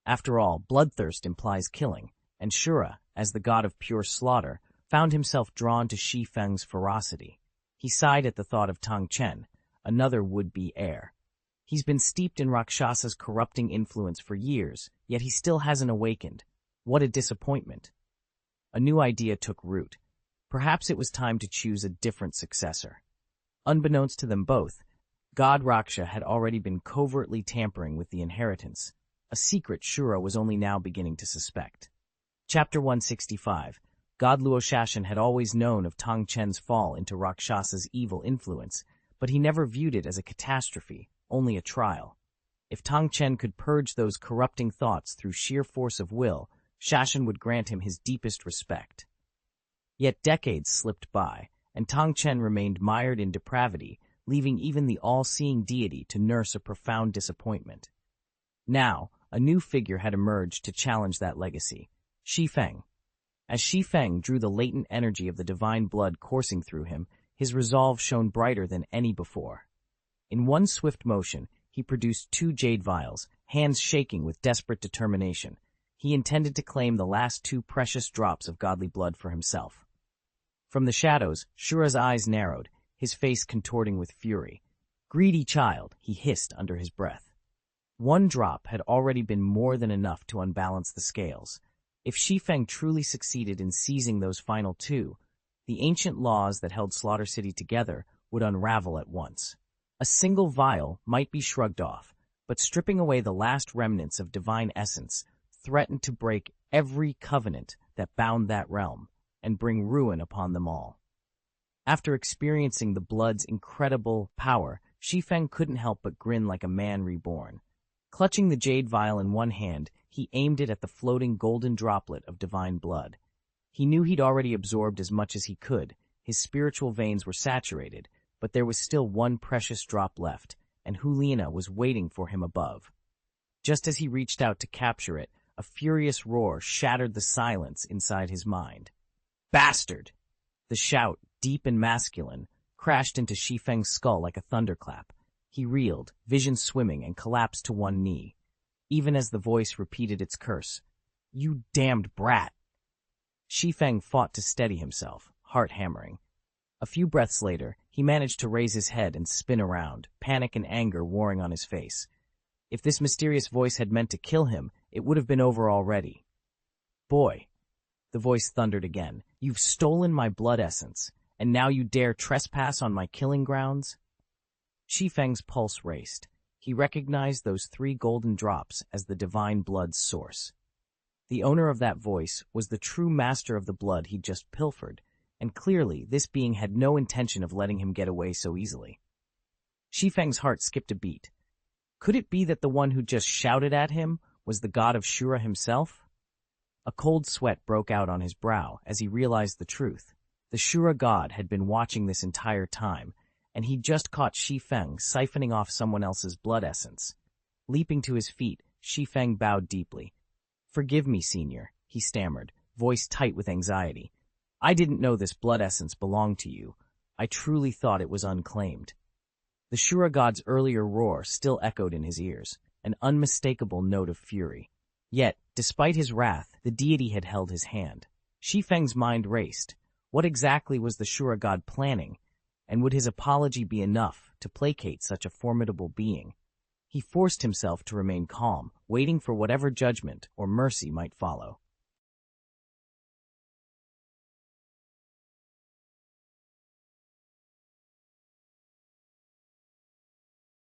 After all, bloodthirst implies killing, and Shura, as the god of pure slaughter, found himself drawn to Shi Feng's ferocity. He sighed at the thought of Tang Chen, another would-be heir. He's been steeped in Rakshasa's corrupting influence for years, yet he still hasn't awakened. What a disappointment. A new idea took root. Perhaps it was time to choose a different successor. Unbeknownst to them both, God Raksha had already been covertly tampering with the inheritance, a secret Shura was only now beginning to suspect. Chapter 165. Godluo Shashan had always known of Tang Chen's fall into Rakshasa's evil influence, but he never viewed it as a catastrophe, only a trial. If Tang Chen could purge those corrupting thoughts through sheer force of will, Shashan would grant him his deepest respect. Yet decades slipped by, and Tang Chen remained mired in depravity, leaving even the all-seeing deity to nurse a profound disappointment. Now, a new figure had emerged to challenge that legacy, Shi Feng. As Shi Feng drew the latent energy of the divine blood coursing through him, his resolve shone brighter than any before. In one swift motion, he produced 2 jade vials, hands shaking with desperate determination. He intended to claim the last 2 precious drops of godly blood for himself. From the shadows, Shura's eyes narrowed, his face contorting with fury. "Greedy child," he hissed under his breath. 1 drop had already been more than enough to unbalance the scales. If Shi Feng truly succeeded in seizing those final 2, the ancient laws that held Slaughter City together would unravel at once. A single vial might be shrugged off, but stripping away the last remnants of divine essence threatened to break every covenant that bound that realm and bring ruin upon them all. After experiencing the blood's incredible power, Shi Feng couldn't help but grin like a man reborn. Clutching the jade vial in one hand, he aimed it at the floating golden droplet of divine blood. He knew he'd already absorbed as much as he could, his spiritual veins were saturated, but there was still 1 precious drop left, and Hulina was waiting for him above. Just as he reached out to capture it, a furious roar shattered the silence inside his mind. "Bastard!" The shout, deep and masculine, crashed into Shi Feng's skull like a thunderclap. He reeled, vision swimming, and collapsed to one knee. Even as the voice repeated its curse, "You damned brat!" Shi Feng fought to steady himself, heart hammering. A few breaths later, he managed to raise his head and spin around, panic and anger warring on his face. If this mysterious voice had meant to kill him, it would have been over already. "Boy," the voice thundered again, "you've stolen my blood essence, and now you dare trespass on my killing grounds?" Shi Feng's pulse raced. He recognized those 3 golden drops as the divine blood's source. The owner of that voice was the true master of the blood he'd just pilfered, and clearly this being had no intention of letting him get away so easily. Shi Feng's heart skipped a beat. Could it be that the one who just shouted at him was the god of Shura himself? A cold sweat broke out on his brow as he realized the truth. The Shura god had been watching this entire time, and he'd just caught Shi Feng siphoning off someone else's blood essence. Leaping to his feet, Shi Feng bowed deeply. "Forgive me, senior," he stammered, voice tight with anxiety. "I didn't know this blood essence belonged to you. I truly thought it was unclaimed." The Shura god's earlier roar still echoed in his ears, an unmistakable note of fury. Yet, despite his wrath, the deity had held his hand. Shi Feng's mind raced. What exactly was the Shura god planning? And would his apology be enough to placate such a formidable being? He forced himself to remain calm, waiting for whatever judgment or mercy might follow.